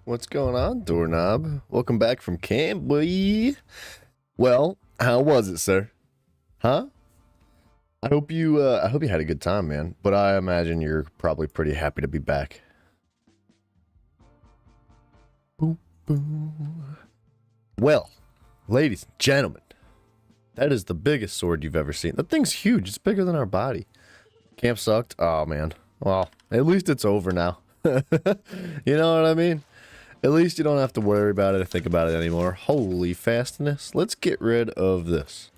What's going on, doorknob? Welcome back from camp, boy. Well, how was it, sir? Huh? I hope you had a good time, man. But I imagine you're probably pretty happy to be back. Boom, boom. Well, ladies and gentlemen, that is the biggest sword you've ever seen. That thing's huge. It's bigger than our body. Camp sucked. Oh man. Well, at least it's over now. You know what I mean? At least you don't have to worry about it or think about it anymore. Holy fastness. Let's get rid of this.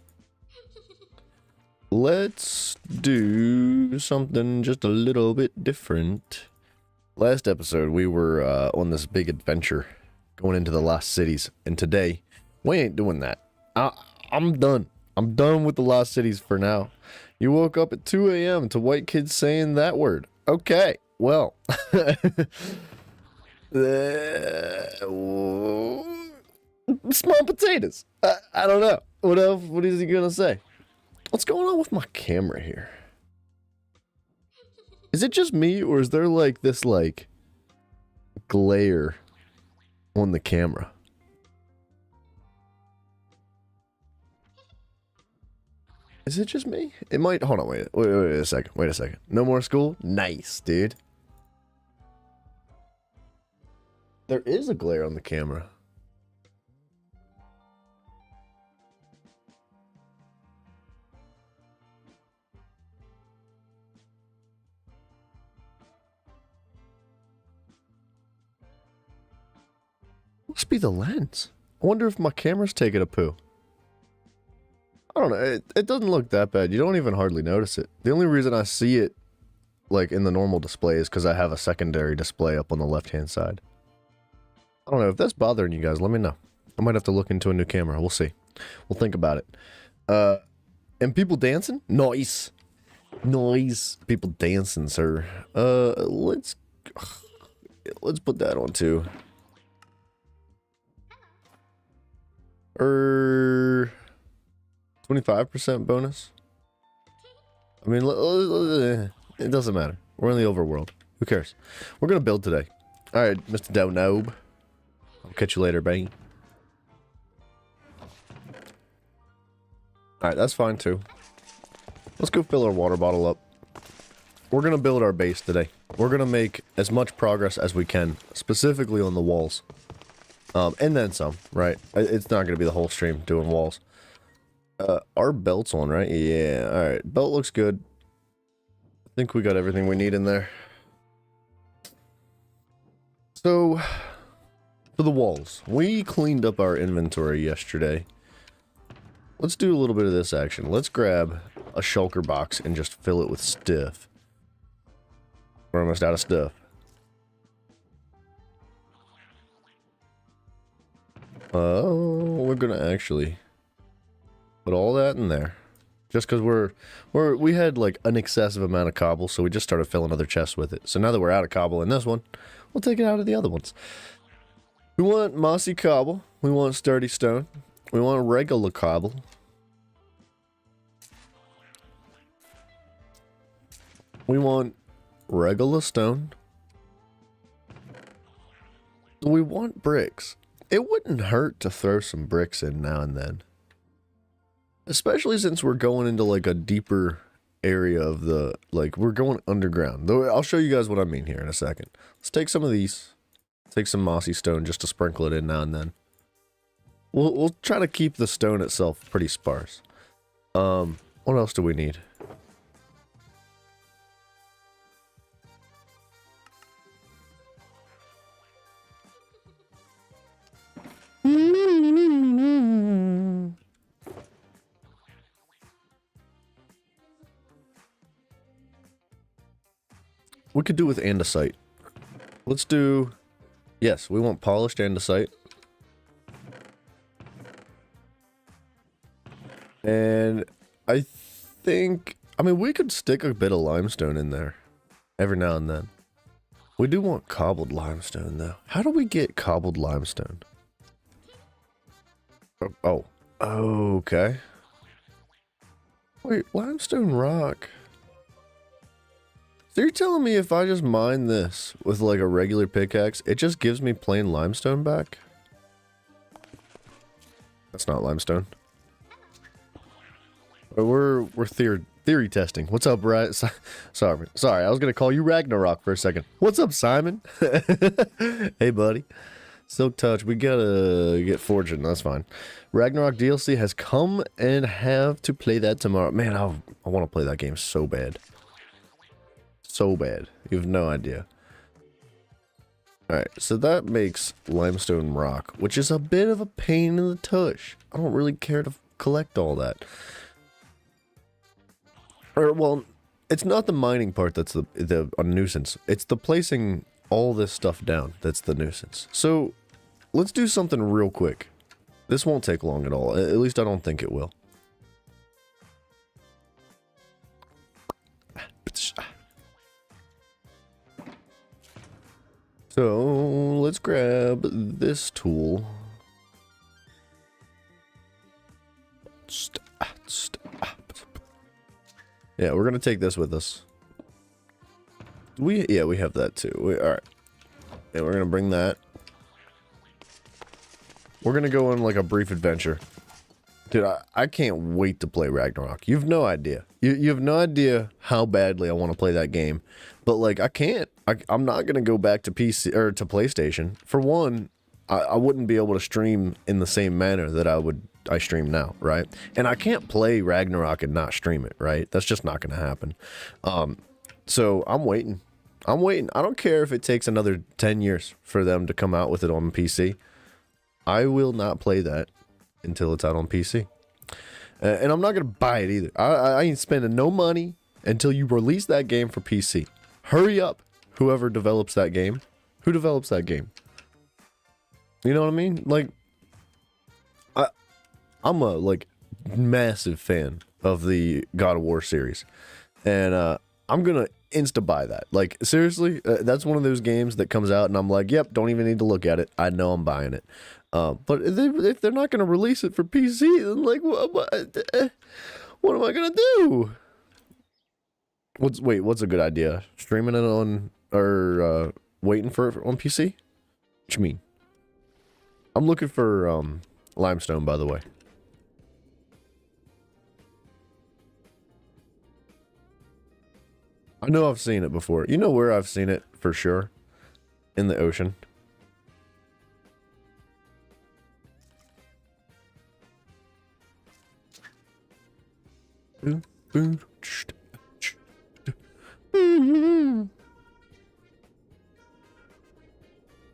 Let's do something just a little bit different. Last episode, we were on this big adventure going into the Lost Cities. And today, we ain't doing that. I'm done. I'm done with the Lost Cities for now. You woke up at 2 a.m. to white kids saying that word. Okay, well. Small potatoes. I don't know. What else? What is he gonna say? What's going on with my camera here? Is it just me, or is there like this like glare on the camera? Is it just me? It might. Hold on. Wait a second. Wait a second. No more school? Nice, dude. There is a glare on the camera. Must be the lens. I wonder if my camera's taking a poo. I don't know. It doesn't look that bad. You don't even hardly notice it. The only reason I see it, like, in the normal display is because I have a secondary display up on the left-hand side. I don't know. If that's bothering you guys, let me know. I might have to look into a new camera. We'll see. We'll think about it. And people dancing? Nice. Nice. People dancing, sir. Let's put that on too. 25% bonus. I mean, it doesn't matter. We're in the overworld. Who cares? We're gonna build today. All right, Mr. Donob. I'll catch you later, bang. Alright, that's fine too. Let's go fill our water bottle up. We're gonna build our base today. We're gonna make as much progress as we can, specifically on the walls. And then some, right? It's not gonna be the whole stream doing walls. Our belt's on, right? Yeah, alright. Belt looks good. I think we got everything we need in there. So, for the walls, we cleaned up our inventory yesterday. Let's do a little bit of this action. Let's grab a shulker box and just fill it with stuff. We're almost out of stuff. Oh, we're gonna actually put all that in there. Just because we had like an excessive amount of cobble, so we just started filling other chests with it. So now that we're out of cobble in this one, we'll take it out of the other ones. We want mossy cobble. We want sturdy stone. We want regular cobble. We want regular stone. We want bricks. It wouldn't hurt to throw some bricks in now and then. Especially since we're going into like a deeper area of the, like we're going underground. Though I'll show you guys what I mean here in a second. Let's take some of these. Take some mossy stone just to sprinkle it in now and then. We'll try to keep the stone itself pretty sparse. What else do we need? We could do with andesite. Let's do... Yes, we want polished andesite. And I think... I mean, we could stick a bit of limestone in there. Every now and then. We do want cobbled limestone, though. How do we get cobbled limestone? Oh. Oh, okay. Wait, limestone rock. So you're telling me if I just mine this with like a regular pickaxe, it just gives me plain limestone back? That's not limestone. We're theory testing. What's up, right? Sorry, I was gonna call you Ragnarok for a second. What's up, Simon? Hey, buddy. Silk Touch, we gotta get Fortune. That's fine. Ragnarok DLC has come and have to play that tomorrow. Man, I want to play that game so bad. So bad. You have no idea. Alright, so that makes limestone rock, which is a bit of a pain in the tush. I don't really care to collect all that. Or, well, it's not the mining part that's a nuisance. It's the placing all this stuff down that's the nuisance. So, let's do something real quick. This won't take long at all. At least I don't think it will. So, let's grab this tool. Yeah, we're gonna take this with us. Yeah, we have that too. Alright. Yeah, we're gonna bring that. We're gonna go on like a brief adventure. Dude, I can't wait to play Ragnarok. You have no idea. You have no idea how badly I want to play that game. But like, I can't. I'm not gonna go back to PC or to PlayStation. For one, I wouldn't be able to stream in the same manner that I stream now, right? And I can't play Ragnarok and not stream it, right? That's just not gonna happen. So I'm waiting. I don't care if it takes another 10 years for them to come out with it on PC. I will not play that until it's out on PC. And I'm not going to buy it either. I ain't spending no money until you release that game for PC. Hurry up, whoever develops that game. Who develops that game? You know what I mean? Like, I'm a, like, massive fan of the God of War series. And I'm going to insta-buy that. Like, seriously, that's one of those games that comes out and I'm like, yep, don't even need to look at it. I know I'm buying it. But if they're not going to release it for PC, then like, what am I going to do? What's a good idea? Streaming it on, or waiting for it on PC? What you mean? I'm looking for limestone, by the way. I know I've seen it before. You know where I've seen it for sure? In the ocean.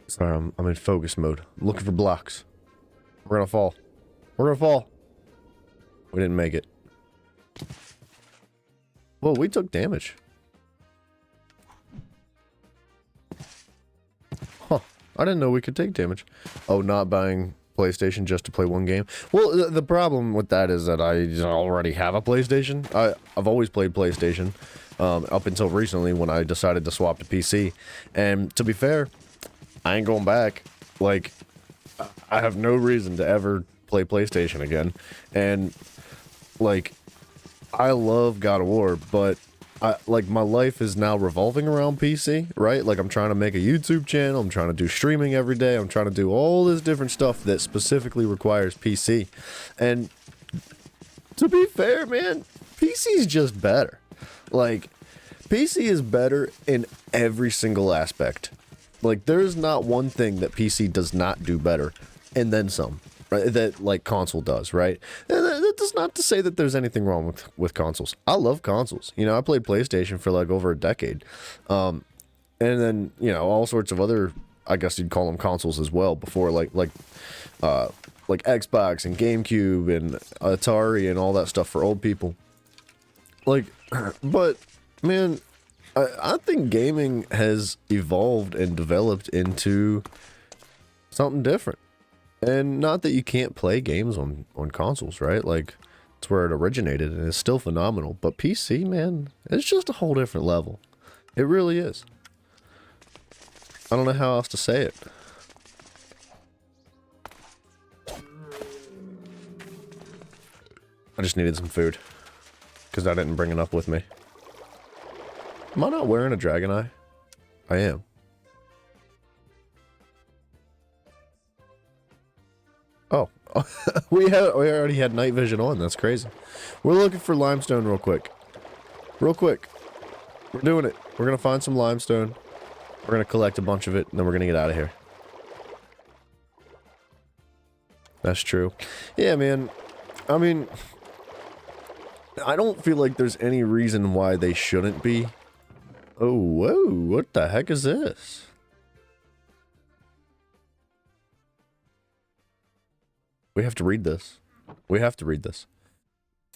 Sorry, I'm in focus mode. I'm looking for blocks. We're gonna fall. We're gonna fall. We didn't make it. Whoa, we took damage. Huh. I didn't know we could take damage. Oh, not buying PlayStation just to play one game. Well, the problem with that is that I already have a PlayStation. I've always played PlayStation up until recently when I decided to swap to PC. And to be fair, I ain't going back. Like, I have no reason to ever play PlayStation again. And like, I love God of War, but like, my life is now revolving around PC, right? Like, I'm trying to make a YouTube channel, I'm trying to do streaming every day, I'm trying to do all this different stuff that specifically requires PC. And to be fair, man, PC's just better. Like, PC is better in every single aspect. Like, there's not one thing that PC does not do better, and then some. Right, that like console does, right? And that's not to say that there's anything wrong with consoles. I love consoles. You know, I played PlayStation for like over a decade, and then you know all sorts of other, I guess you'd call them consoles as well. Before like Xbox and GameCube and Atari and all that stuff for old people. Like, but man, I think gaming has evolved and developed into something different. And not that you can't play games on consoles, right? Like, it's where it originated, and it's still phenomenal. But PC, man, it's just a whole different level. It really is. I don't know how else to say it. I just needed some food. Because I didn't bring enough with me. Am I not wearing a dragon eye? I am. Oh, we already had night vision on. That's crazy. We're looking for limestone real quick. Real quick. We're doing it. We're gonna find some limestone. We're gonna collect a bunch of it, and then we're gonna get out of here. That's true. Yeah, man. I mean, I don't feel like there's any reason why they shouldn't be. Oh, whoa. What the heck is this? We have to read this. We have to read this.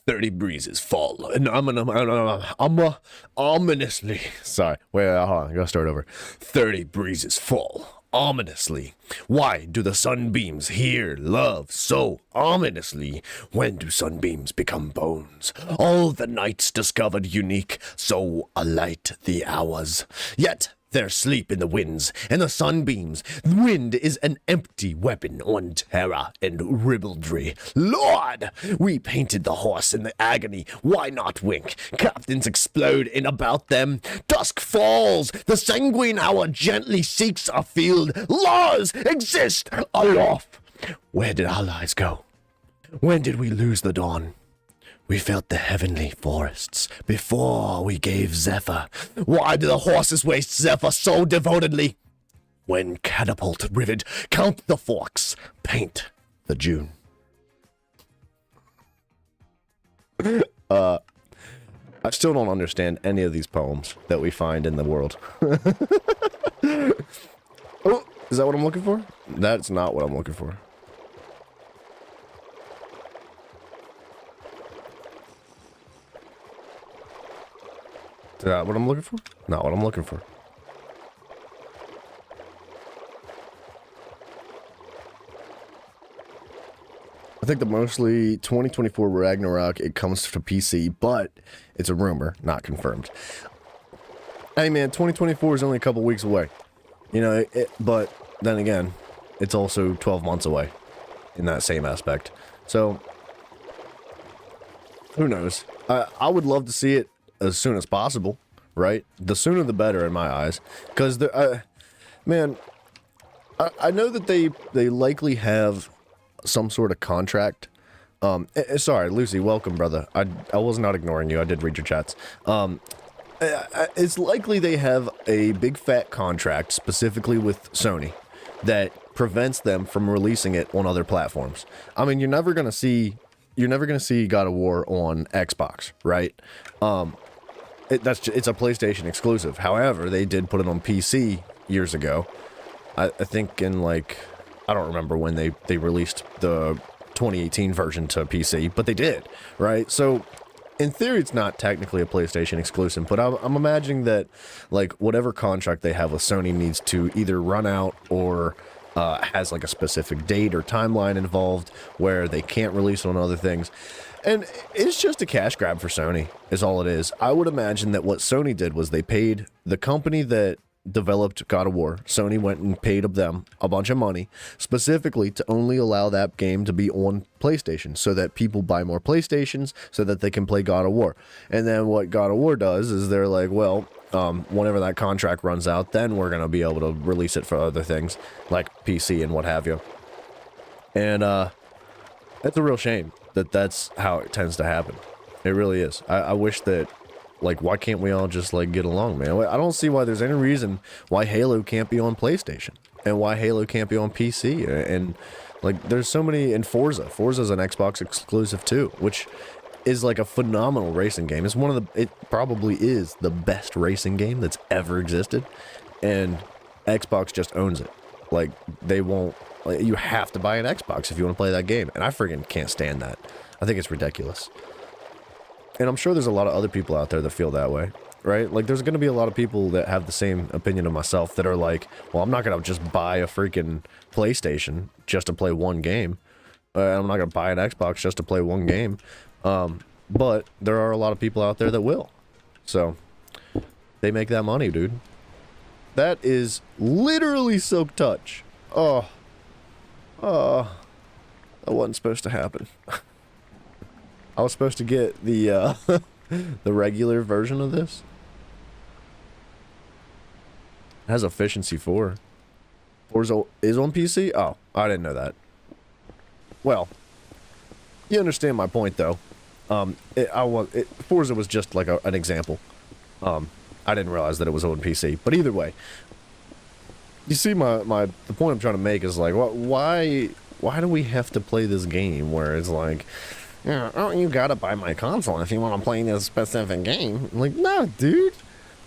30 breezes fall, and ominously. Sorry, wait, hold on, I gotta start over. 30 breezes fall, ominously. Why do the sunbeams here love so ominously? When do sunbeams become bones? All the nights discovered unique, so alight the hours. Yet there sleep in the winds and the sunbeams. The wind is an empty weapon on terror and ribaldry. Lord! We painted the horse in the agony. Why not wink? Captains explode in about them. Dusk falls. The sanguine hour gently seeks a field. Laws exist aloft. Where did our lives go? When did we lose the dawn? We felt the heavenly forests before we gave Zephyr. Why do the horses waste Zephyr so devotedly? When catapult rivet, count the forks, paint the June. I still don't understand any of these poems that we find in the world. Oh, is that what I'm looking for? That's not what I'm looking for. Is that what I'm looking for? Not what I'm looking for. I think the mostly 2024 Ragnarok, it comes to PC, but it's a rumor, not confirmed. Hey man, 2024 is only a couple weeks away. You know, but then again, it's also 12 months away in that same aspect. So, who knows? I would love to see it as soon as possible, right? The sooner the better in my eyes. Because, man, I know that they likely have some sort of contract. Sorry, Lucy, welcome, brother. I was not ignoring you. I did read your chats. It's likely they have a big fat contract specifically with Sony that prevents them from releasing it on other platforms. I mean, you're never gonna see God of War on Xbox, right? It's a PlayStation exclusive. However, they did put it on PC years ago. I think in like, I don't remember when they released the 2018 version to PC, but they did, right? So in theory, it's not technically a PlayStation exclusive, but I'm imagining that like whatever contract they have with Sony needs to either run out or has like a specific date or timeline involved where they can't release on other things. And it's just a cash grab for Sony, is all it is. I would imagine that what Sony did was they paid the company that developed God of War. Sony went and paid them a bunch of money, specifically to only allow that game to be on PlayStation, so that people buy more PlayStations so that they can play God of War. And then what God of War does is they're like, well, whenever that contract runs out, then we're going to be able to release it for other things, like PC and what have you. And, it's a real shame that that's how it tends to happen. It really is. I wish that, like, why can't we all just, like, get along, man? I don't see why there's any reason why Halo can't be on PlayStation and why Halo can't be on PC. And, like, there's so many in Forza. Forza's an Xbox exclusive, too, which is, like, a phenomenal racing game. It's one of the, it probably is the best racing game that's ever existed. And Xbox just owns it. Like, they won't, like, you have to buy an Xbox if you want to play that game. And I friggin' can't stand that. I think it's ridiculous. And I'm sure there's a lot of other people out there that feel that way, right? Like, there's going to be a lot of people that have the same opinion of myself that are like, well, I'm not going to just buy a freaking PlayStation just to play one game. I'm not going to buy an Xbox just to play one game. But there are a lot of people out there that will. So, they make that money, dude. That is literally Silk Touch. Oh. Oh. That wasn't supposed to happen. I was supposed to get the the regular version of this. has efficiency 4. Forza is on PC? Oh, I didn't know that. Well, you understand my point, though. Forza was just like an example. I didn't realize that it was on PC. But either way, you see the point I'm trying to make is like, why do we have to play this game where it's like, yeah, oh, you gotta buy my console if you want to play this specific game? I'm like, nah, dude.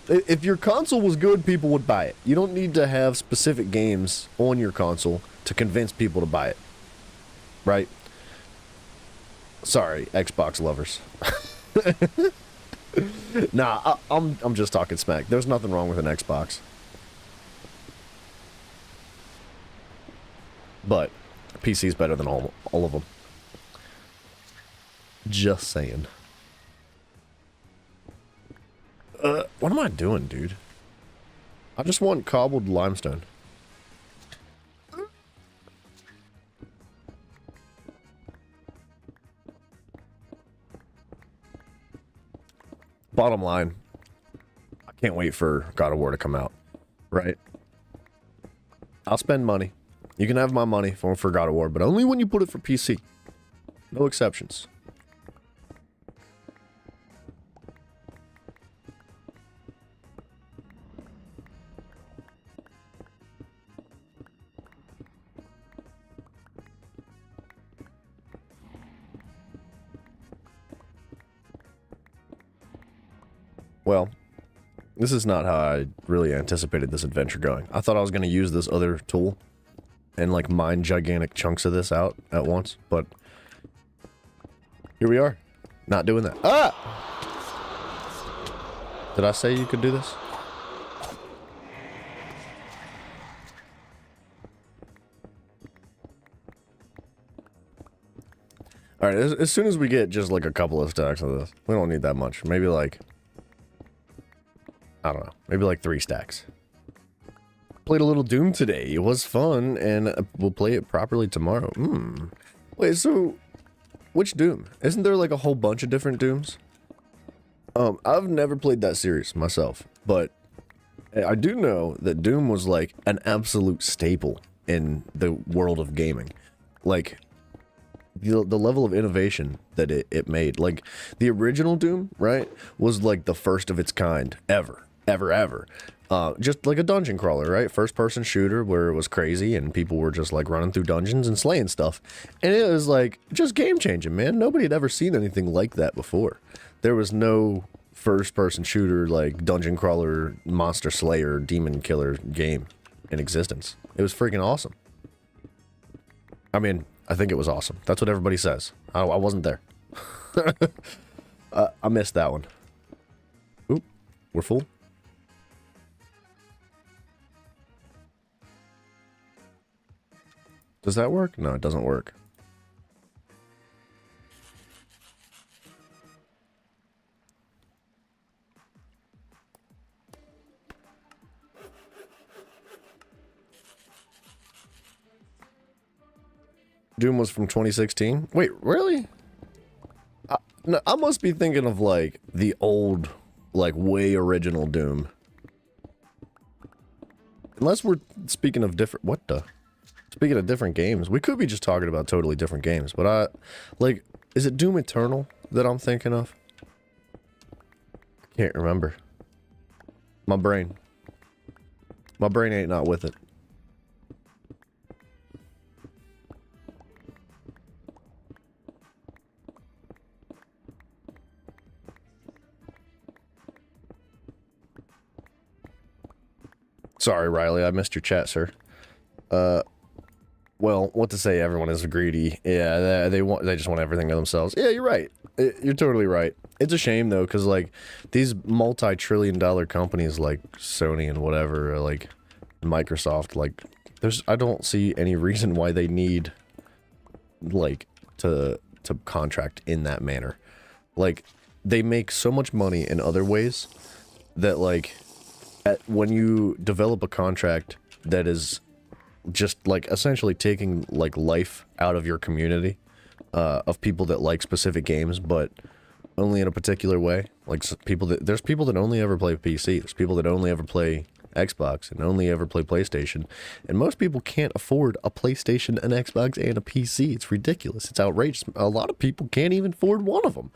If your console was good, people would buy it. You don't need to have specific games on your console to convince people to buy it. Right? Sorry, Xbox lovers. Nah, I'm just talking smack. There's nothing wrong with an Xbox. But PC's better than all of them. Just saying. What am I doing, dude? I just want cobbled limestone. Bottom line, I can't wait for God of War to come out, right? I'll spend money. You can have my money for God of War, but only when you put it for PC. No exceptions. Well, this is not how I really anticipated this adventure going. I thought I was going to use this other tool and like mine gigantic chunks of this out at once, but here we are. Not doing that. Ah! Did I say you could do this? Alright, as soon as we get just like a couple of stacks of this, we don't need that much. Maybe like, I don't know, maybe like 3 stacks. Played a little Doom today. It was fun, and we'll play it properly tomorrow. Wait, so which Doom? Isn't there like a whole bunch of different Dooms? I've never played that series myself, but I do know that Doom was like an absolute staple in the world of gaming. Like, the level of innovation that it made. Like, the original Doom, right, was like the first of its kind ever. Just like a dungeon crawler, right? First person shooter where it was crazy and people were just like running through dungeons and slaying stuff. And it was like just game changing, man. Nobody had ever seen anything like that before. There was no first person shooter like dungeon crawler, monster slayer, demon killer game in existence. It was freaking awesome. I mean, I think it was awesome. That's what everybody says. I wasn't there. I missed that one. Oop, we're full. Does that work? No, it doesn't work. Doom was from 2016? Wait, really? No, I must be thinking of, like, the old, like, way original Doom. Unless we're speaking of different... What the... Speaking of different games, we could be just talking about totally different games, but like, is it Doom Eternal that I'm thinking of? Can't remember. My brain ain't not with it. Sorry, Riley, I missed your chat, sir. Well, what to say, everyone is greedy. Yeah, they just want everything to themselves. Yeah, you're right. You're totally right. It's a shame, though, because, like, these multi-trillion-dollar companies like Sony and whatever, like, Microsoft, like, I don't see any reason why they need, like, to contract in that manner. Like, they make so much money in other ways that, like, when you develop a contract that is just like essentially taking like life out of your community of people that like specific games, but only in a particular way. Like there's people that only ever play PC. There's people that only ever play Xbox and only ever play PlayStation. And most people can't afford a PlayStation, an Xbox, and a PC. It's ridiculous. It's outrageous. A lot of people can't even afford one of them.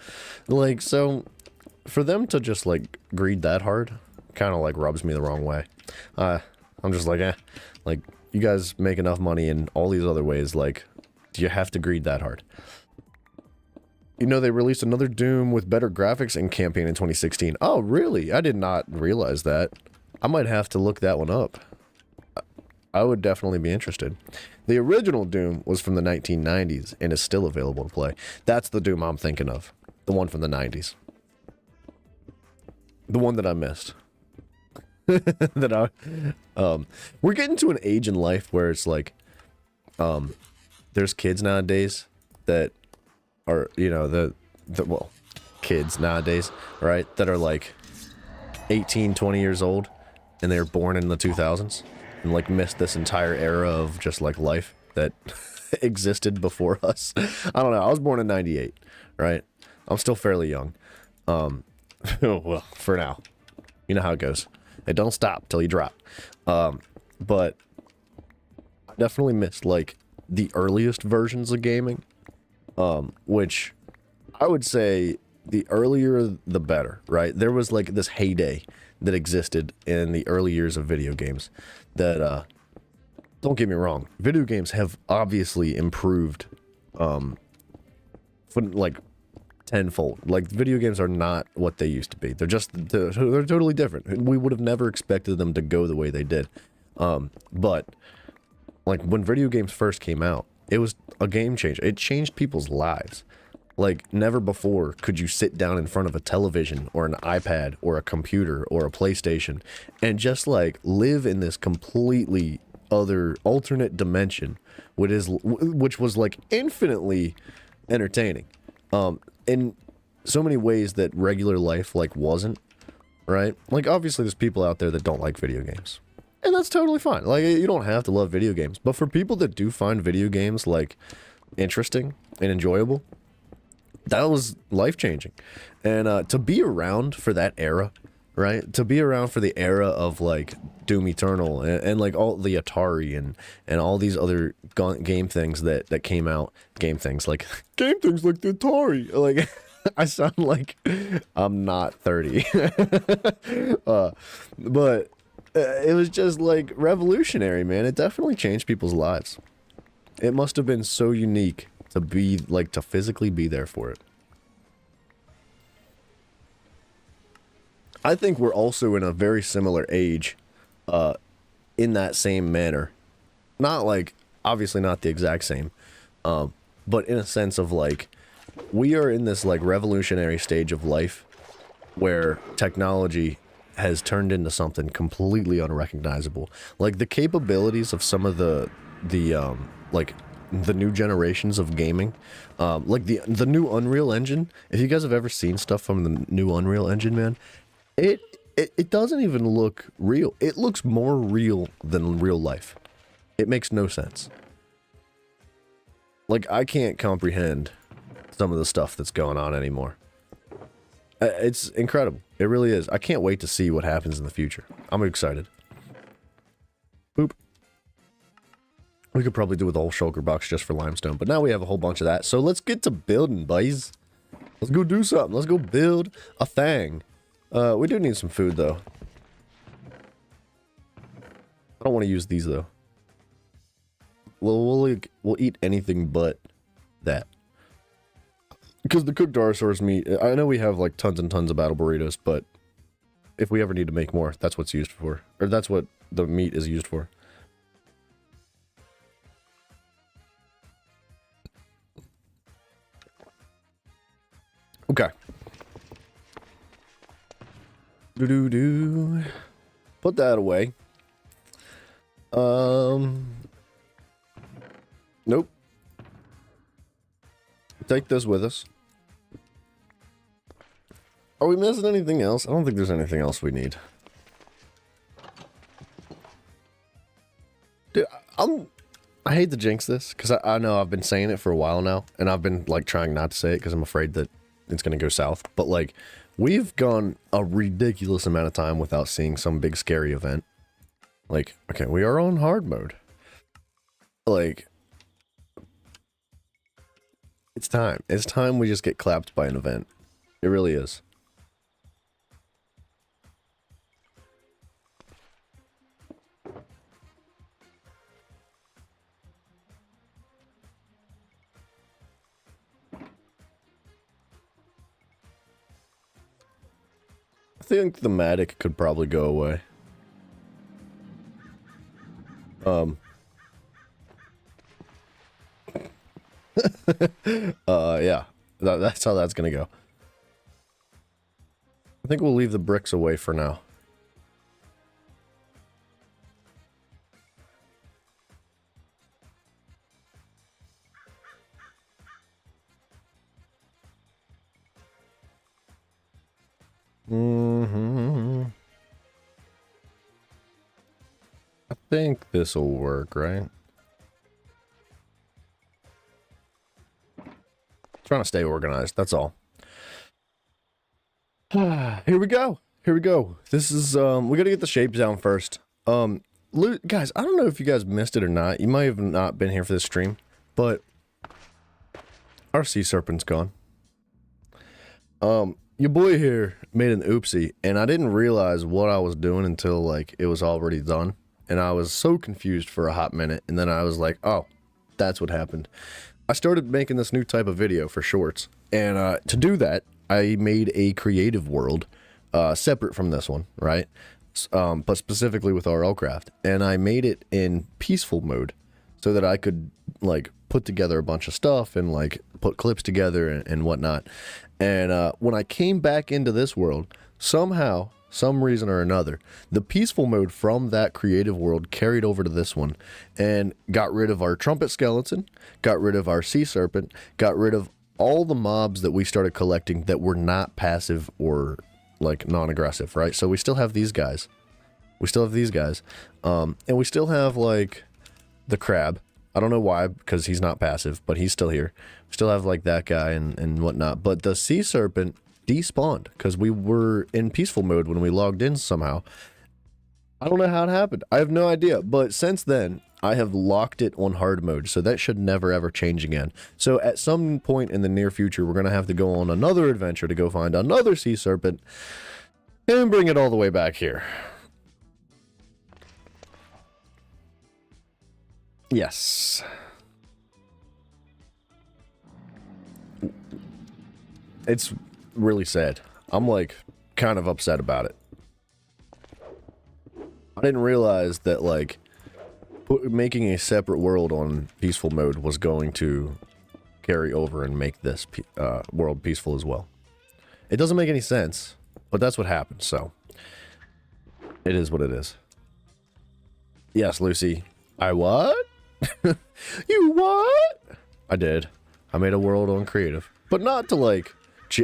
Like, so for them to just like greed that hard kind of like rubs me the wrong way. I'm just like, like you guys make enough money in all these other ways. Like, do you have to greed that hard? You know, they released another Doom with better graphics and campaign in 2016. Oh, really? I did not realize that. I might have to look that one up. I would definitely be interested. The original Doom was from the 1990s and is still available to play. That's the Doom I'm thinking of. The one from the 90s. The one that I missed. We're getting to an age in life where it's like, there's kids nowadays that are, you know, well, kids nowadays, right, that are like 18, 20 years old, and they were born in the 2000s, and like missed this entire era of just like life that existed before us. I don't know, I was born in 98, right? I'm still fairly young. Well, for now. You know how it goes. It don't stop till you drop. But I definitely missed like the earliest versions of gaming. Which I would say the earlier the better, right? There was like this heyday that existed in the early years of video games that, don't get me wrong, video games have obviously improved, like tenfold. Like video games are not what they used to be. They're totally different. We would have never expected them to go the way they did. But like when video games first came out, it was a game changer. It changed people's lives. Like, never before could you sit down in front of a television or an iPad or a computer or a PlayStation and just, like, live in this completely other alternate dimension, which was, like, infinitely entertaining. In so many ways that regular life, like, wasn't, right? Like, obviously there's people out there that don't like video games. And that's totally fine. Like, you don't have to love video games. But for people that do find video games, like, interesting and enjoyable, that was life-changing. And to be around for that era, right? To be around for the era of, like, Doom Eternal and like, all the Atari and all these other game things that came out. Game things like the Atari. Like, I sound like I'm not 30. But it was just like revolutionary, man. It definitely changed people's lives. It must have been so unique to be like, to physically be there for it. I think we're also in a very similar age, in that same manner. Not like, obviously not the exact same, but in a sense of like, we are in this like revolutionary stage of life where technology has turned into something completely unrecognizable. Like the capabilities of some of the like the new generations of gaming, like the new Unreal Engine. If you guys have ever seen stuff from the new Unreal Engine, man, it doesn't even look real. It looks more real than real life. It makes no sense. Like, I can't comprehend some of the stuff that's going on anymore. It's incredible. It really is. I can't wait to see what happens in the future. I'm excited. Boop. We could probably do with the whole shulker box just for limestone, but now we have a whole bunch of that. So let's get to building, boys. Let's go do something. Let's go build a thing. We do need some food, though. I don't want to use these, though. We'll eat anything but that. Because the cooked Darasaurus meat, I know we have like tons and tons of battle burritos, but if we ever need to make more, that's what's used for. Or that's what the meat is used for. Okay. Do-do-do. Put that away. Nope. Take this with us. Are we missing anything else? I don't think there's anything else we need. Dude, I hate to jinx this, because I know I've been saying it for a while now, and I've been, like, trying not to say it, because I'm afraid that it's going to go south. But, like, we've gone a ridiculous amount of time without seeing some big scary event, Like, okay, we are on hard mode. Like, it's time. It's time we just get clapped by an event. It really is. I think the Matic could probably go away. Yeah. That's how that's gonna go. I think we'll leave the bricks away for now. I think this'll work, right? Trying to stay organized, that's all. Here we go. Here we go. This is, we gotta get the shapes down first. Guys, I don't know if you guys missed it or not. You might have not been here for this stream, but our sea serpent's gone. Your boy here made an oopsie, and I didn't realize what I was doing until, like, it was already done. And I was so confused for a hot minute, and then I was like, oh, that's what happened. I started making this new type of video for shorts, and to do that, I made a creative world separate from this one, right? But specifically with RLCraft, and I made it in peaceful mode so that I could, like, put together a bunch of stuff and, like, put clips together and whatnot. And when I came back into this world, somehow, some reason or another, the peaceful mode from that creative world carried over to this one and got rid of our trumpet skeleton, got rid of our sea serpent, got rid of all the mobs that we started collecting that were not passive or, like, non-aggressive, right? So we still have these guys. We still have these guys. And we still have, like, the crab. I don't know why, because he's not passive, but he's still here. We still have, like, that guy and whatnot. But the sea serpent despawned because we were in peaceful mode when we logged in somehow. I don't know how it happened. I have no idea. But since then, I have locked it on hard mode, so that should never ever change again. So at some point in the near future, we're going to have to go on another adventure to go find another sea serpent and bring it all the way back here. Yes. It's really sad. I'm, like, kind of upset about it. I didn't realize that, like, making a separate world on peaceful mode was going to carry over and make this world peaceful as well. It doesn't make any sense, but that's what happened, so it is what it is. Yes, Lucy. I what? You what? I did. I made a world on creative, but not to, like,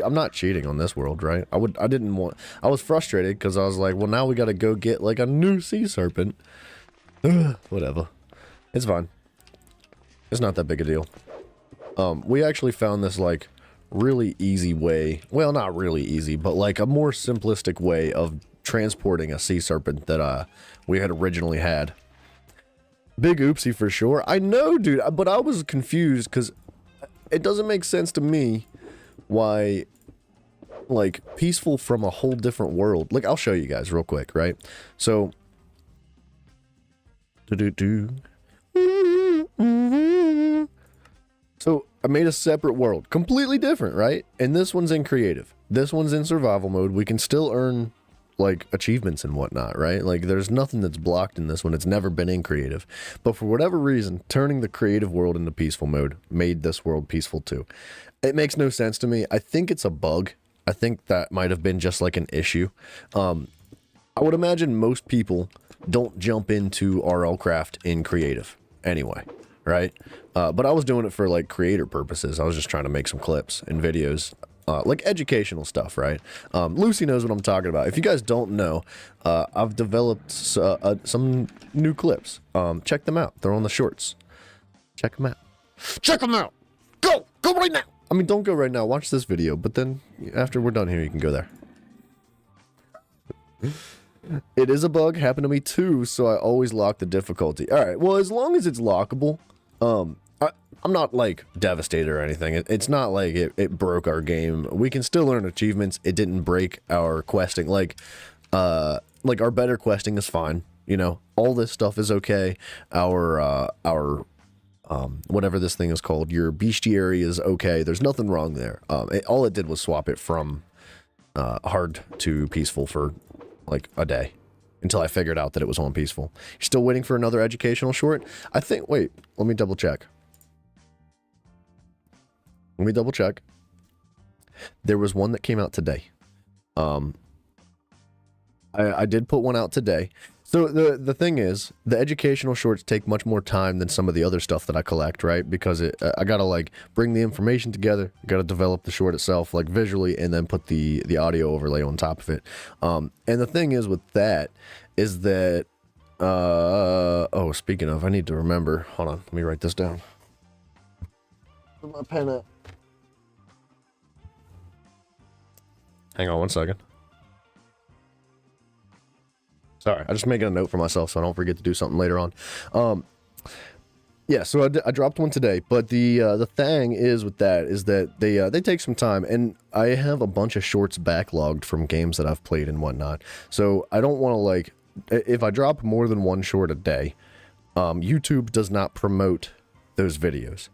I'm not cheating on this world, right? I was frustrated because I was like, well, now we got to go get, like, a new sea serpent. Whatever. It's fine. It's not that big a deal. We actually found this, like, really easy way. Well, not really easy, but, like, a more simplistic way of transporting a sea serpent that we had originally had. Big oopsie for sure. I know, dude, but I was confused because it doesn't make sense to me why, like, peaceful from a whole different world. Like, I'll show you guys real quick, right? So, so I made a separate world, completely different, right? And this one's in creative. This one's in survival mode. We can still earn, like, achievements and whatnot, right? Like, there's nothing that's blocked in this one. It's never been in creative. But for whatever reason, turning the creative world into peaceful mode made this world peaceful too. It makes no sense to me. I think it's a bug. I think that might have been just, like, an issue. I would imagine most people don't jump into RLCraft in creative anyway, right? But I was doing it for, like, creator purposes. I was just trying to make some clips and videos. Like educational stuff, right? Lucy knows what I'm talking about. If you guys don't know, I've developed some new clips. Check them out. They're on the shorts. Check them out. Check them out! Go! Go right now! I mean, don't go right now. Watch this video, but then after we're done here, you can go there. It is a bug, happened to me too, so I always lock the difficulty. Alright, well, as long as it's lockable, I'm not, like, devastated or anything. It's not like it broke our game. We can still earn achievements. It didn't break our questing. Like, our better questing is fine, you know? All this stuff is okay. Our whatever this thing is called, your bestiary is okay. There's nothing wrong there. All it did was swap it from hard to peaceful for like a day until I figured out that it was on peaceful. You're still waiting for another educational short? I think, wait, let me double check. Let me double check. There was one that came out today. I did put one out today. So the thing is, the educational shorts take much more time than some of the other stuff that I collect, right? Because I gotta like bring the information together, gotta develop the short itself like visually, and then put the audio overlay on top of it. And the thing is with that, is that oh, speaking of, I need to remember. Hold on, let me write this down. Where's my pen at? Hang on one second. Sorry, I'm just making a note for myself so I don't forget to do something later on. Yeah, so I dropped one today, but the thing is with that is that they take some time, and I have a bunch of shorts backlogged from games that I've played and whatnot. So I don't want to like, if I drop more than one short a day, YouTube does not promote those videos,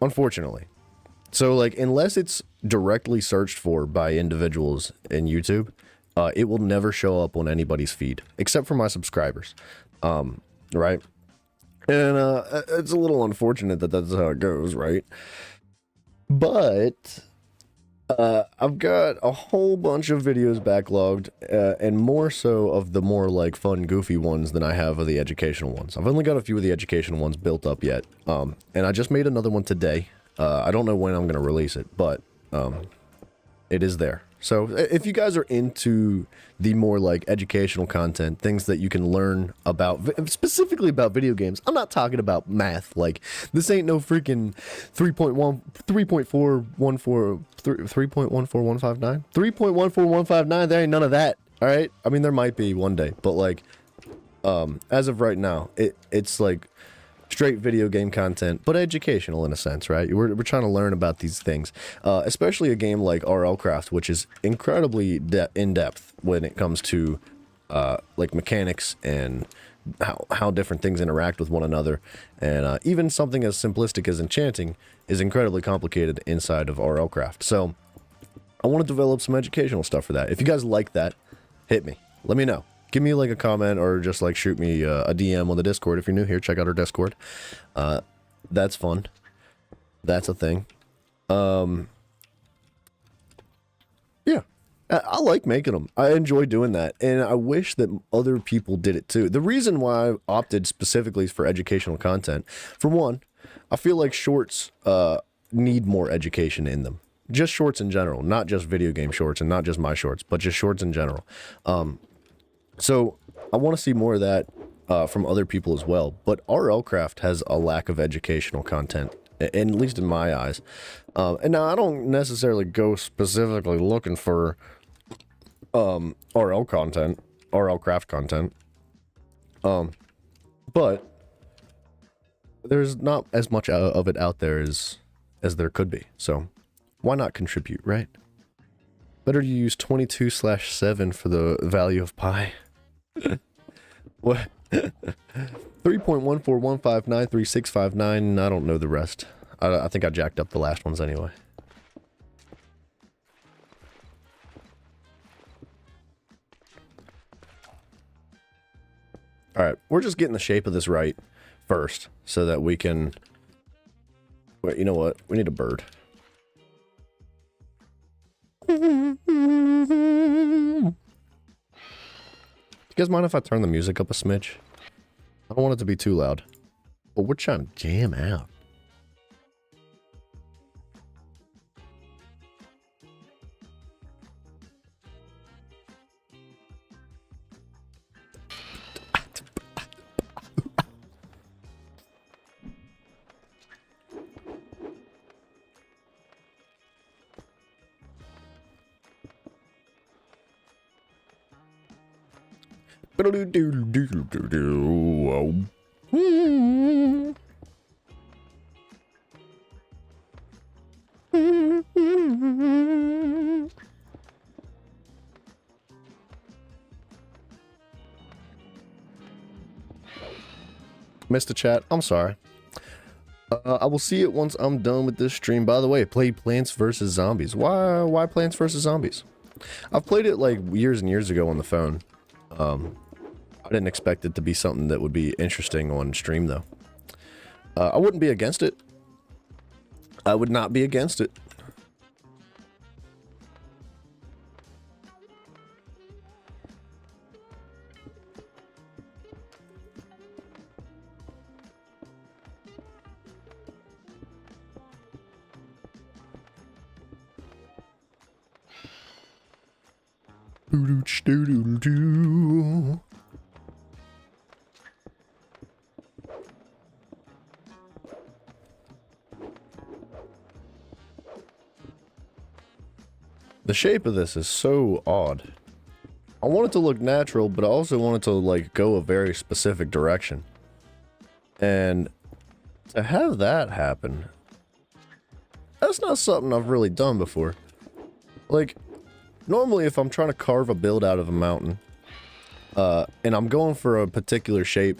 unfortunately. So like, unless it's directly searched for by individuals in YouTube, it will never show up on anybody's feed, except for my subscribers, right? And it's a little unfortunate that that's how it goes, right? But I've got a whole bunch of videos backlogged, and more so of the more like fun, goofy ones than I have of the educational ones. I've only got a few of the educational ones built up yet, and I just made another one today. I don't know when I'm going to release it, but it is there. So if you guys are into the more like educational content, things that you can learn about, specifically about video games, I'm not talking about math. Like, this ain't no freaking 3.14159. There ain't none of that. All right. I mean, there might be one day, but like, as of right now, it's like straight video game content, but educational in a sense, right? We're trying to learn about these things, especially a game like RLCraft, which is incredibly in-depth when it comes to like mechanics and how different things interact with one another, and even something as simplistic as enchanting is incredibly complicated inside of RLCraft. So I want to develop some educational stuff for that. If you guys like that, hit me. Let me know. Give me like a comment or just like shoot me a DM on the Discord. If you're new here, check out our Discord. That's fun. That's a thing. Yeah, I like making them. I enjoy doing that, and I wish that other people did it too. The reason why I opted specifically for educational content, for one, I feel like shorts need more education in them. Just shorts in general, not just video game shorts and not just my shorts, but just shorts in general. So I want to see more of that from other people as well. But RLCraft has a lack of educational content, at least in my eyes. And now I don't necessarily go specifically looking for RLCraft content. But there's not as much of it out there as there could be. So why not contribute, right? Better to use 22/7 for the value of pi. What? 3.141593659. I don't know the rest. I think I jacked up the last ones anyway. Alright, we're just getting the shape of this right first, so that we can... Wait, you know what? We need a bird. You guys mind if I turn the music up a smidge? I don't want it to be too loud. But we're trying to jam out. Missed the chat. I'm sorry. I will see it once I'm done with this stream. By the way, play Plants vs. Zombies. Why Plants vs. Zombies? I've played it like years and years ago on the phone. I didn't expect it to be something that would be interesting on stream, though. I wouldn't be against it. I would not be against it. The shape of this is so odd. I want it to look natural, but I also want it to like go a very specific direction. And to have that happen, that's not something I've really done before. Like, normally if I'm trying to carve a build out of a mountain, and I'm going for a particular shape,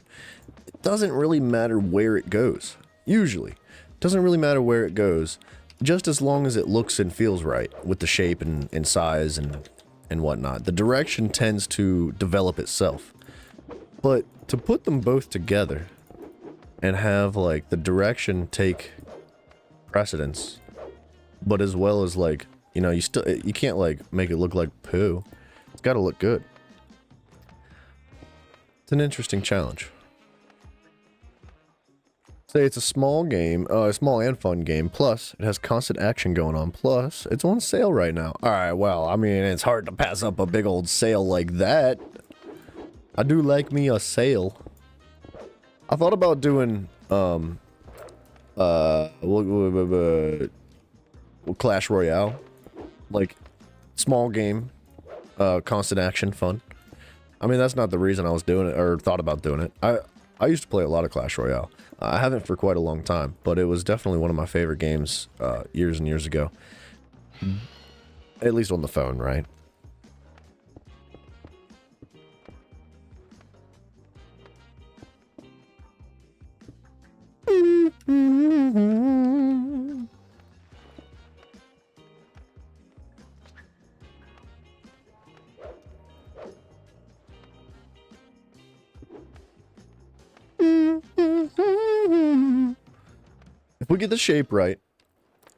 it doesn't really matter where it goes. Usually. It doesn't really matter where it goes, just as long as it looks and feels right with the shape and size and whatnot. The direction tends to develop itself. But to put them both together and have like the direction take precedence, but as well as like, you know, you can't like make it look like poo. It's got to look good. It's an interesting challenge. Say it's a small game, a small and fun game, plus it has constant action going on, plus it's on sale right now. Alright, well, I mean, it's hard to pass up a big old sale like that. I do like me a sale. I thought about doing, Clash Royale. Like, small game, constant action, fun. I mean, that's not the reason I was doing it, or thought about doing it. I used to play a lot of Clash Royale. I haven't for quite a long time, but it was definitely one of my favorite games years and years ago. At least on the phone, right? If we get the shape right,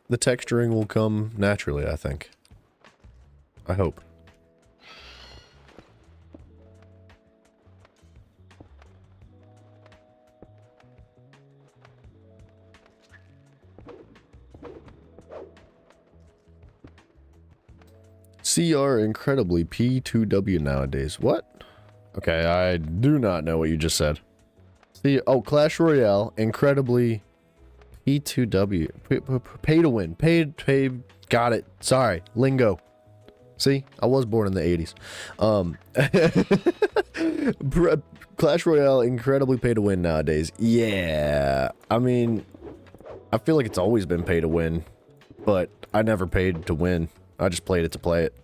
the texturing will come naturally, I think. I hope. CR incredibly P2W nowadays. What? Okay, I do not know what you just said. See, oh, Clash Royale, incredibly P2W. Pay to win. Pay, got it. Sorry, lingo. See, I was born in the 80s. Clash Royale, incredibly pay to win nowadays. Yeah, I mean, I feel like it's always been pay to win, but I never paid to win. I just played it to play it.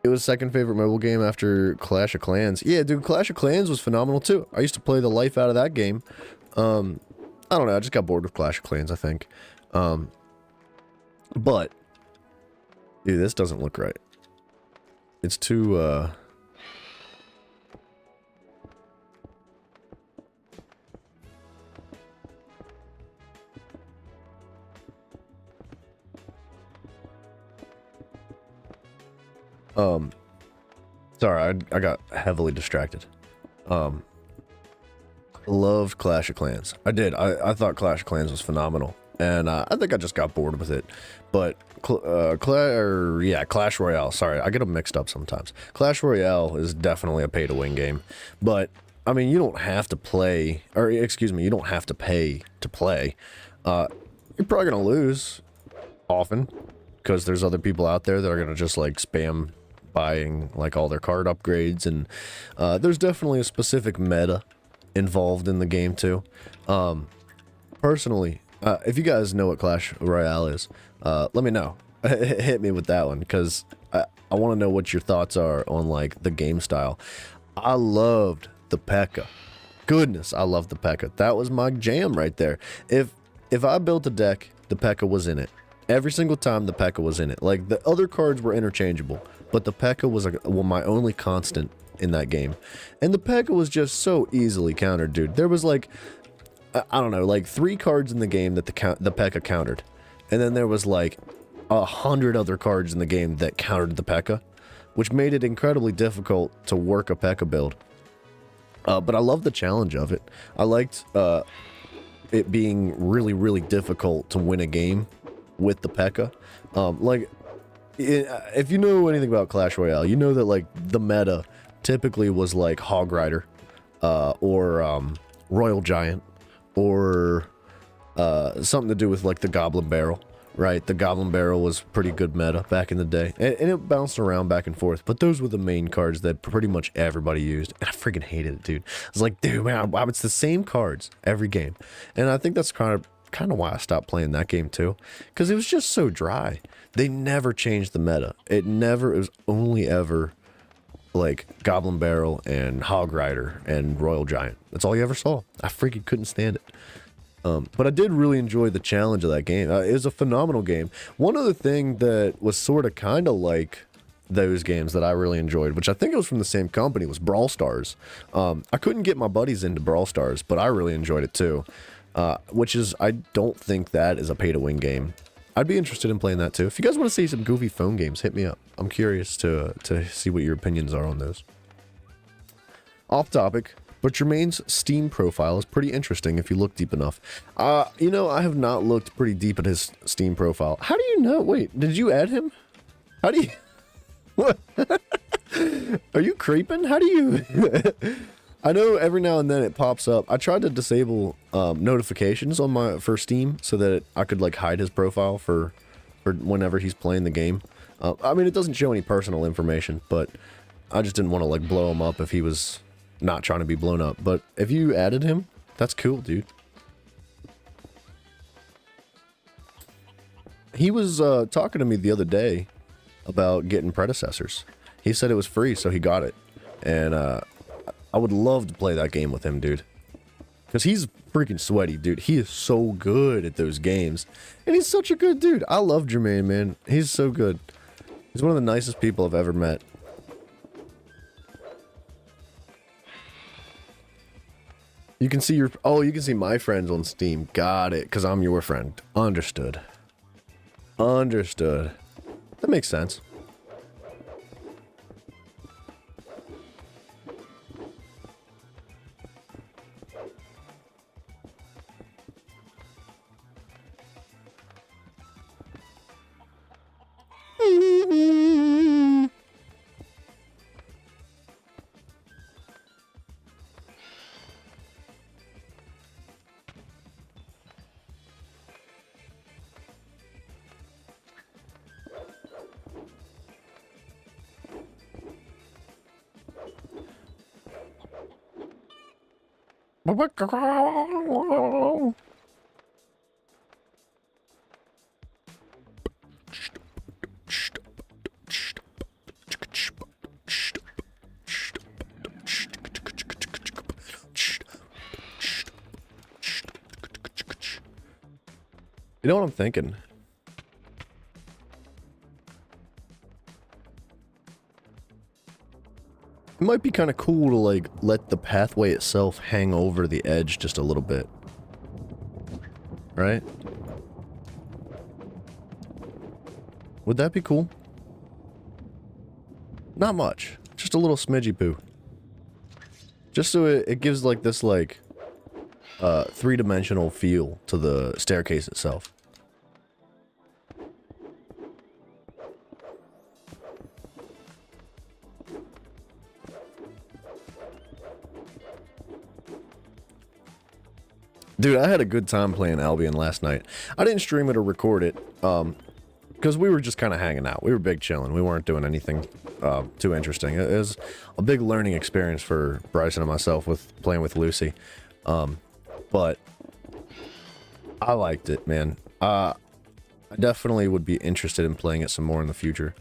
It was second favorite mobile game after Clash of Clans. Yeah, dude, Clash of Clans was phenomenal too. I used to play the life out of that game. I don't know, I just got bored with Clash of Clans, I think. But, dude, this doesn't look right. It's too, sorry, I got heavily distracted. Loved Clash of Clans. I did. I thought Clash of Clans was phenomenal. And I think I just got bored with it. But, Clash Royale. Sorry, I get them mixed up sometimes. Clash Royale is definitely a pay-to-win game. But, I mean, you don't have to play, or excuse me, you don't have to pay to play. You're probably going to lose often. Because there's other people out there that are going to just, like, spam buying like all their card upgrades, and there's definitely a specific meta involved in the game too. Personally, if you guys know what Clash Royale is, let me know. Hit me with that one, because I want to know what your thoughts are on like the game style. I loved the P.E.K.K.A. Goodness, I loved the P.E.K.K.A. That was my jam right there. If I built a deck, the P.E.K.K.A. was in it. Every single time the P.E.K.K.A. was in it. Like, the other cards were interchangeable, but the P.E.K.K.A. was my only constant in that game. And the P.E.K.K.A. was just so easily countered, dude. There was like, I don't know, like 3 cards in the game that the P.E.K.K.A. countered. And then there was like 100 other cards in the game that countered the P.E.K.K.A., which made it incredibly difficult to work a P.E.K.K.A. build. But I love the challenge of it. I liked it being really, really difficult to win a game with the P.E.K.K.A. If you know anything about Clash Royale, you know that like the meta typically was like Hog Rider, or Royal Giant, or something to do with like the Goblin Barrel. Right, the Goblin Barrel was pretty good meta back in the day, and it bounced around back and forth, but those were the main cards that pretty much everybody used, and I freaking hated it, dude. I was like, dude, man, it's the same cards every game, and I think that's kind of why I stopped playing that game too, because it was just so dry. They never changed the meta. It was only ever like Goblin Barrel and Hog Rider and Royal Giant. That's all you ever saw. I freaking couldn't stand it. But I did really enjoy the challenge of that game. It was a phenomenal game. One other thing that was sort of kind of like those games that I really enjoyed, which I think it was from the same company, was Brawl Stars. I couldn't get my buddies into Brawl Stars, but I really enjoyed it too. I don't think that is a pay-to-win game. I'd be interested in playing that too. If you guys want to see some goofy phone games, hit me up. I'm curious to see what your opinions are on those. Off topic. But Jermaine's Steam profile is pretty interesting if you look deep enough. You know, I have not looked pretty deep at his Steam profile. How do you know? Wait, did you add him? How do you... What? Are you creeping? How do you... I know every now and then it pops up. I tried to disable notifications on for Steam so that I could like hide his profile for whenever he's playing the game. I mean, it doesn't show any personal information, but I just didn't want to like blow him up if he was... not trying to be blown up. But if you added him, that's cool, dude. He was talking to me the other day about getting Predecessors. He said it was free, so he got it. And I would love to play that game with him, dude. Because he's freaking sweaty, dude. He is so good at those games. And he's such a good dude. I love Jermaine, man. He's so good. He's one of the nicest people I've ever met. You can see you can see my friends on Steam. Got it, because I'm your friend. Understood. Understood. That makes sense. You know what I'm thinking? It might be kind of cool to like let the pathway itself hang over the edge just a little bit. Right? Would that be cool? Not much. Just a little smidgy poo. Just so it gives like this like three-dimensional feel to the staircase itself. Dude, I had a good time playing Albion last night. I didn't stream it or record it. because we were just kind of hanging out. We were big chilling. We weren't doing anything too interesting. It was a big learning experience for Bryson and myself with playing with Lucy. But I liked it, man. I definitely would be interested in playing it some more in the future.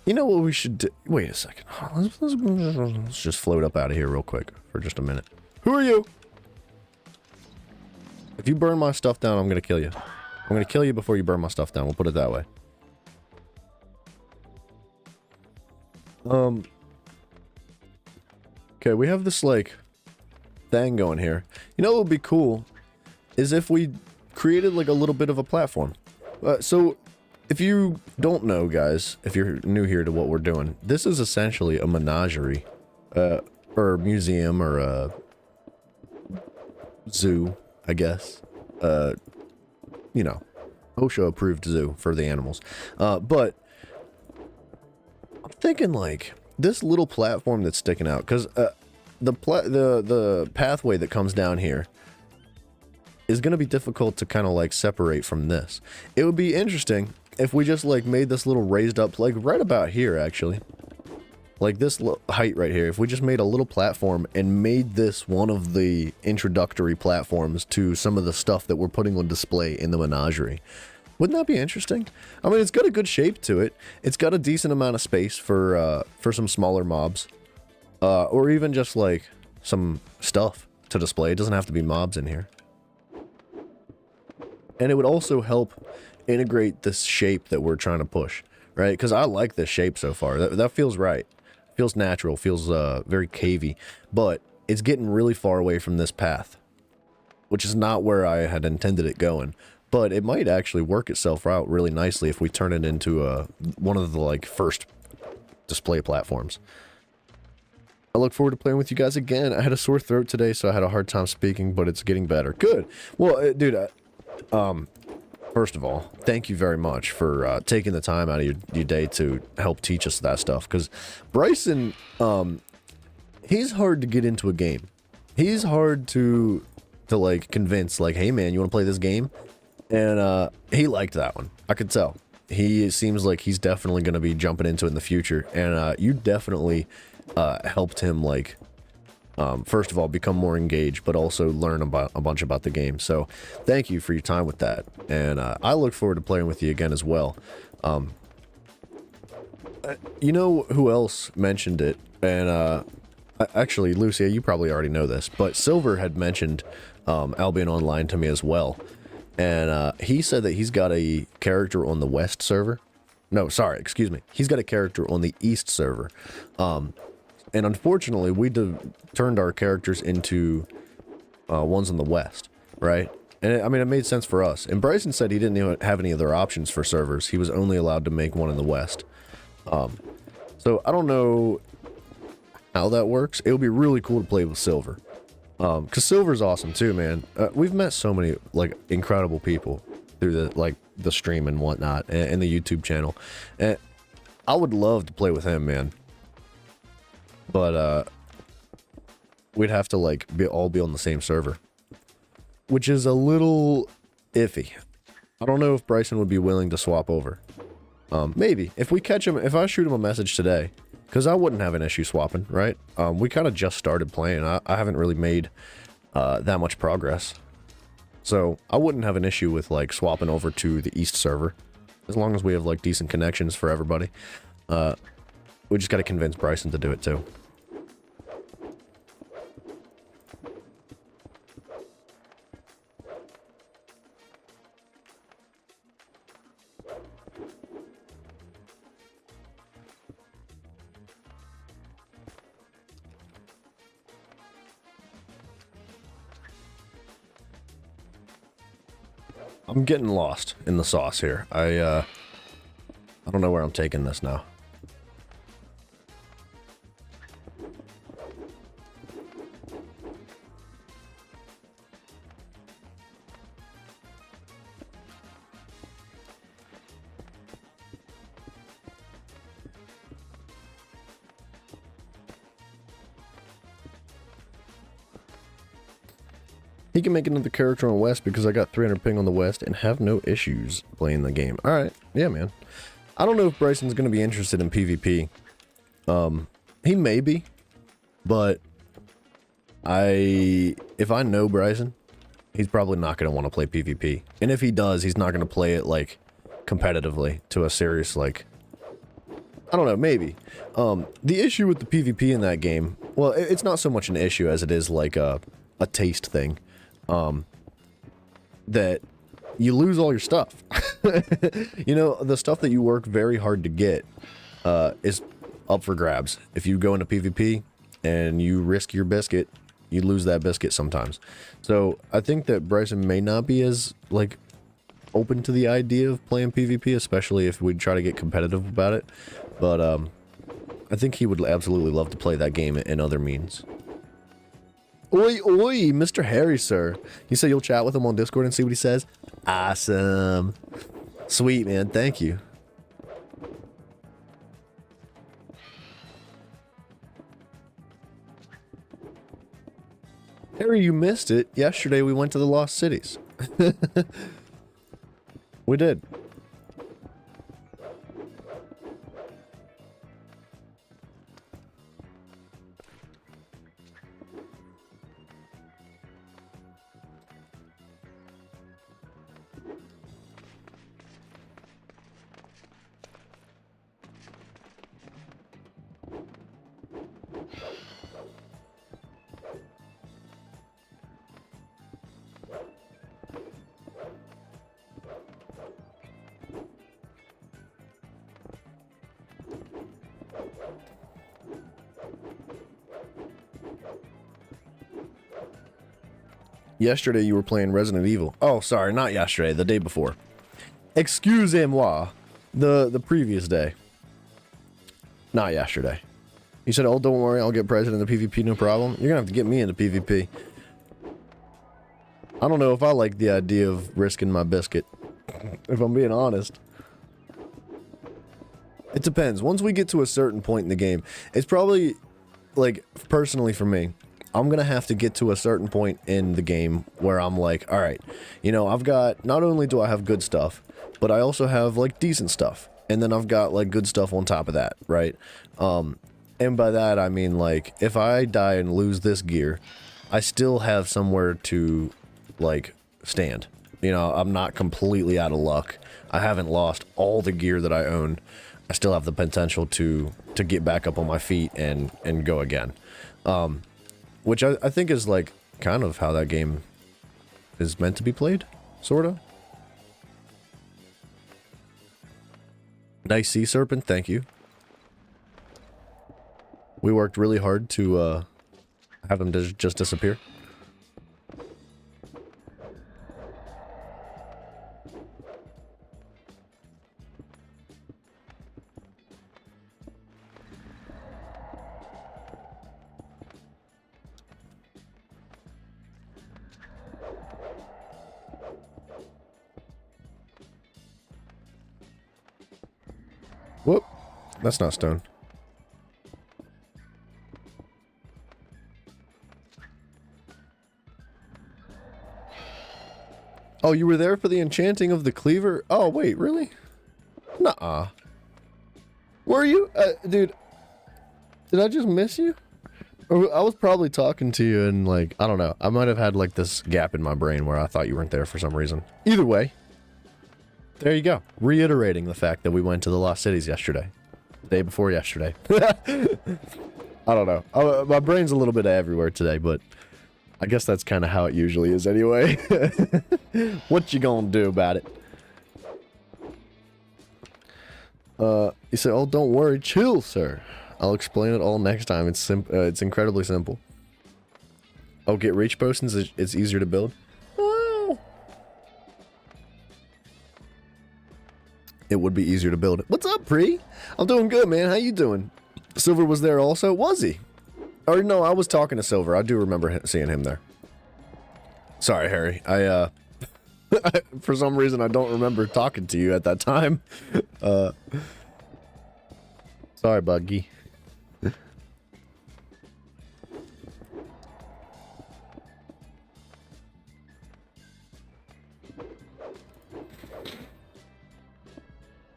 You know what we should do? Wait a second. Let's just float up out of here real quick for just a minute. Who are you? If you burn my stuff down, I'm going to kill you. I'm going to kill you before you burn my stuff down. We'll put it that way. Okay, we have this, like, thing going here. You know what would be cool is if we created, like, a little bit of a platform. So, if you don't know, guys, if you're new here to what we're doing, this is essentially a menagerie, or a museum, or a zoo, I guess. You know, OSHA-approved zoo for the animals. But I'm thinking, like, this little platform that's sticking out, because the pathway that comes down here is going to be difficult to kind of, like, separate from this. It would be interesting if we just, like, made this little raised up, like, right about here, actually. Like, this height right here. If we just made a little platform and made this one of the introductory platforms to some of the stuff that we're putting on display in the menagerie. Wouldn't that be interesting? I mean, it's got a good shape to it. It's got a decent amount of space for some smaller mobs. Or even just, like, some stuff to display. It doesn't have to be mobs in here. And it would also help integrate this shape that we're trying to push, right? Because I like this shape so far. That feels right. Feels natural. Feels very cavey. But it's getting really far away from this path, which is not where I had intended it going. But it might actually work itself out really nicely if we turn it into one of the, like, first display platforms. I look forward to playing with you guys again. I had a sore throat today, so I had a hard time speaking, but it's getting better. Good. Well, dude, first of all, thank you very much for taking the time out of your day to help teach us that stuff. Because Bryson, he's hard to get into a game. He's hard to like convince, like, hey man, you want to play this game? And he liked that one. I could tell. He seems like he's definitely going to be jumping into it in the future. And you definitely helped him, like, first of all, become more engaged, but also learn about a bunch about the game. So thank you for your time with that. And I look forward to playing with you again as well. You know who else mentioned it? And actually, Lucia, you probably already know this, but Silver had mentioned Albion Online to me as well. And he said that he's got a character on the West server. No, sorry, excuse me. He's got a character on the East server. And unfortunately, we turned our characters into ones on the West, right? And I mean, it made sense for us. And Bryson said he didn't even have any other options for servers. He was only allowed to make one in the West. So I don't know how that works. It would be really cool to play with Silver. Because Silver's awesome too, man. We've met so many, like, incredible people through the stream and whatnot, and the YouTube channel. And I would love to play with him, man. But, we'd have to, like, all be on the same server, which is a little iffy. I don't know if Bryson would be willing to swap over. Maybe. If we catch him, if I shoot him a message today, because I wouldn't have an issue swapping, right? We kind of just started playing. I haven't really made that much progress. So I wouldn't have an issue with, like, swapping over to the East server, as long as we have, like, decent connections for everybody. We just got to convince Bryson to do it too. I'm getting lost in the sauce here. I don't know where I'm taking this now. He can make another character on West because I got 300 ping on the West and have no issues playing the game. Alright, yeah, man. I don't know if Bryson's going to be interested in PvP. He may be, but if I know Bryson, he's probably not going to want to play PvP. And if he does, he's not going to play it, like, competitively to a serious, like, I don't know, maybe. The issue with the PvP in that game, well, it's not so much an issue as it is, like, a taste thing. That you lose all your stuff. You know, the stuff that you work very hard to get, is up for grabs. If you go into PvP and you risk your biscuit, you lose that biscuit sometimes. So I think that Bryson may not be as, like, open to the idea of playing PvP, especially if we try to get competitive about it. But I think he would absolutely love to play that game in other means. Oi, oi, Mr. Harry, sir. You say you'll chat with him on Discord and see what he says? Awesome. Sweet, man. Thank you. Harry, you missed it. Yesterday we went to the Lost Cities. We did. Yesterday you were playing Resident Evil. Oh, sorry, not yesterday, the day before. Excusez-moi. The previous day. Not yesterday. You said, oh, don't worry, I'll get President in the PvP, no problem. You're gonna have to get me into PvP. I don't know if I like the idea of risking my biscuit. If I'm being honest. It depends. Once we get to a certain point in the game, it's probably, like, personally for me, I'm gonna have to get to a certain point in the game where I'm like, alright, you know, I've got, not only do I have good stuff, but I also have, like, decent stuff. And then I've got, like, good stuff on top of that, right? And by that, I mean, like, if I die and lose this gear, I still have somewhere to, like, stand. You know, I'm not completely out of luck. I haven't lost all the gear that I own. I still have the potential to get back up on my feet and go again. Which I think is, like, kind of how that game is meant to be played, sorta. Nice sea serpent, thank you. We worked really hard to have him just disappear. Whoop. That's not stone. Oh, you were there for the enchanting of the cleaver? Oh, wait, really? Nuh-uh. Were you? Dude, did I just miss you? Or I was probably talking to you and, like, I don't know. I might have had, like, this gap in my brain where I thought you weren't there for some reason. Either way. There you go. Reiterating the fact that we went to the Lost Cities yesterday. The day before yesterday. I don't know. My brain's a little bit everywhere today, but I guess that's kind of how it usually is anyway. What you gonna do about it? You say, oh, don't worry. Chill, sir. I'll explain it all next time. It's incredibly simple. Oh, get reach potions? It's easier to build? It would be easier to build. What's up, Pre? I'm doing good, man. How you doing? Silver was there also? Was he? Or no, I was talking to Silver. I do remember seeing him there. Sorry, Harry. For some reason, I don't remember talking to you at that time. Sorry, Buggy.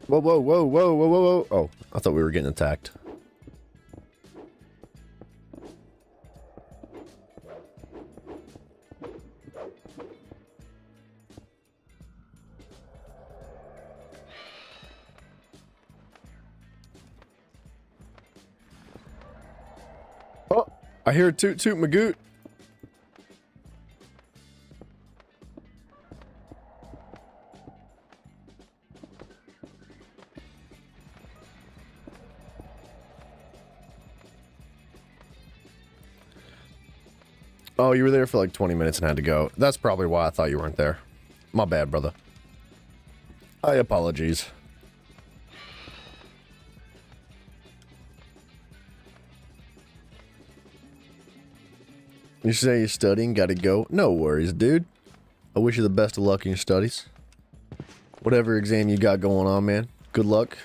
Whoa, whoa, whoa, whoa, whoa, whoa, whoa. Oh, I thought we were getting attacked. Oh, I hear a toot toot magoot. Oh, you were there for like 20 minutes and had to go. That's probably why I thought you weren't there. My bad, brother. I apologies. You say you're studying, gotta go. No worries, dude. I wish you the best of luck in your studies. Whatever exam you got going on, man. Good luck.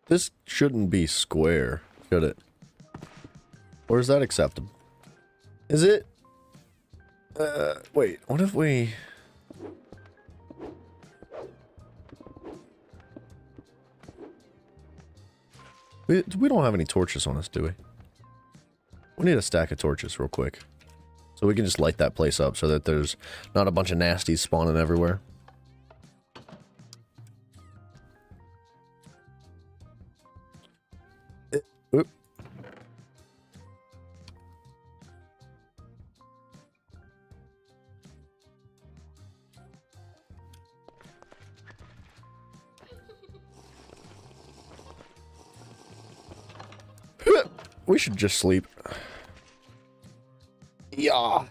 This shouldn't be square, should it? Or is that acceptable? Is it? Wait, what if we... We don't have any torches on us, do we? We need a stack of torches real quick. So we can just light that place up so that there's not a bunch of nasties spawning everywhere. Oop. We should just sleep. Yeah.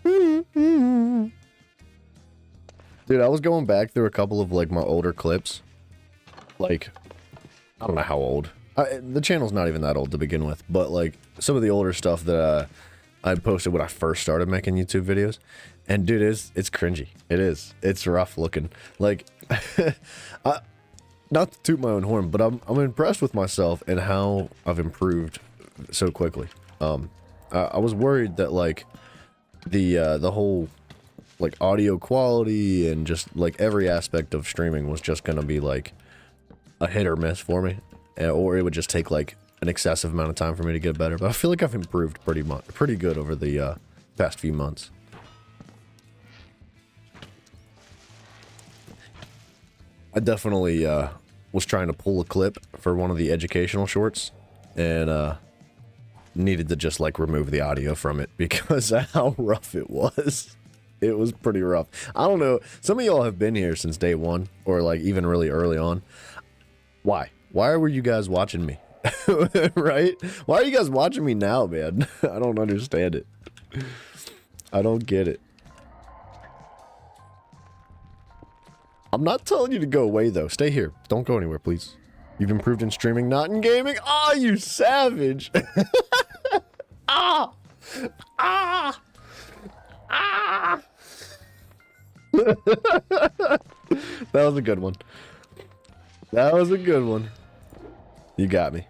Dude, I was going back through a couple of like my older clips. Like, I don't know how old. The channel's not even that old to begin with, but like some of the older stuff that I posted when I first started making YouTube videos. And dude, it's cringy. It is. It's rough looking. Like, not to toot my own horn, but I'm impressed with myself and how I've improved so quickly. I was worried that like the whole like audio quality and just like every aspect of streaming was just gonna be like a hit or miss for me, or it would just take like an excessive amount of time for me to get better. But I feel like I've improved pretty good over the past few months. I definitely was trying to pull a clip for one of the educational shorts, and needed to just like remove the audio from it because of how rough it was. It was pretty rough. I don't know. Some of y'all have been here since day one, or like even really early on. Why? Why were you guys watching me? Right? Why are you guys watching me now, man? I don't understand it. I don't get it. I'm not telling you to go away, though. Stay here. Don't go anywhere, please. You've improved in streaming, not in gaming. Ah, oh, you savage. Ah! Ah! Ah! That was a good one. That was a good one. You got me.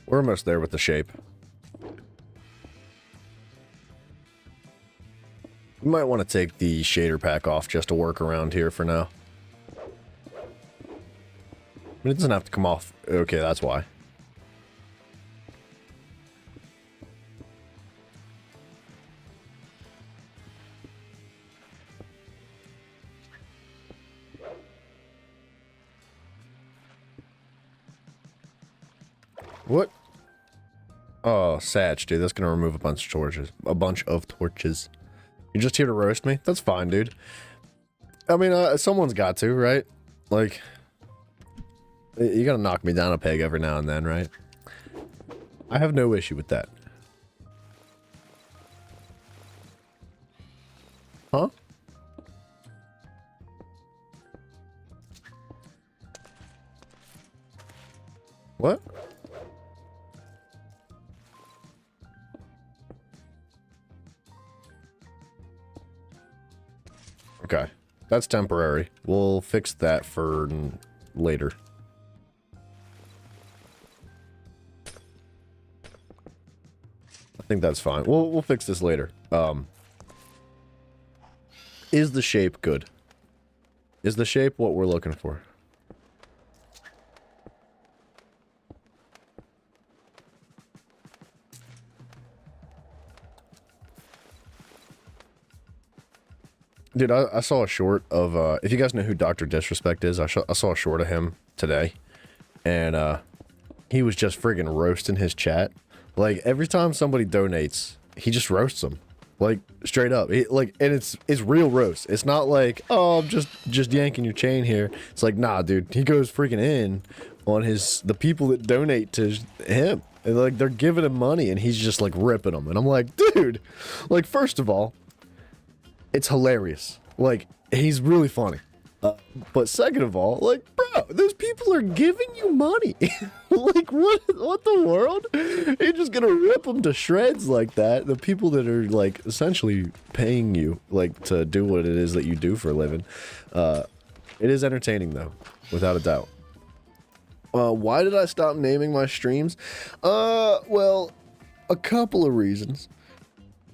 We're almost there with the shape. You might want to take the shader pack off just to work around here for now. I mean, it doesn't have to come off. Okay, that's why. What? Oh, Satch, dude. That's gonna remove a bunch of torches. A bunch of torches. You're just here to roast me? That's fine, dude. I mean, someone's got to, right? Like, you gotta knock me down a peg every now and then, right? I have no issue with that. Huh? What? Okay. That's temporary. We'll fix that for later. I think that's fine. We'll fix this later. Is the shape good? Is the shape what we're looking for? Dude, I saw a short of, if you guys know who Dr. Disrespect is, I saw a short of him today. And, he was just friggin' roasting his chat. Like, every time somebody donates, he just roasts them. Like, straight up. And it's real roast. It's not like, oh, I'm just yanking your chain here. It's like, nah, dude, he goes freaking in on the people that donate to him. And, like, they're giving him money, and he's just, like, ripping them. And I'm like, dude, like, first of all, it's hilarious. Like, he's really funny. But second of all, like, bro, those people are giving you money. Like, what the world? You're just gonna rip them to shreds like that? The people that are, like, essentially paying you, like, to do what it is that you do for a living. It is entertaining, though, without a doubt. Why did I stop naming my streams? Well, a couple of reasons.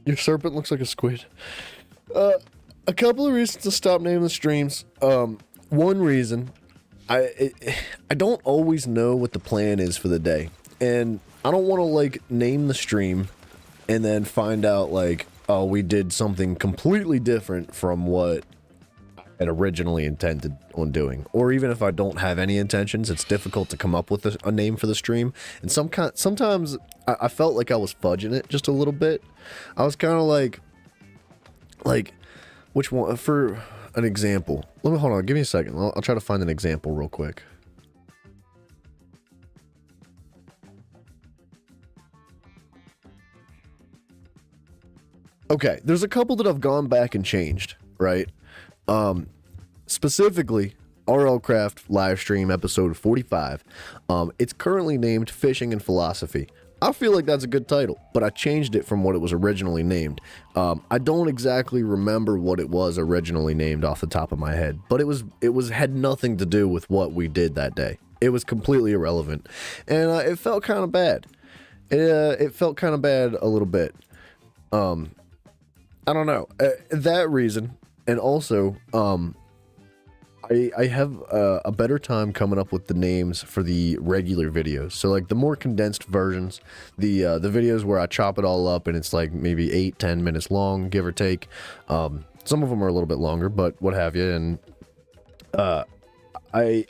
Your serpent looks like a squid. A couple of reasons to stop naming the streams. One reason, I don't always know what the plan is for the day. And I don't want to, like, name the stream and then find out, like, oh, we did something completely different from what I had originally intended on doing. Or even if I don't have any intentions, it's difficult to come up with a name for the stream. And sometimes I felt like I was fudging it just a little bit. I was kind of like, which one, for an example? Hold on, give me a second. I'll try to find an example real quick. Okay, there's a couple that I've gone back and changed, right? Specifically, RL Craft livestream episode 45. It's currently named Fishing and Philosophy. I feel like that's a good title, but I changed it from what it was originally named. I don't exactly remember what it was originally named off the top of my head, but it had nothing to do with what we did that day. It was completely irrelevant, and it felt kind of bad. It felt kind of bad a little bit. I don't know. That reason, and also, I have a better time coming up with the names for the regular videos. So, like, the more condensed versions, the videos where I chop it all up and it's like maybe 8-10 minutes long, give or take. Some of them are a little bit longer, but what have you. And I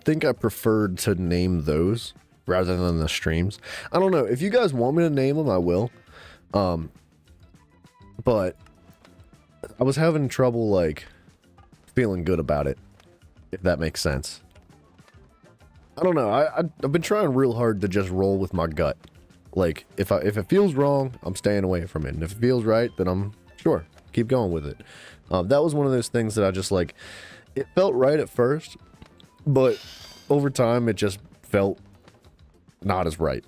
think I preferred to name those rather than the streams. I don't know. If you guys want me to name them, I will. But I was having trouble, like, feeling good about it, if that makes sense. I don't know. I've been trying real hard to just roll with my gut. Like, if it feels wrong, I'm staying away from it. And if it feels right, then I'm sure. Keep going with it. That was one of those things that I just, like, it felt right at first, but over time it just felt not as right.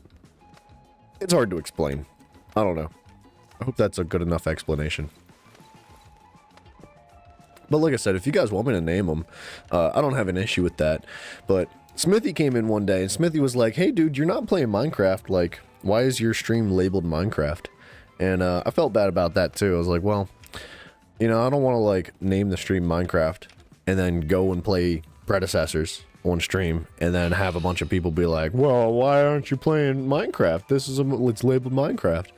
It's hard to explain. I don't know. I hope that's a good enough explanation. But like I said, if you guys want me to name them, I don't have an issue with that. But Smithy came in one day, and Smithy was like, hey, dude, you're not playing Minecraft. Like, why is your stream labeled Minecraft? And I felt bad about that, too. I was like, well, you know, I don't want to, like, name the stream Minecraft and then go and play Predecessors on stream and then have a bunch of people be like, well, why aren't you playing Minecraft? It's labeled Minecraft.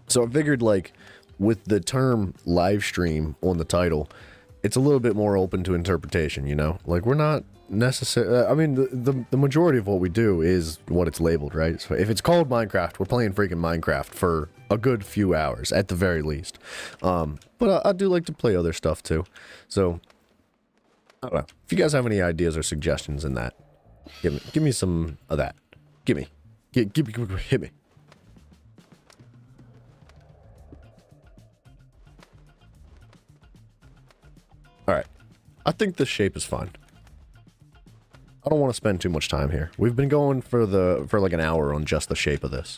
So I figured, like, with the term live stream on the title, it's a little bit more open to interpretation, you know? Like, we're not necessarily. I mean, the majority of what we do is what it's labeled, right? So if it's called Minecraft, we're playing freaking Minecraft for a good few hours at the very least. But I do like to play other stuff too. So I don't know. If you guys have any ideas or suggestions in that, give me some of that. Give me, hit me. All right. I think this shape is fine. I don't want to spend too much time here. We've been going for like an hour on just the shape of this.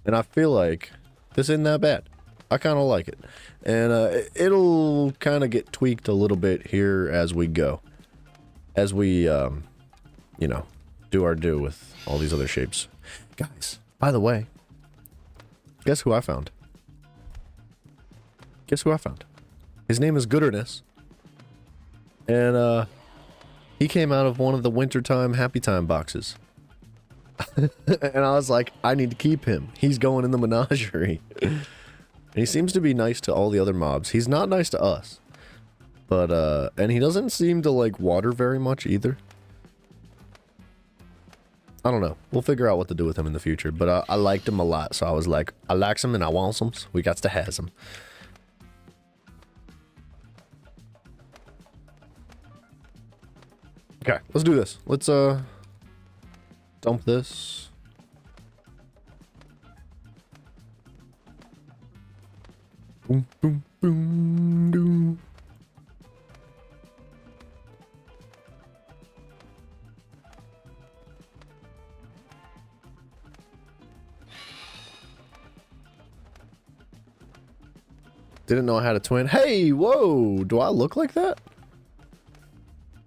And I feel like this isn't that bad. I kind of like it. And it'll kind of get tweaked a little bit here as we go. As we, you know, do our do with all these other shapes. Guys, by the way, guess who I found? Guess who I found? His name is Gooderness. And, he came out of one of the wintertime Happy Time boxes. And I was like, I need to keep him. He's going in the menagerie. And he seems to be nice to all the other mobs. He's not nice to us. But, and he doesn't seem to like water very much either. I don't know. We'll figure out what to do with him in the future. But I liked him a lot. So I was like, I likes him and I wants him. So we got to has him. Okay, let's do this. Let's, dump this. Boom, boom, boom, boom. Didn't know I had a twin. Hey, whoa, do I look like that?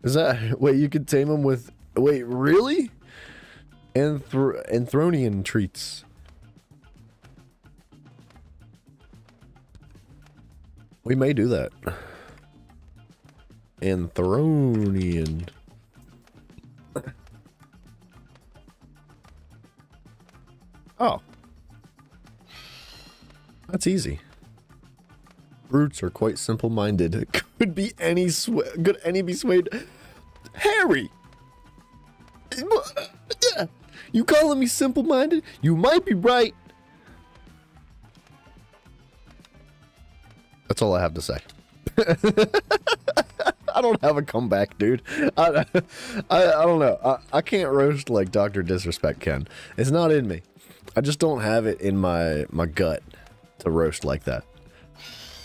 Is that... Wait, you could tame them with... Wait, really? Anthronian treats. We may do that. Anthronian. Oh. That's easy. Brutes are quite simple-minded. Could any be swayed? Harry! You calling me simple-minded? You might be right. That's all I have to say. I don't have a comeback, dude. I don't know. I can't roast like Dr. Disrespect can. It's not in me. I just don't have it in my gut to roast like that.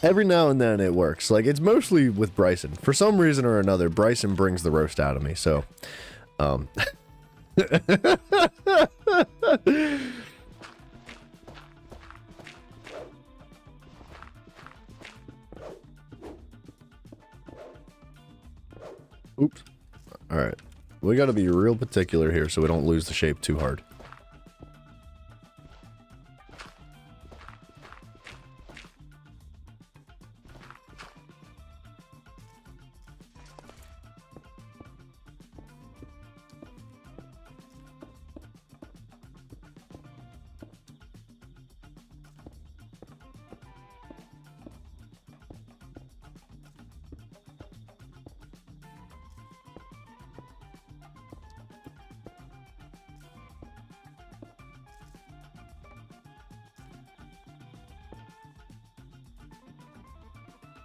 Every now and then it works. Like, it's mostly with Bryson. For some reason or another, Bryson brings the roast out of me, so... Oops. Alright. We gotta be real particular here so we don't lose the shape too hard.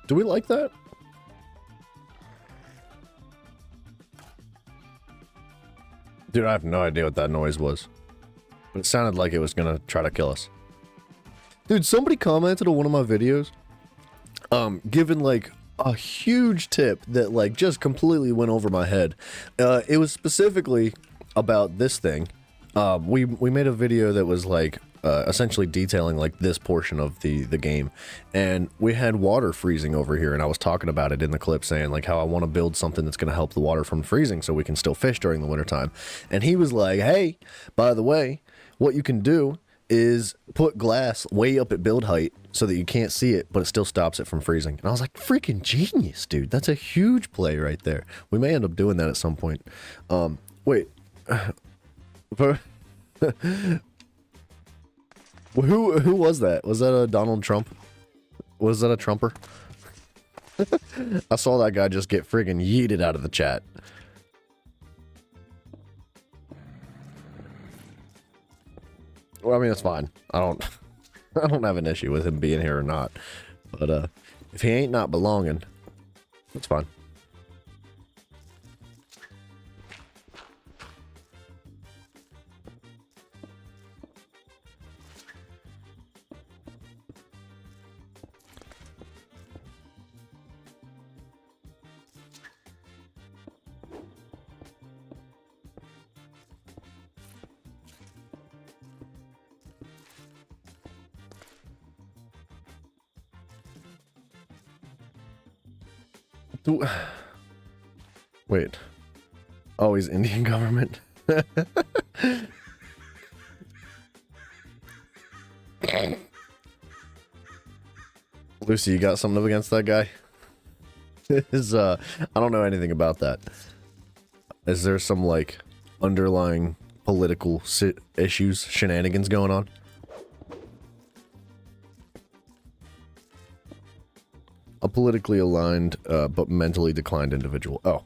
Do we like that? Dude, I have no idea what that noise was. But it sounded like it was gonna try to kill us. Dude, somebody commented on one of my videos, giving like a huge tip that like just completely went over my head. It was specifically about this thing. We made a video that was like essentially detailing like this portion of the game, and we had water freezing over here, and I was talking about it in the clip, saying like how I want to build something that's going to help the water from freezing so we can still fish during the wintertime. And he was like, hey, by the way, what you can do is put glass way up at build height so that you can't see it, but it still stops it from freezing. And I was like, freaking genius, dude. That's a huge play right there. We may end up doing that at some point. Wait. Who was that? Was that a Donald Trump? Was that a Trumper? I saw that guy just get friggin' yeeted out of the chat. I mean, it's fine. I don't I don't have an issue with him being here or not. But if he ain't not belonging, it's fine. Wait. Oh, he's Indian government. Lucy, you got something up against that guy? I don't know anything about that. Is there some, like, underlying political issues, shenanigans going on? A politically aligned, but mentally declined individual. Oh.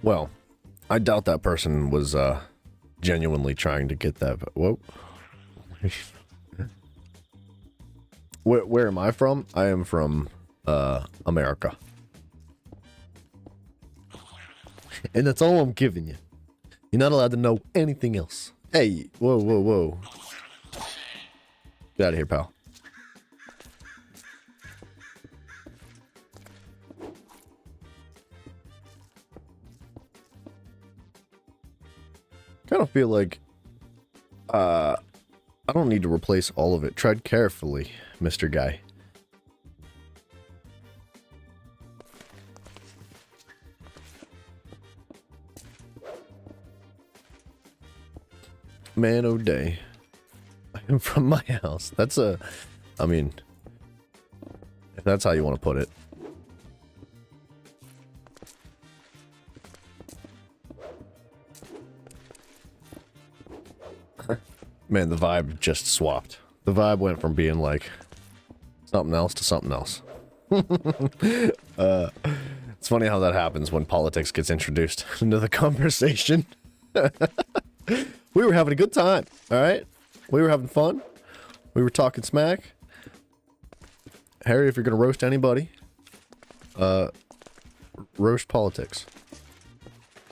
Well, I doubt that person was, genuinely trying to get that. Whoa. Where am I from? I am from, America. And that's all I'm giving you. You're not allowed to know anything else. Hey, whoa, whoa, whoa. Get out of here, pal. Kind of feel like, I don't need to replace all of it. Tread carefully, Mr. Guy. Man oh day. I am from my house. That's I mean, if that's how you want to put it. Man, the vibe just swapped. The vibe went from being like something else to something else. It's funny how that happens when politics gets introduced into the conversation. We were having a good time, all right? We were having fun. We were talking smack. Harry, if you're going to roast anybody, roast politics.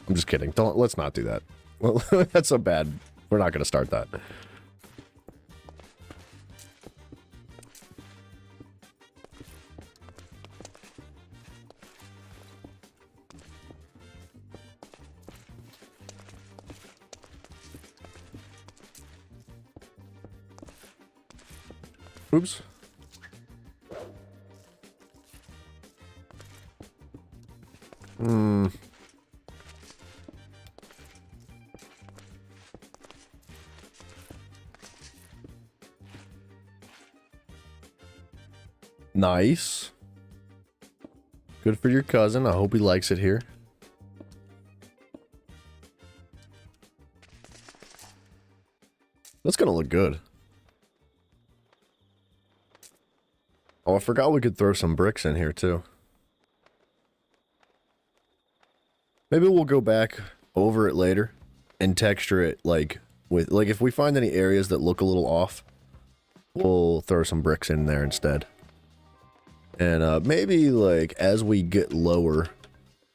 I'm just kidding. Let's not do that. Well, that's so bad. We're not going to start that. Oops. Nice. Good for your cousin. I hope he likes it here. That's gonna look good. Oh, I forgot we could throw some bricks in here too. Maybe we'll go back over it later and texture it like with if we find any areas that look a little off, we'll throw some bricks in there instead. And maybe like as we get lower,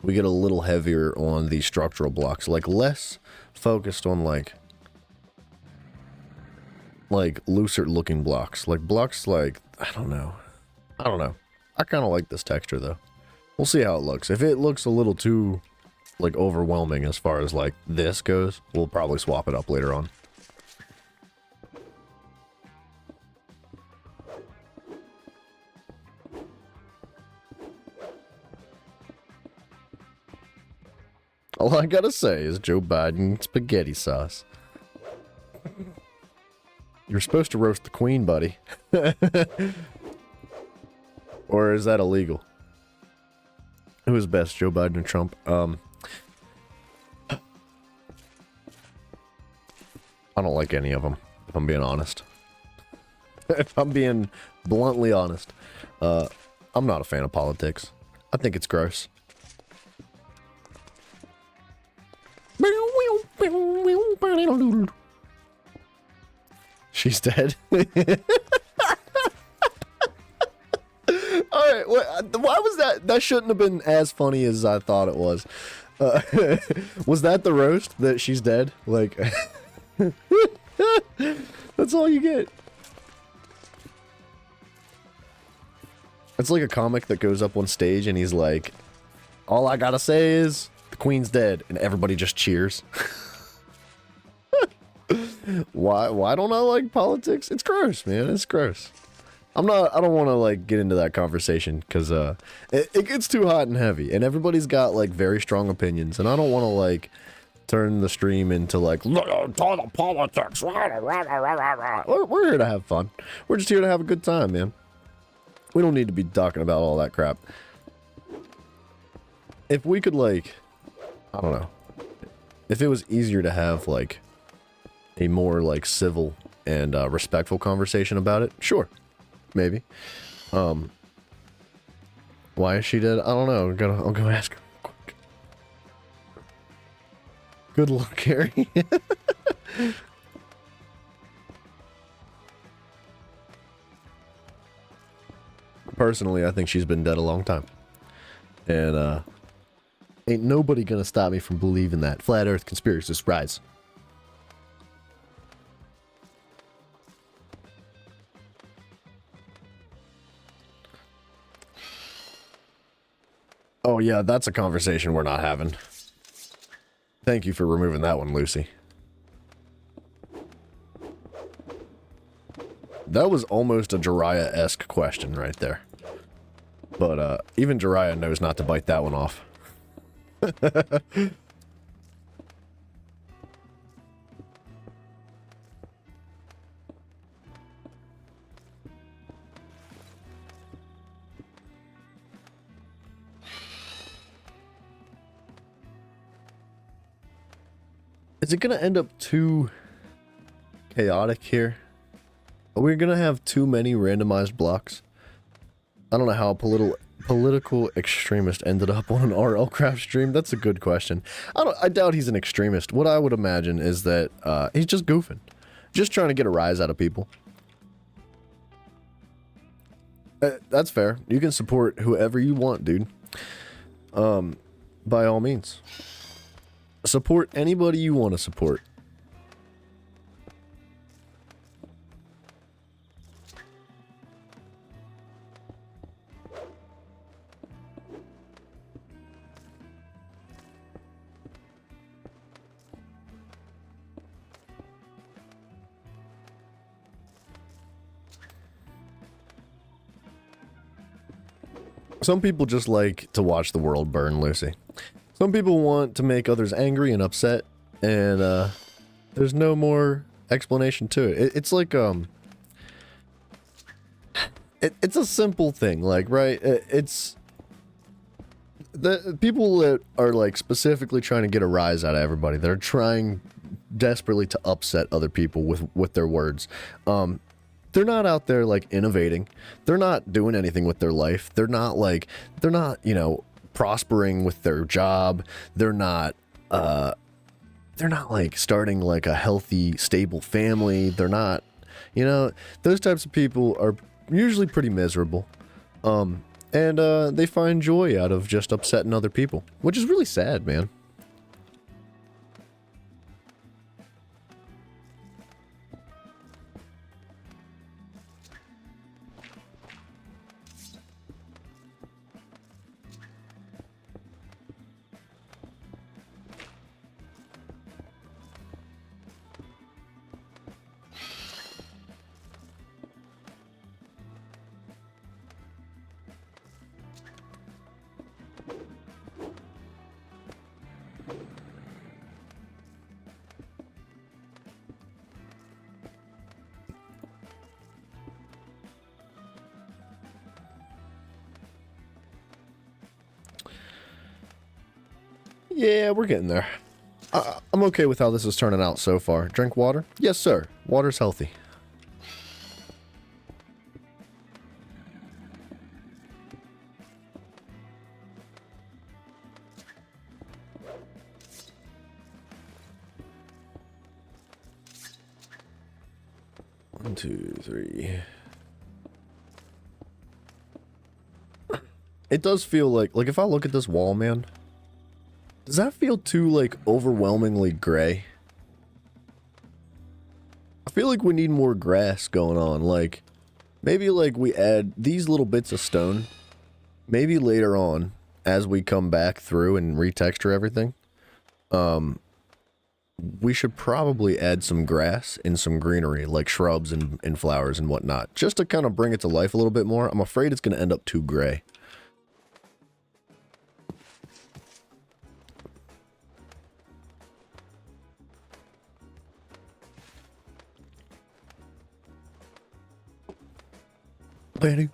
we get a little heavier on the structural blocks, like less focused on like looser looking blocks, like blocks like I don't know. I kind of like this texture though. We'll see how it looks. If it looks a little too like overwhelming as far as like this goes, we'll probably swap it up later on. All I gotta say is Joe Biden spaghetti sauce. You're supposed to roast the queen, buddy. Or is that illegal? Who is best, Joe Biden or Trump? I don't like any of them, if I'm being honest. If I'm being bluntly honest. I'm not a fan of politics. I think it's gross. She's dead. Alright, why was that? That shouldn't have been as funny as I thought it was. Was that the roast? That she's dead? Like, that's all you get. It's like a comic that goes up on stage and he's like, all I gotta say is, the queen's dead, and everybody just cheers. Why don't I like politics? It's gross, man. It's gross. I don't want to like get into that conversation because it gets too hot and heavy, and everybody's got like very strong opinions, and I don't want to like turn the stream into like politics. We're here to have fun. We're just here to have a good time, man. We don't need to be talking about all that crap. If we could like, I don't know, if it was easier to have like a more like civil and respectful conversation about it, sure. Maybe. Why is she dead? I don't know. I'll go ask her real quick. Good luck, Harry. Personally, I think she's been dead a long time. And ain't nobody gonna stop me from believing that. Flat Earth conspiracists rise. Oh yeah, that's a conversation we're not having. Thank you for removing that one, Lucy. That was almost a Jiraiya-esque question right there. But even Jiraiya knows not to bite that one off. Is it gonna end up too chaotic here? Are we gonna have too many randomized blocks? I don't know how a political extremist ended up on an RL Craft stream. That's a good question. I doubt he's an extremist. What I would imagine is that he's just goofing. Just trying to get a rise out of people. That's fair. You can support whoever you want, dude. By all means. Support anybody you want to support. Some people just like to watch the world burn, Lucy. Some people want to make others angry and upset, and there's no more explanation to it. It's like it's a simple thing, like, right? It's the people that are like specifically trying to get a rise out of everybody. They're trying desperately to upset other people with their words. They're not out there like innovating. They're not doing anything with their life. They're not, you know, prospering with their job. They're not like starting like a healthy, stable family. They're not, you know, those types of people are usually pretty miserable. And they find joy out of just upsetting other people, which is really sad, man. Yeah, we're getting there. I'm okay with how this is turning out so far. Drink water? Yes, sir. Water's healthy. 2, 3. It does feel like if I look at this wall, man, does that feel too, like, overwhelmingly gray? I feel like we need more grass going on. Like, maybe, like, we add these little bits of stone. Maybe later on, as we come back through and retexture everything, we should probably add some grass and some greenery, like shrubs and flowers and whatnot, just to kind of bring it to life a little bit more. I'm afraid it's going to end up too gray. The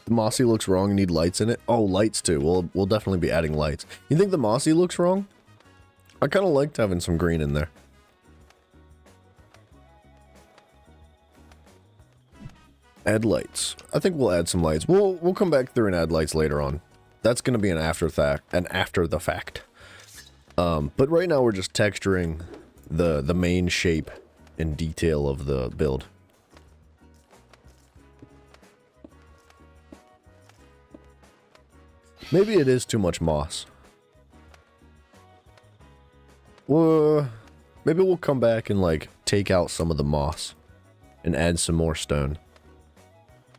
Mossy looks wrong and need lights in it. Oh, lights too. We'll definitely be adding lights. You think the Mossy looks wrong? I kind of liked having some green in there. Add lights. I think we'll add some lights. We'll come back through and add lights later on. That's going to be an after the fact. But right now we're just texturing the main shape and detail of the build. Maybe it is too much moss. Well, maybe we'll come back and, like, take out some of the moss and add some more stone.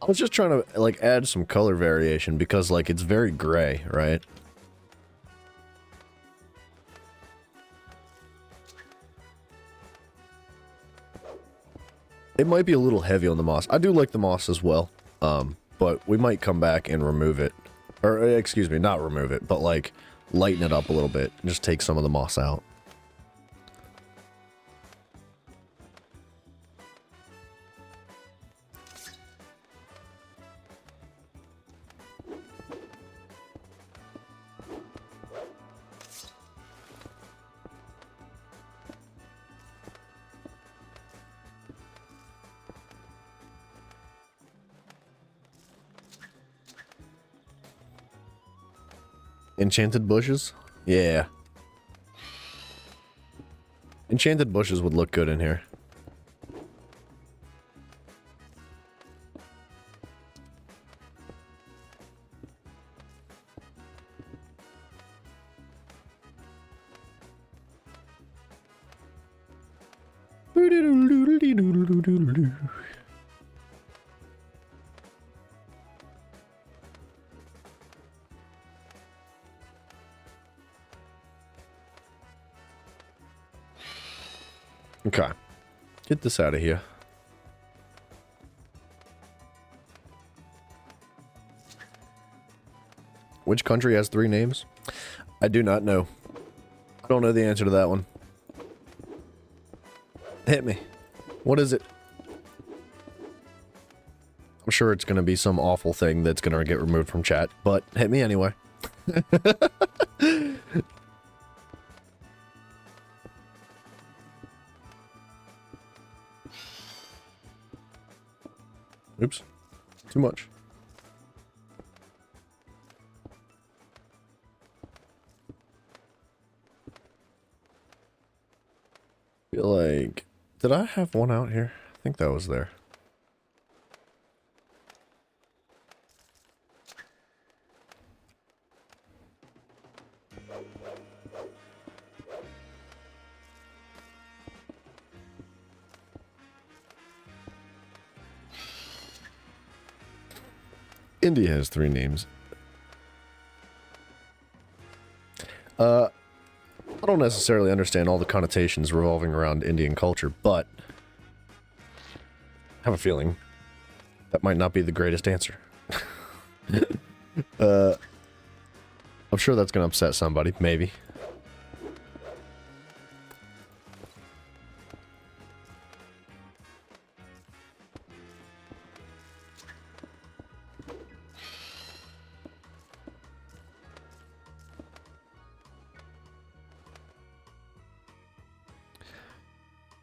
I was just trying to, like, add some color variation because, like, it's very gray, right? It might be a little heavy on the moss. I do like the moss as well, but we might come back and remove it. Or, excuse me, not remove it, but, like, lighten it up a little bit and just take some of the moss out. Enchanted bushes? Yeah. Enchanted bushes would look good in here. Okay. Get this out of here. Which country has 3 names? I do not know. I don't know the answer to that one. Hit me. What is it? I'm sure it's going to be some awful thing that's going to get removed from chat, but hit me anyway. Oops. Too much. Feel like... Did I have one out here? I think that was there. India has 3 names. I don't necessarily understand all the connotations revolving around Indian culture, but I have a feeling that might not be the greatest answer. I'm sure that's going to upset somebody, maybe.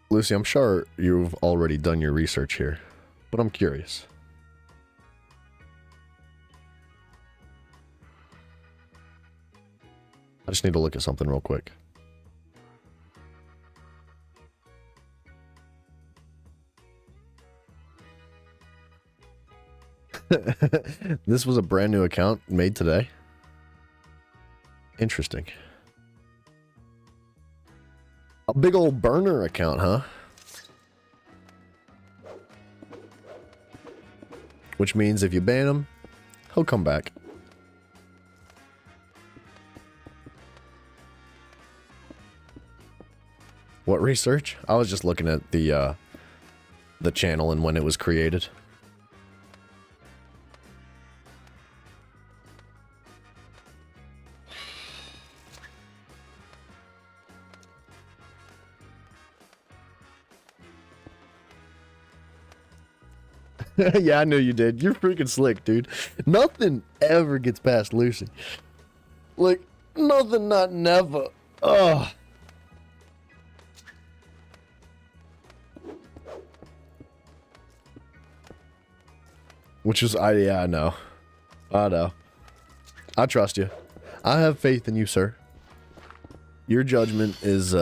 Lucy, I'm sure you've already done your research here, but I'm curious. I just need to look at something real quick. This was a brand new account made today. Interesting. A big old burner account, huh? Which means if you ban him, he'll come back. What research? I was just looking at the channel and when it was created. Yeah, I knew you did. You're freaking slick, dude. Nothing ever gets past Lucy. Like, nothing, not never. Ugh. Which is, yeah, I know. I know. I trust you. I have faith in you, sir. Your judgment is,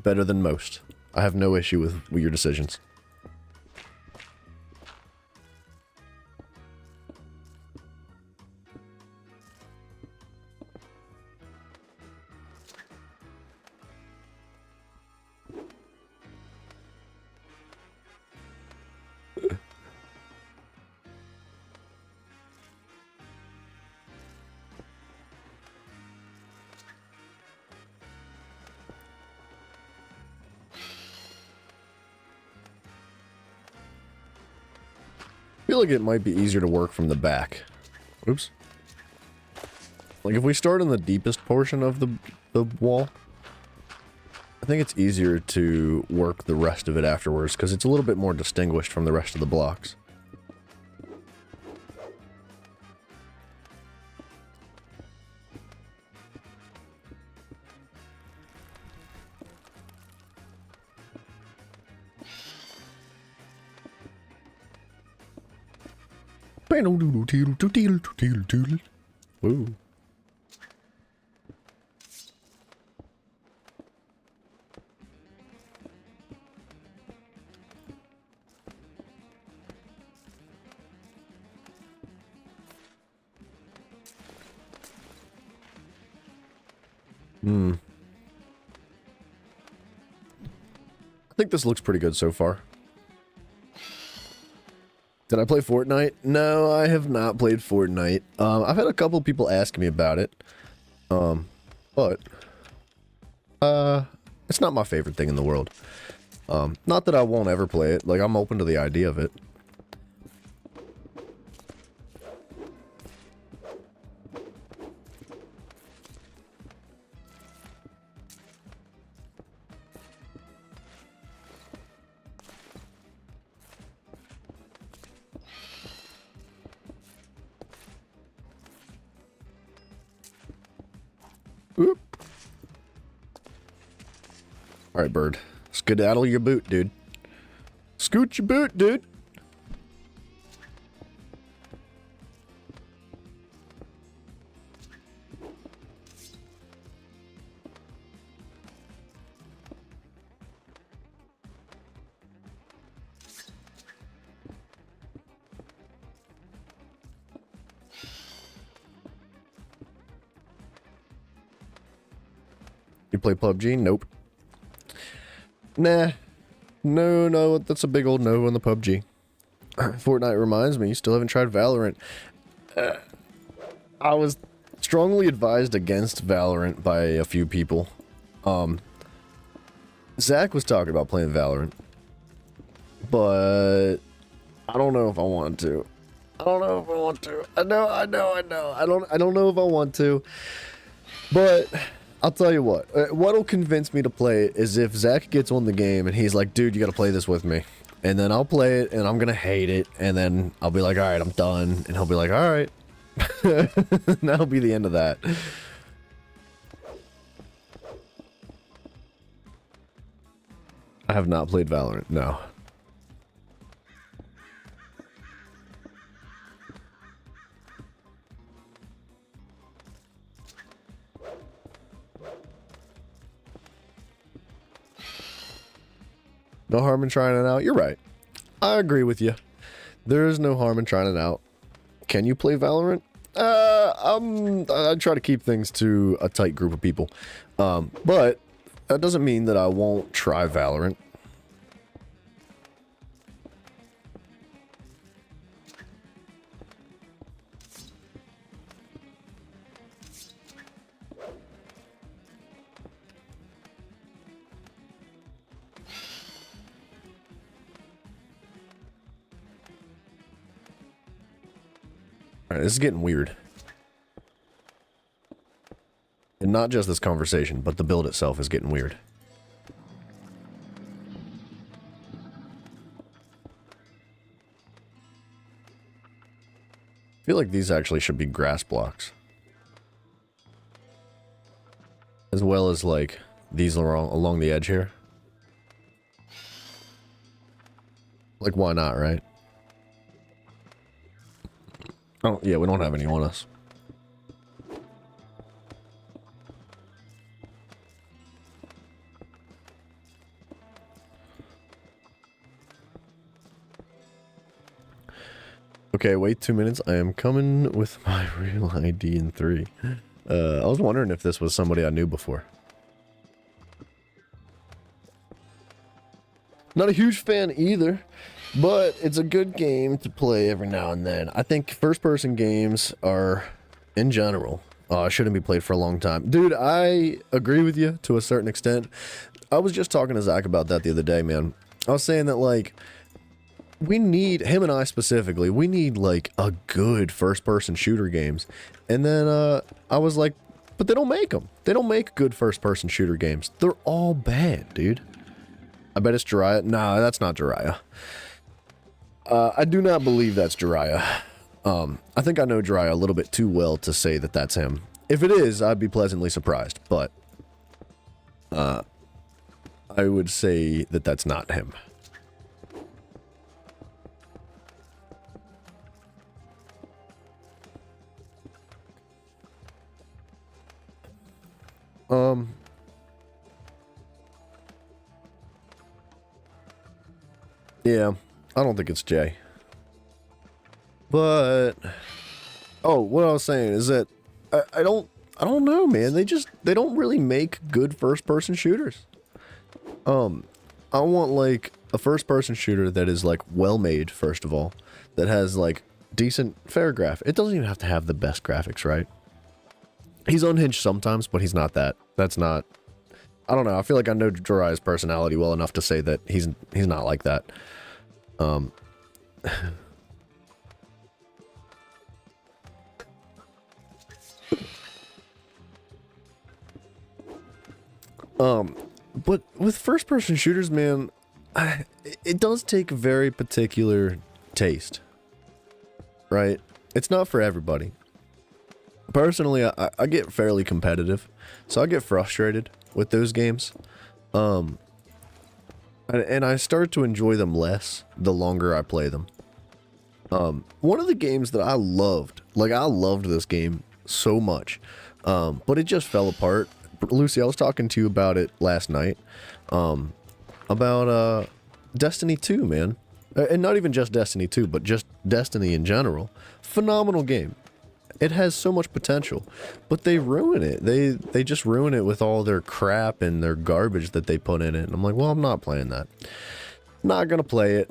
better than most. I have no issue with your decisions. I feel like it might be easier to work from the back. Oops. Like if we start in the deepest portion of the wall, I think it's easier to work the rest of it afterwards because it's a little bit more distinguished from the rest of the blocks. Ooh. I think this looks pretty good so far. Did I play Fortnite? No, I have not played Fortnite. I've had a couple people ask me about it. But it's not my favorite thing in the world. Not that I won't ever play it. Like, I'm open to the idea of it. Oop. Alright, bird. Skedaddle your boot, dude. Scoot your boot, dude. You play PUBG? Nope. Nah. No, that's a big old no on the PUBG. Fortnite reminds me, you still haven't tried Valorant. I was strongly advised against Valorant by a few people. Zach was talking about playing Valorant. But I don't know if I want to. I don't know if I want to. I know. I don't know if I want to. But I'll tell you what. What'll convince me to play it is if Zach gets on the game and he's like, dude, you gotta play this with me. And then I'll play it and I'm gonna hate it. And then I'll be like, alright, I'm done. And he'll be like, alright. That'll be the end of that. I have not played Valorant, no. No harm in trying it out. You're right. I agree with you. There is no harm in trying it out. Can you play Valorant? I try to keep things to a tight group of people. But that doesn't mean that I won't try Valorant. Alright, this is getting weird. And not just this conversation, but the build itself is getting weird. I feel like these actually should be grass blocks. As well as, like, these along the edge here. Like, why not, right? Oh, yeah, we don't have any on us. Okay, wait 2 minutes. I am coming with my real ID in 3. I was wondering if this was somebody I knew before. Not a huge fan either, but it's a good game to play every now and then. I think first-person games are, in general, shouldn't be played for a long time. Dude, I agree with you to a certain extent. I was just talking to Zach about that the other day, man. I was saying that, like, we need, him and I specifically, we need, like, a good first-person shooter games. And then, I was like, but they don't make them. They don't make good first-person shooter games. They're all bad, dude. I bet it's Jiraiya. Nah, that's not Jiraiya. I do not believe that's Jiraiya. I think I know Jiraiya a little bit too well to say that that's him. If it is, I'd be pleasantly surprised, but I would say that that's not him. Yeah, I don't think it's Jay. But, oh, what I was saying is that I don't know, man. They don't really make good first-person shooters. I want, like, a first-person shooter that is, like, well-made, first of all. That has, like, decent, fair graphics. It doesn't even have to have the best graphics, right? He's unhinged sometimes, but he's not that. That's not... I don't know. I feel like I know Jiraiya's personality well enough to say that he's not like that. But with first-person shooters, man, it does take a very particular taste, right? It's not for everybody. Personally, I get fairly competitive, so I get frustrated with those games. And I start to enjoy them less the longer I play them. One of the games that I loved, like I loved this game so much, but it just fell apart. Lucy, I was talking to you about it last night, about Destiny 2, man. And not even just Destiny 2, but just Destiny in general. Phenomenal game. It has so much potential, but they ruin it. They just ruin it with all their crap and their garbage that they put in it. And I'm like, well, I'm not playing that. Not gonna play it.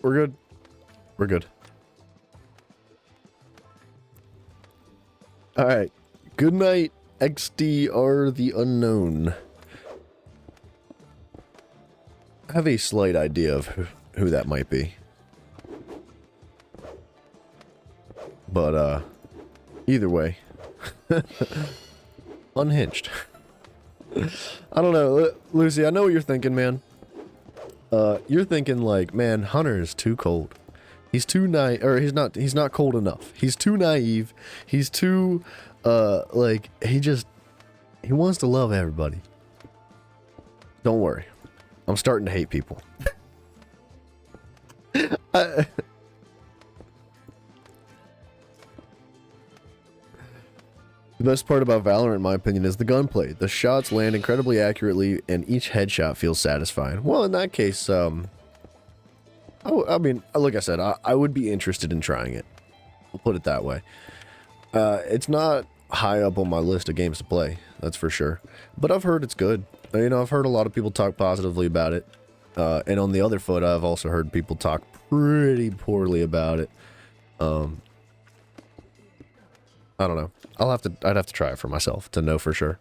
We're good. We're good. Alright. Good night, XDR the Unknown. I have a slight idea of who that might be. But, either way. Unhinged. I don't know. Lucy, I know what you're thinking, man. You're thinking like, man, Hunter is too cold. He's too naive, or he's not cold enough. He's too naive. He's too, like, he wants to love everybody. Don't worry. I'm starting to hate people. The best part about Valorant, in my opinion, is the gunplay. The shots land incredibly accurately, and each headshot feels satisfying. Well, in that case, I mean, like I said, I would be interested in trying it. We'll put it that way. It's not high up on my list of games to play, that's for sure. But I've heard it's good. You know, I've heard a lot of people talk positively about it. And on the other foot, I've also heard people talk pretty poorly about it. I don't know. I'd have to try it for myself to know for sure.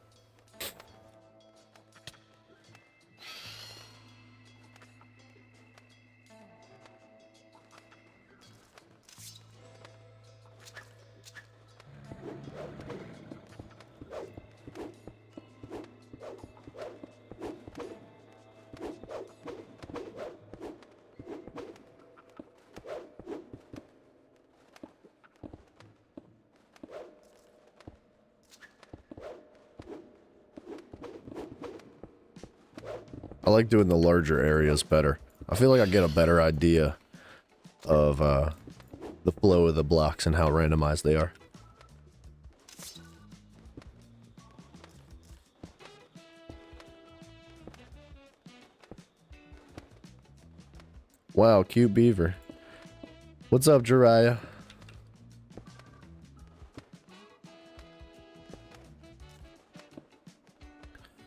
I like doing the larger areas better. I feel like I get a better idea of the flow of the blocks and how randomized they are. Wow, cute beaver. What's up, Jiraiya?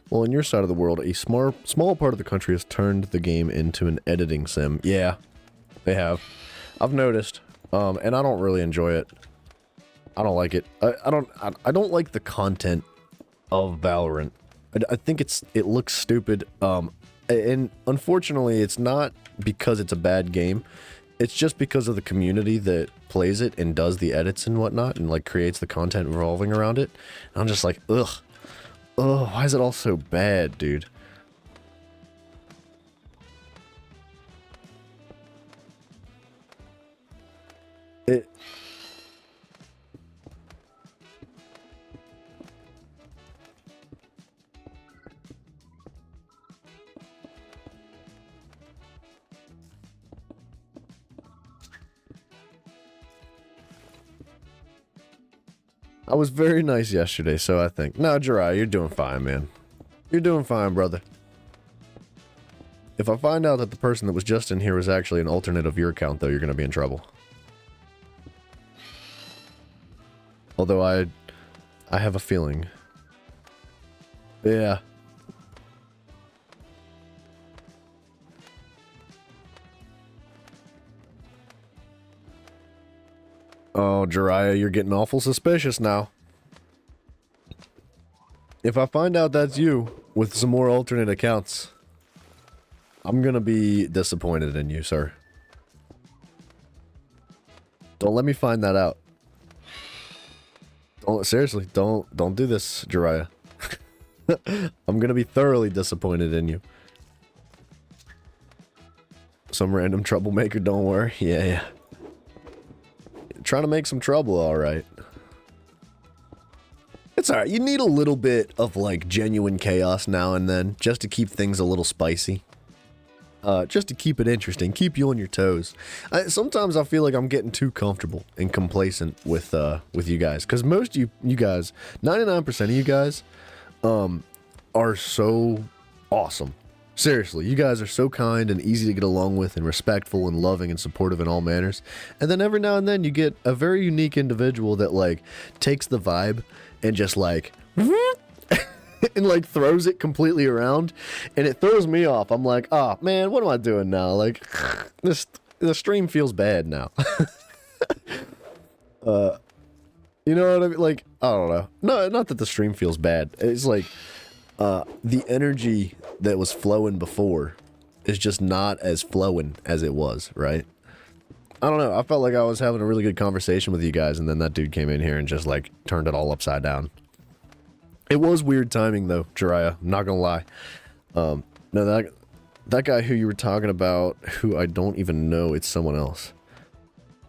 Well, in your side of the world, a small part of the country has turned the game into an editing sim. Yeah, they have. I've noticed, and I don't really enjoy it. I don't like it. I don't like the content of Valorant. I think it looks stupid. And unfortunately, it's not because it's a bad game. It's just because of the community that plays it and does the edits and whatnot, and like creates the content revolving around it. And I'm just like, ugh. Oh, why is it all so bad, dude? I was very nice yesterday, so I think. No, Jiraiya, you're doing fine, man. You're doing fine, brother. If I find out that the person that was just in here was actually an alternate of your account, though, you're going to be in trouble. Although I have a feeling. Yeah. Oh, Jiraiya, you're getting awful suspicious now. If I find out that's you with some more alternate accounts, I'm gonna be disappointed in you, sir. Don't let me find that out. Seriously, don't do this, Jiraiya. I'm gonna be thoroughly disappointed in you. Some random troublemaker, don't worry. Yeah. Trying to make some trouble, alright. It's alright, you need a little bit of, like, genuine chaos now and then, just to keep things a little spicy. Just to keep it interesting, keep you on your toes. Sometimes I feel like I'm getting too comfortable and complacent with you guys. Because most of you guys, 99% of you guys, are so awesome. Seriously, you guys are so kind and easy to get along with and respectful and loving and supportive in all manners. And then every now and then you get a very unique individual that, like, takes the vibe and just, like, and, like, throws it completely around. And it throws me off. I'm like, oh, man, what am I doing now? Like, the stream feels bad now. You know what I mean? Like, I don't know. No, not that the stream feels bad. It's like, the energy that was flowing before is just not as flowing as it was, right? I don't know. I felt like I was having a really good conversation with you guys, and then that dude came in here and just, like, turned it all upside down. It was weird timing, though, Jiraiya. I'm not gonna lie. No, that guy who you were talking about, who I don't even know, it's someone else.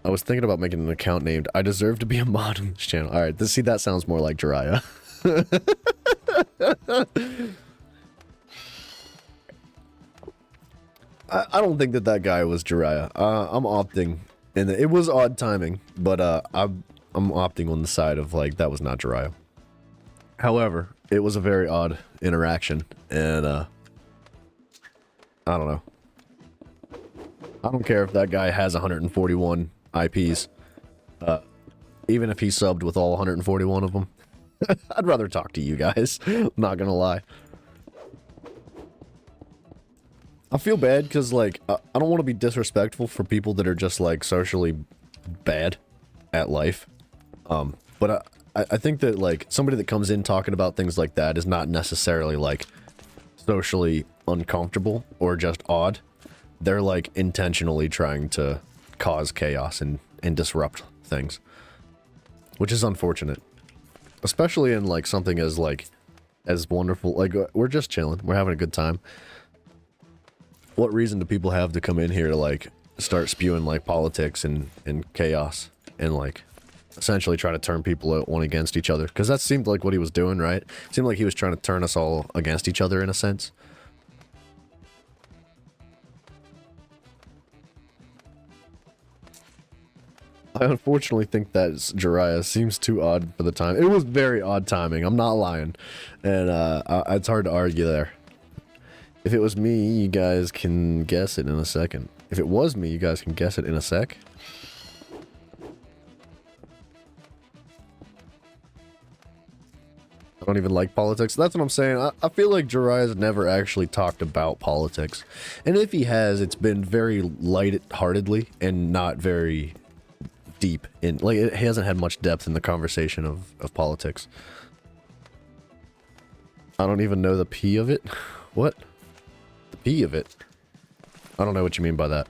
I was thinking about making an account named I Deserve to Be a Mod on this channel. Alright, see, that sounds more like Jiraiya. I don't think that that guy was Jiraiya. I'm opting, and it was odd timing, but I'm opting on the side of like that was not Jiraiya. However, it was a very odd interaction, and I don't know. I don't care if that guy has 141 IPs. Even if he subbed with all 141 of them. I'd rather talk to you guys. I'm not gonna lie. I feel bad because, like, I don't want to be disrespectful for people that are just, like, socially bad at life. But I think that, like, somebody that comes in talking about things like that is not necessarily, like, socially uncomfortable or just odd. They're, like, intentionally trying to cause chaos and disrupt things. Which is unfortunate. Especially in, like, something as, like, as wonderful. Like, we're just chilling. We're having a good time. What reason do people have to come in here to, like, start spewing, like, politics and chaos and, like, essentially try to turn people one against each other? Because that seemed like what he was doing, right? It seemed like he was trying to turn us all against each other in a sense. I unfortunately think that Jiraiya seems too odd for the time. It was very odd timing, I'm not lying. And it's hard to argue there. If it was me, you guys can guess it in a second. If it was me, you guys can guess it in a sec. I don't even like politics. That's what I'm saying. I feel like Jiraiya's never actually talked about politics. And if he has, it's been very light-heartedly and not very deep in, like, it hasn't had much depth in the conversation of politics. I don't even know the P of it. What? The P of it? I don't know what you mean by that.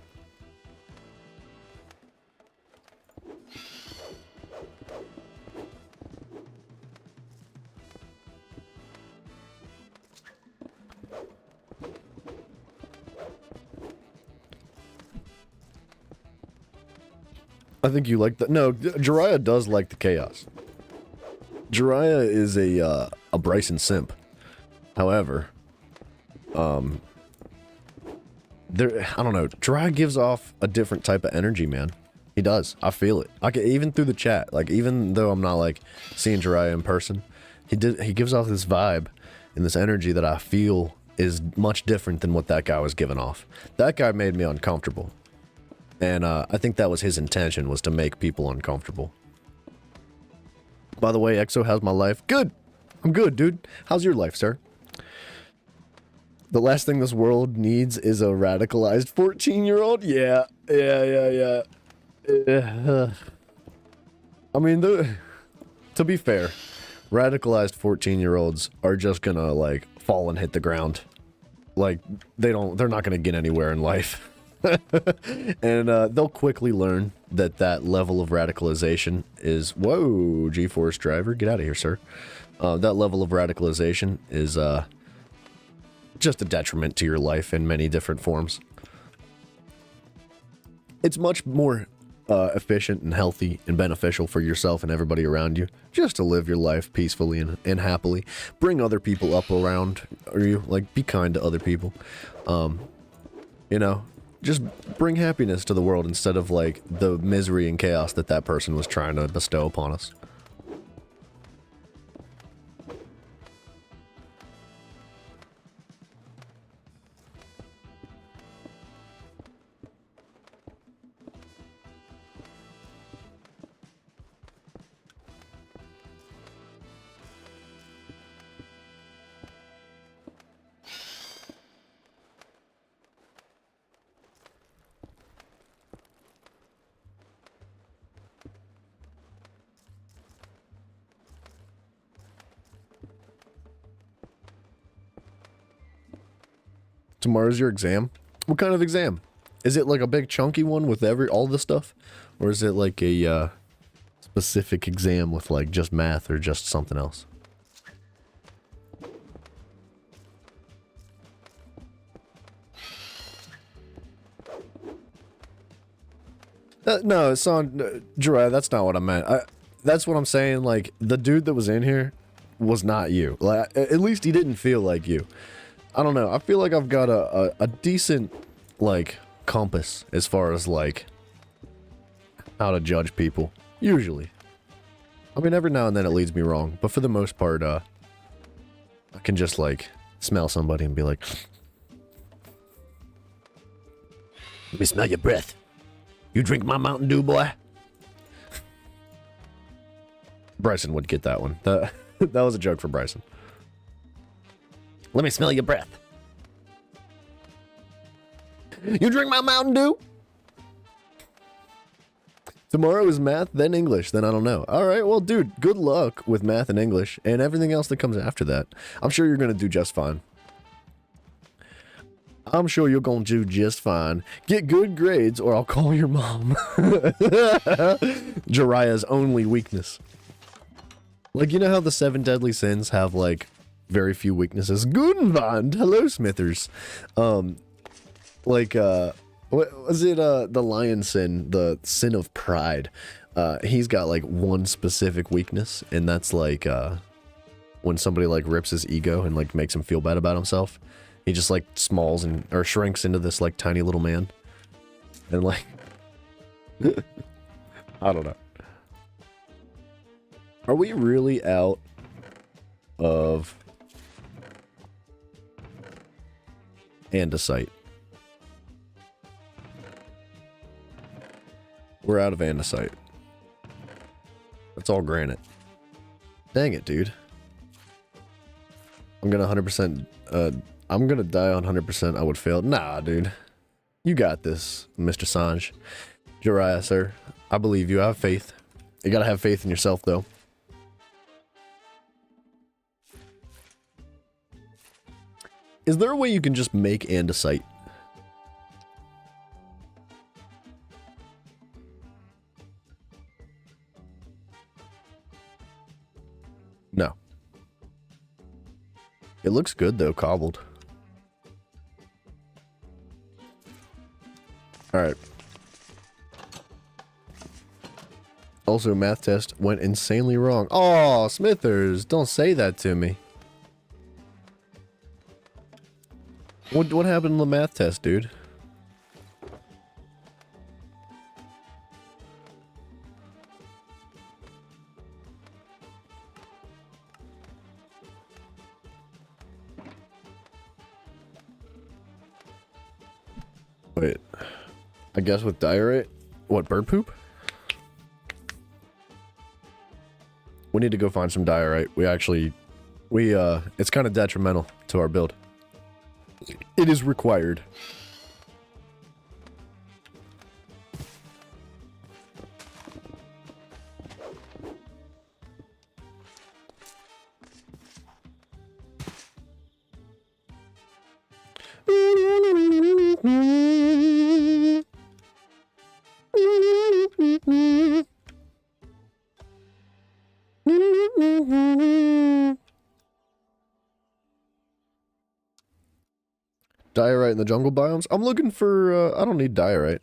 I think you like that. No, Jiraiya does like the chaos. Jiraiya is a Bryson simp. However, I don't know. Jiraiya gives off a different type of energy, man. He does. I feel it. I can, even through the chat. Like, even though I'm not like seeing Jiraiya in person, he gives off this vibe and this energy that I feel is much different than what that guy was giving off. That guy made me uncomfortable. And I think that was his intention, was to make people uncomfortable. By the way, EXO, how's my life? Good! I'm good, dude. How's your life, sir? The last thing this world needs is a radicalized 14-year-old? Yeah. I mean, to be fair, radicalized 14-year-olds are just gonna, like, fall and hit the ground. Like, they're not gonna get anywhere in life. And they'll quickly learn that that level of radicalization is... Whoa, G-Force driver, get out of here, sir. That level of radicalization is just a detriment to your life in many different forms. It's much more efficient and healthy and beneficial for yourself and everybody around you just to live your life peacefully and happily. Bring other people up around you, like, be kind to other people. You know, just bring happiness to the world instead of, like, the misery and chaos that that person was trying to bestow upon us. Tomorrow's your exam? What kind of exam? Is it like a big chunky one with all the stuff? Or is it like a specific exam with like just math or just something else? No, it's on Jiraiya, that's not what I meant. That's what I'm saying, like, the dude that was in here was not you. Like, at least he didn't feel like you. I don't know. I feel like I've got a decent like compass as far as like how to judge people. Usually. I mean, every now and then it leads me wrong, but for the most part, I can just like smell somebody and be like, "Let me smell your breath. You drink my Mountain Dew, boy?" Bryson would get that one. That was a joke for Bryson. "Let me smell your breath. You drink my Mountain Dew?" Tomorrow is math, then English, then I don't know. Alright, well, dude, good luck with math and English, and everything else that comes after that. I'm sure you're gonna do just fine. I'm sure you're gonna do just fine. Get good grades, or I'll call your mom. Jiraiya's only weakness. Like, you know how the 7 deadly sins have, like, very few weaknesses? Gudenvand! Hello, Smithers. What was it, the lion sin, the sin of pride? He's got, like, one specific weakness, and that's, like, when somebody, like, rips his ego and, like, makes him feel bad about himself. He just, like, or shrinks into this, like, tiny little man. And, like... I don't know. Are we really out of andesite? We're out of andesite. That's all granite. Dang it, dude. I'm gonna 100%, I'm gonna die on 100%. I would fail. Nah, dude. You got this, Mr. Sanj. Jiraiya, sir. I believe you. I have faith. You gotta have faith in yourself, though. Is there a way you can just make andesite? No. It looks good, though, cobbled. Alright. Also, math test went insanely wrong. Oh, Smithers, don't say that to me. What happened in the math test, dude? Wait. I guess with diorite? What, bird poop? We need to go find some diorite. It's kind of detrimental to our build. It is required. Diorite in the jungle biomes? I'm looking for, I don't need diorite.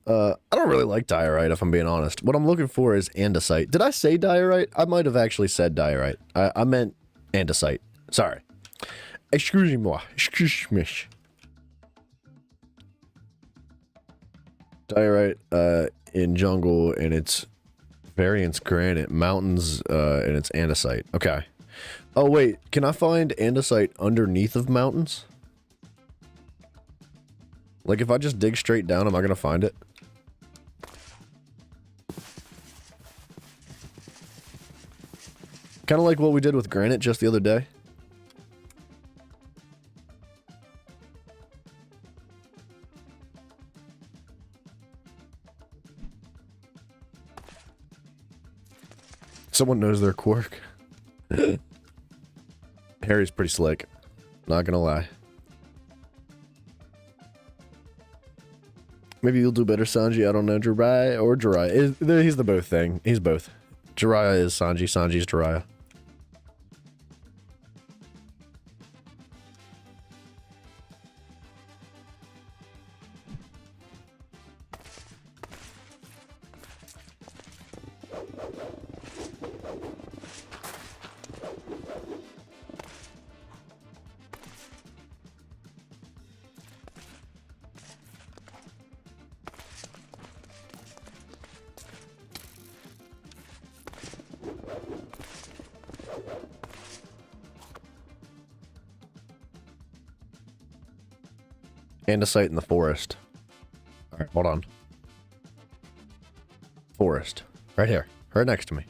I don't really like diorite, if I'm being honest. What I'm looking for is andesite. Did I say diorite? I might have actually said diorite. I meant andesite. Sorry. Excuse-moi. Excuse-me. Diorite, in jungle, and it's variance granite. Mountains, and it's andesite. Okay. Oh, wait. Can I find andesite underneath of mountains? Like, if I just dig straight down, am I gonna find it? Kind of like what we did with granite just the other day. Someone knows their quirk. Harry's pretty slick. Not gonna lie. Maybe you'll do better, Sanji. I don't know. Jiraiya or Jiraiya. He's the both thing. He's both. Jiraiya is Sanji. Sanji's Jiraiya. Andesite in the forest. Alright, hold on. Forest. Right here. Right next to me.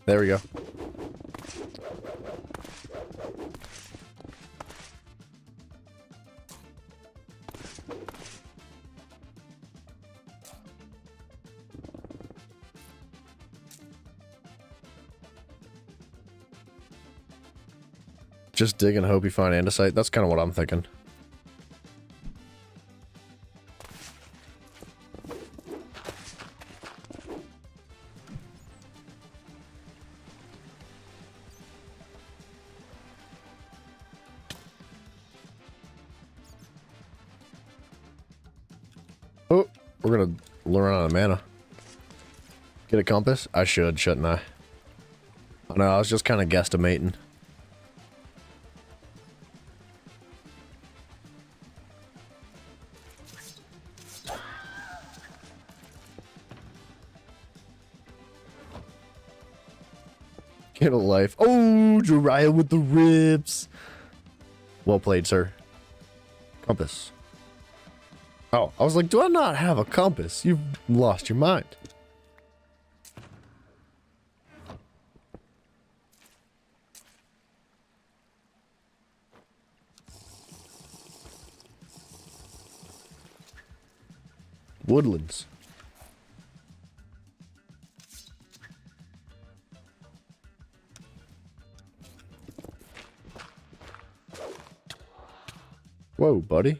There we go. Just dig and hope you find andesite. That's kind of what I'm thinking. Oh, we're gonna run out of mana. Get a compass? I should, shouldn't I? Oh no, I was just kind of guesstimating. Get a life. Oh, Jiraiya with the ribs. Well played, sir. Compass. Oh, I was like, do I not have a compass? You've lost your mind. Woodlands. Whoa, buddy.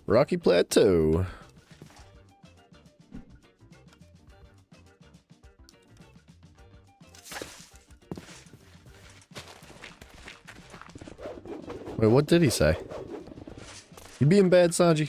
Rocky Plateau. Wait, what did he say? You being bad, Sanji?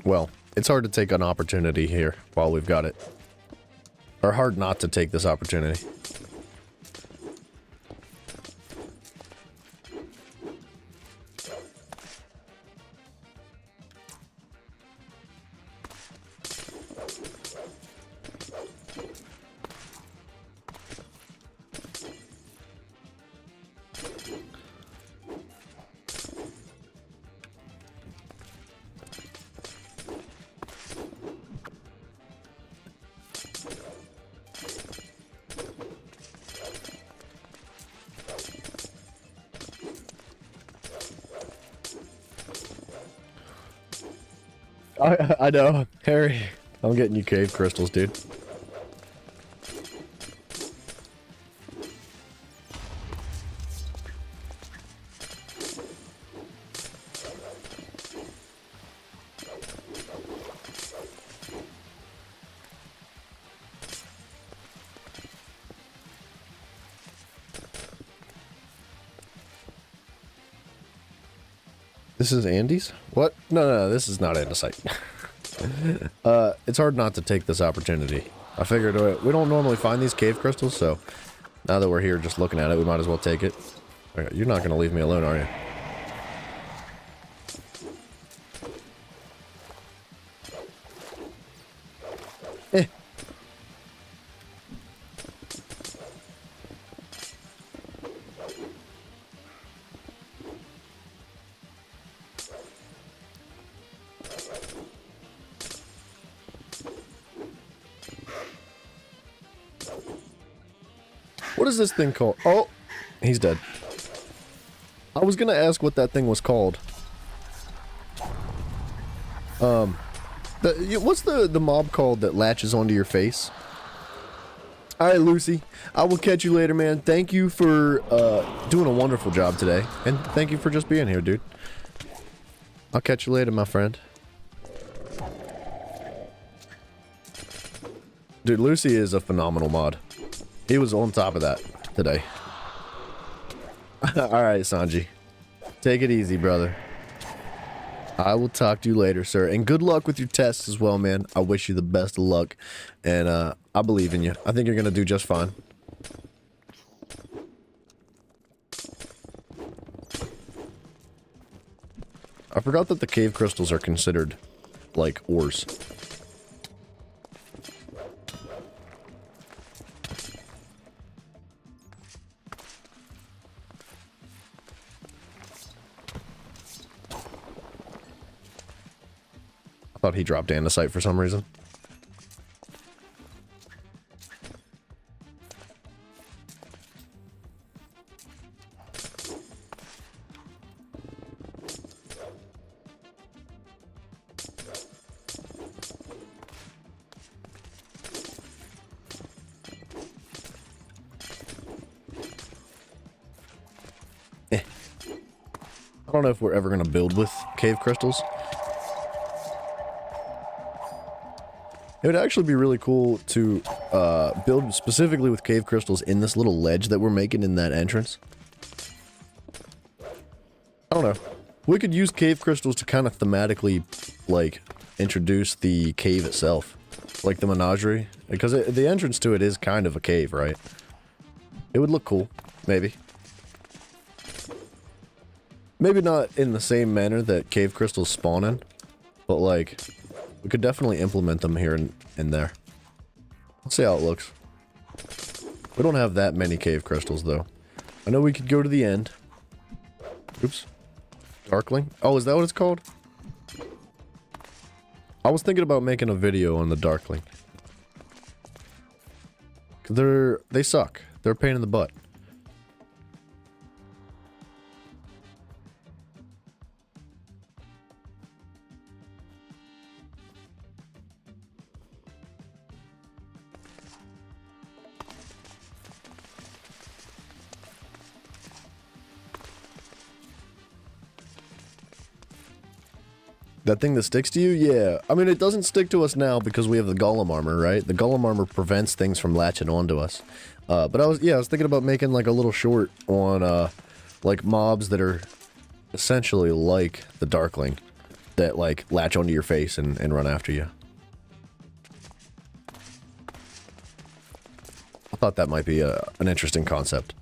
Well, it's hard to take an opportunity here while we've got it. Or hard not to take this opportunity. I know, Harry. I'm getting you cave crystals, dude. This is Andes? What? No, this is not andesite. It's hard not to take this opportunity. I figured we don't normally find these cave crystals, so now that we're here just looking at it, we might as well take it. Okay, you're not going to leave me alone, are you? What is this thing called? Oh, he's dead. I was gonna ask what that thing was called. What's the mob called that latches onto your face? Alright, Lucy. I will catch you later, man. Thank you for doing a wonderful job today. And thank you for just being here, dude. I'll catch you later, my friend. Dude, Lucy is a phenomenal mod. He was on top of that today. Alright, Sanji. Take it easy, brother. I will talk to you later, sir. And good luck with your tests as well, man. I wish you the best of luck. And I believe in you. I think you're going to do just fine. I forgot that the cave crystals are considered, like, ores. I thought he dropped andesite for some reason. I don't know if we're ever going to build with cave crystals. It would actually be really cool to build specifically with cave crystals in this little ledge that we're making in that entrance. I don't know. We could use cave crystals to kind of thematically, like, introduce the cave itself. Like the menagerie. Because the entrance to it is kind of a cave, right? It would look cool. Maybe. Maybe not in the same manner that cave crystals spawn in. But, like, we could definitely implement them here and there. Let's see how it looks. We don't have that many cave crystals, though. I know we could go to the end. Oops. Darkling? Oh, is that what it's called? I was thinking about making a video on the Darkling. They suck. They're a pain in the butt. That thing that sticks to you? Yeah. I mean, it doesn't stick to us now because we have the golem armor, right? The golem armor prevents things from latching onto us. But I was thinking about making like a little short on, like mobs that are essentially like the Darkling that like latch onto your face and run after you. I thought that might be an interesting concept.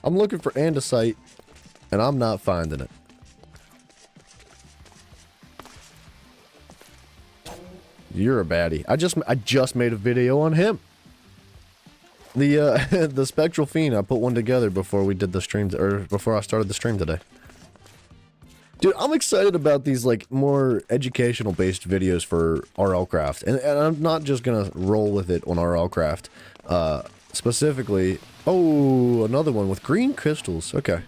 I'm looking for andesite, and I'm not finding it. You're a baddie. I just made a video on him. The the Spectral Fiend. I put one together before we did the stream, or before I started the stream today. Dude, I'm excited about these like more educational based videos for RLCraft, and I'm not just gonna roll with it on RLCraft. Specifically, oh, another one with green crystals. Okay.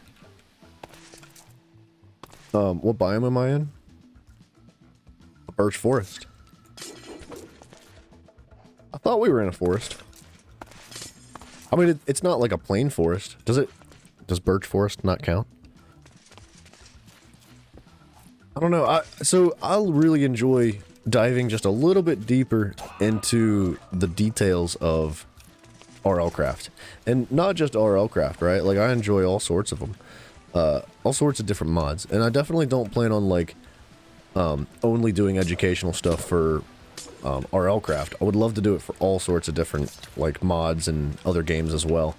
What biome am I in? A birch forest. I thought we were in a forest. I mean, it's not like a plain forest. Does it? Does birch forest not count? I don't know. So I'll really enjoy diving just a little bit deeper into the details of RLCraft. And not just RLCraft, right? Like, I enjoy all sorts of them. All sorts of different mods. And I definitely don't plan on, like, only doing educational stuff for RLCraft. I would love to do it for all sorts of different, like, mods and other games as well.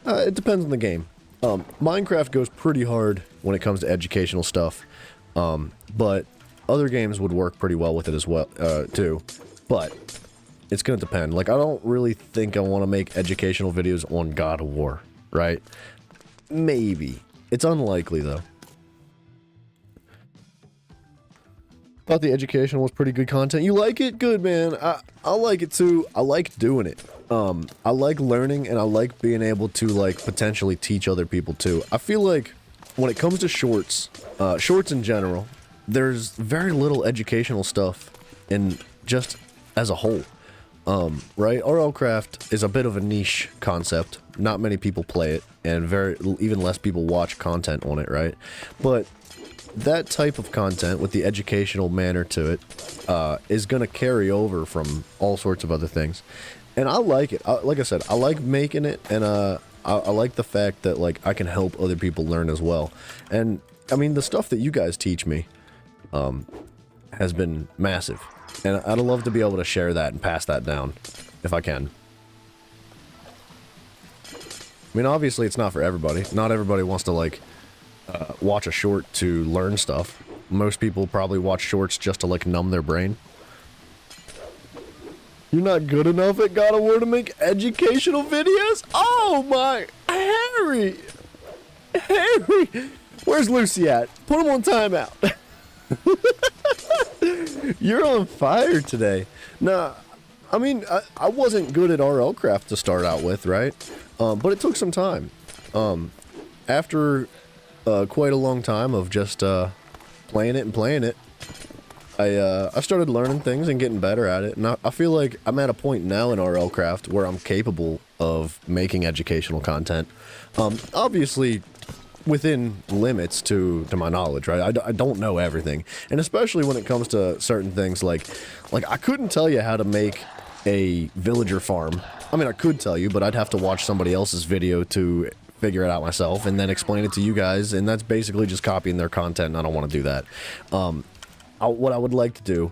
It depends on the game. Minecraft goes pretty hard when it comes to educational stuff. But other games would work pretty well with it as well, too. But it's gonna depend. Like, I don't really think I want to make educational videos on God of War, right? Maybe. It's unlikely, though. Thought the educational was pretty good content. You like it? Good, man. I like it, too. I like doing it. I like learning, and I like being able to, like, potentially teach other people, too. I feel like when it comes to shorts, shorts in general, there's very little educational stuff in just as a whole. Right? RLCraft is a bit of a niche concept. Not many people play it, and even less people watch content on it, right? But that type of content with the educational manner to it is going to carry over from all sorts of other things. And I like it. Like I said, I like making it, and I like the fact that like I can help other people learn as well. And I mean, the stuff that you guys teach me has been massive. And I'd love to be able to share that and pass that down if I can. I mean, obviously it's not for everybody. Not everybody wants to like watch a short to learn stuff. Most people probably watch shorts just to like numb their brain. You're not good enough at God of War to make educational videos? Oh my... Henry! Henry! Where's Lucy at? Put him on timeout. You're on fire today. Nah, I mean, I wasn't good at RLCraft to start out with, right? But it took some time. After quite a long time of just playing it, I started learning things and getting better at it, and I feel like I'm at a point now in RLCraft where I'm capable of making educational content. Obviously, within limits to my knowledge, right? I don't know everything, and especially when it comes to certain things like I couldn't tell you how to make a villager farm. I mean, I could tell you, but I'd have to watch somebody else's video to figure it out myself and then explain it to you guys, and that's basically just copying their content, and I don't want to do that. What I would like to do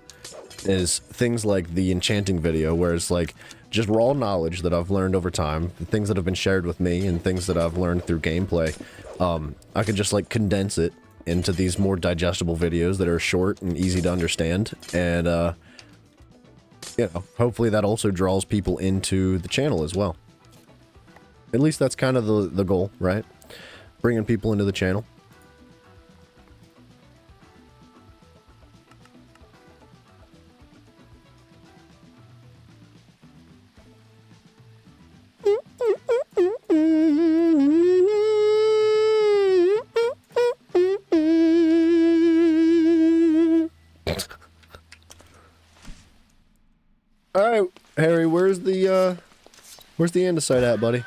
is things like the enchanting video, where it's like just raw knowledge that I've learned over time, the things that have been shared with me and things that I've learned through gameplay. I could just like condense it into these more digestible videos that are short and easy to understand, and you know, hopefully that also draws people into the channel as well. At least that's kind of the goal, right? Bringing people into the channel. Alright, Harry, where's the andesite at, buddy?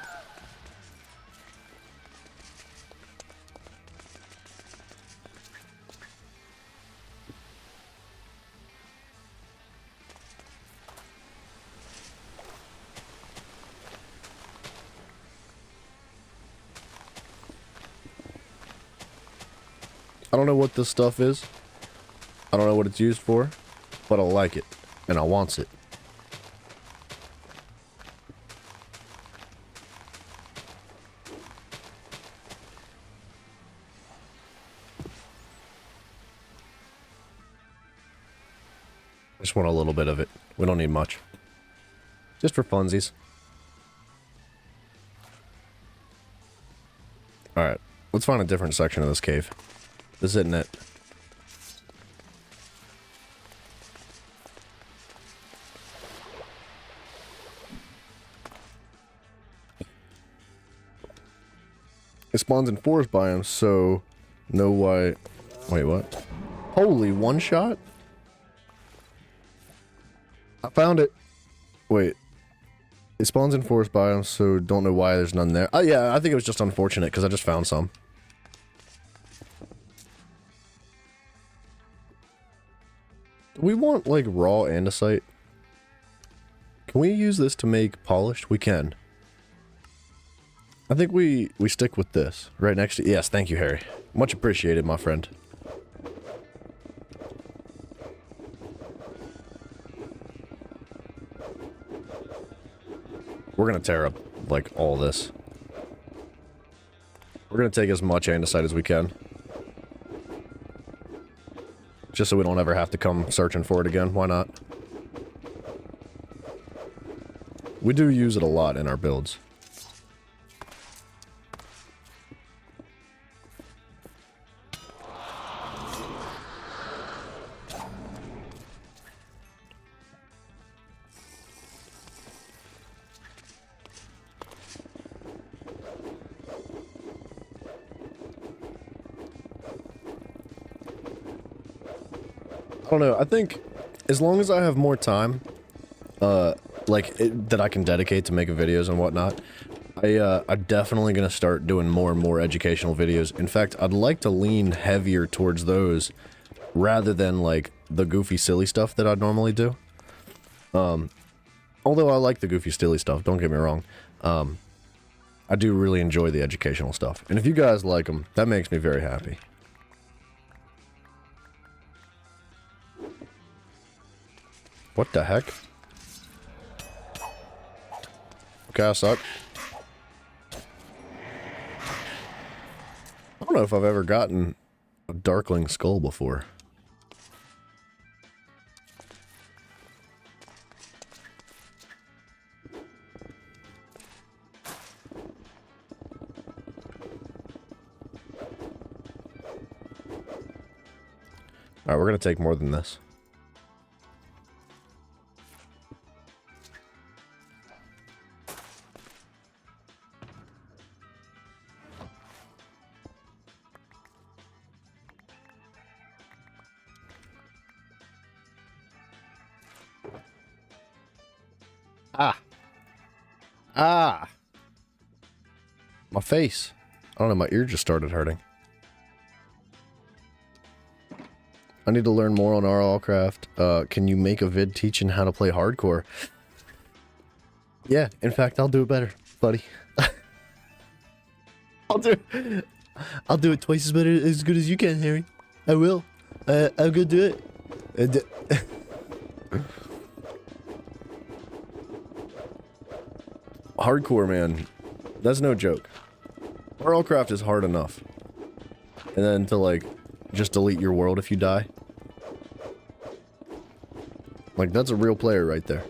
I don't know what this stuff is. I don't know what it's used for, but I like it, and I wants it. I just want a little bit of it. We don't need much. Just for funsies. Alright, let's find a different section of this cave. This isn't it. It spawns in forest biomes, so no why. Wait, what? Holy, one shot? I found it. Wait. It spawns in forest biomes, so don't know why there's none there. Oh yeah, I think it was just unfortunate because I just found some. Do we want like raw andesite? Can we use this to make polished? We can. I think we stick with this right next to. Yes, thank you, Harry. Much appreciated, my friend. We're gonna tear up like all this. We're gonna take as much andesite as we can. Just so we don't ever have to come searching for it again. Why not? We do use it a lot in our builds. I don't know, I think as long as I have more time, that I can dedicate to making videos and whatnot, I'm definitely gonna start doing more and more educational videos. In fact, I'd like to lean heavier towards those rather than like the goofy silly stuff that I'd normally do. Although I like the goofy silly stuff, don't get me wrong. I do really enjoy the educational stuff. And if you guys like them, that makes me very happy. What the heck? Okay, I suck. I don't know if I've ever gotten a Darkling Skull before. Alright, we're gonna take more than this. Ah! My face. I don't know, my ear just started hurting. I need to learn more on RLCraft. Can you make a vid teaching how to play hardcore? Yeah, in fact, I'll do it better, buddy. I'll do it twice as good as you can, Harry. I will. I'm gonna do it. Hardcore, man. That's no joke. RLCraft is hard enough. And then to, like, just delete your world if you die. Like, that's a real player right there.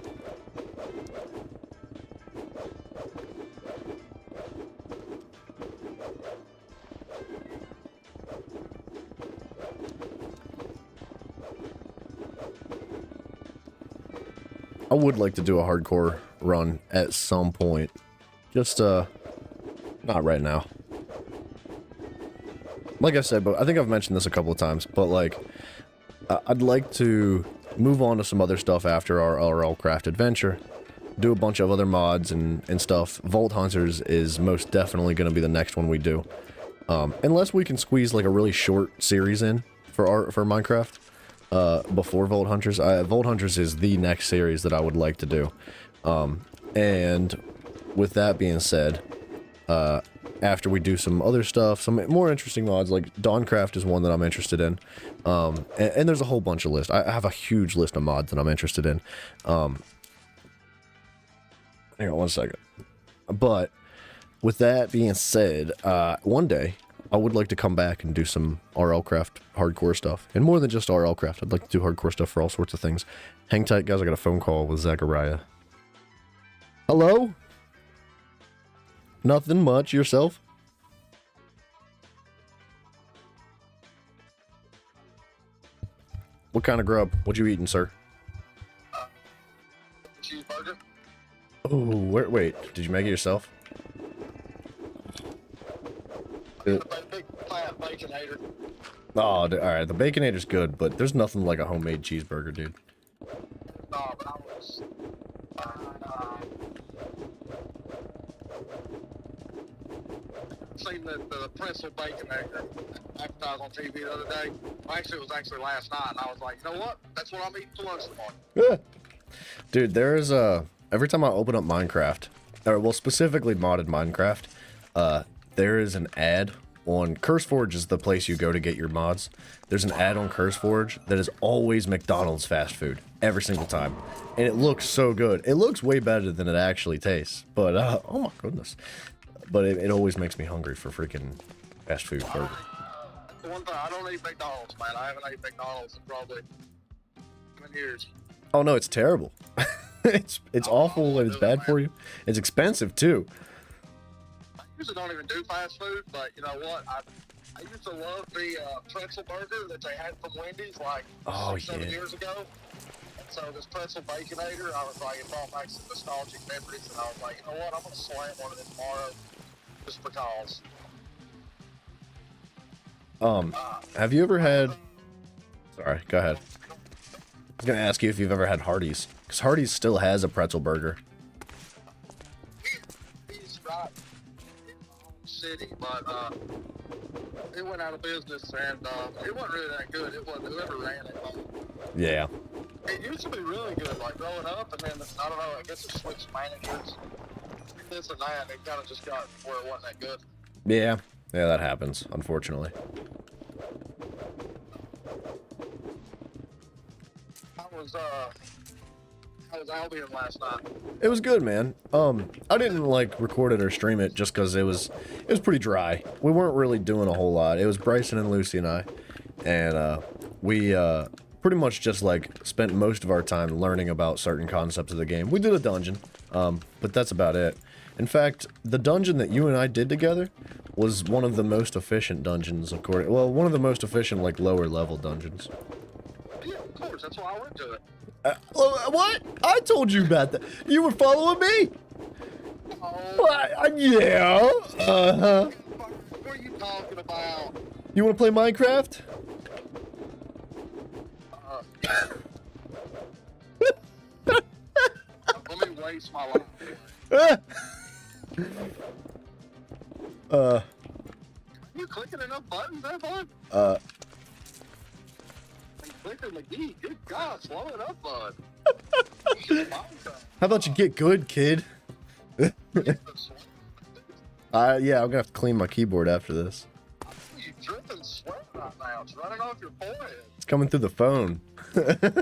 I would like to do a hardcore run at some point. Just, not right now. Like I said, but I think I've mentioned this a couple of times, but like, I'd like to move on to some other stuff after our RLCraft adventure. Do a bunch of other mods and stuff. Vault Hunters is most definitely going to be the next one we do. Unless we can squeeze like a really short series in for Minecraft. Before Vault Hunters. Vault Hunters is the next series that I would like to do. And with that being said, after we do some other stuff, some more interesting mods, like Dawncraft is one that I'm interested in. And there's a whole bunch of lists. I have a huge list of mods that I'm interested in. Hang on one second. But with that being said, one day I would like to come back and do some RLCraft hardcore stuff. And more than just RLCraft, I'd like to do hardcore stuff for all sorts of things. Hang tight, guys. I got a phone call with Zachariah. Hello? Nothing much. Yourself? What kind of grub? What you eating, sir? Cheeseburger. Oh, wait. Did you make it yourself? Big fat Baconator. Oh, alright. The Baconator's good, but there's nothing like a homemade cheeseburger, dude. No, but I was seen the pretzel Baconator advertised on TV the other day. Actually, it was actually last night, and I was like, you know what? That's what I'm eating for lunch tomorrow. Dude, there's every time I open up Minecraft, or well, specifically modded Minecraft, there is an ad on CurseForge is the place you go to get your mods. There's an ad on CurseForge that is always McDonald's fast food every single time, and it looks so good. It looks way better than it actually tastes, but oh my goodness. But it always makes me hungry for freaking fast food burger. One thing, I don't eat McDonald's, man. I haven't eaten McDonald's in probably 10 years. Oh no, it's terrible. it's awful and it's bad for you. It's expensive too. I usually don't even do fast food, but you know what? I used to love the pretzel burger that they had from Wendy's like 7 years ago. So this pretzel Baconator, I was like, it brought back some nostalgic memories, and I was like, you know what? I'm gonna slam one of them tomorrow, just because. Have you ever had... Sorry, go ahead. I was gonna ask you if you've ever had Hardee's, because Hardee's still has a pretzel burger. He's right. City, but it went out of business, and it wasn't really that good. It wasn't whoever ran it. Yeah. It used to be really good, like growing up, and then I don't know. I guess it switched managers, this and that. And it kind of just got where it wasn't that good. Yeah. Yeah, that happens, unfortunately. How was Albion last night? It was good, man. I didn't like record it or stream it just because it was pretty dry. We weren't really doing a whole lot. It was Bryson and Lucy and I, and we pretty much just like spent most of our time learning about certain concepts of the game. We did a dungeon, but that's about it. In fact, the dungeon that you and I did together was one of the most efficient dungeons, one of the most efficient, like, lower level dungeons. Yeah, of course. That's why I went to it. What? I told you about that. You were following me? Oh, Yeah. Uh-huh. what are you talking about? You want to play Minecraft? Let me waste my life. You clicking enough buttons there, bud? Clicking McGee. Good God, slow it up, bud. How about you get good, kid? Yeah, I'm gonna have to clean my keyboard after this. You dripping sweat right now. It's running off your forehead. It's coming through the phone. What are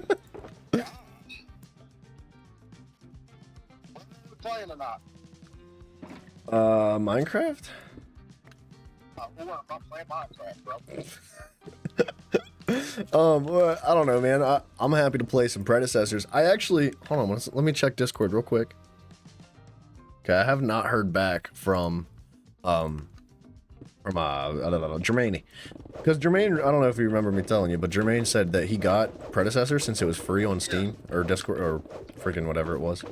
we playing or not? Minecraft? Well, I'm not playing Minecraft, bro. Well, I don't know, man. I'm happy to play some predecessors. I actually, hold on, let me check Discord real quick. Okay, I have not heard back from I don't know, Jermaine. Because Jermaine, I don't know if you remember me telling you, but Jermaine said that he got predecessor since it was free on Steam or Discord or freaking whatever it was.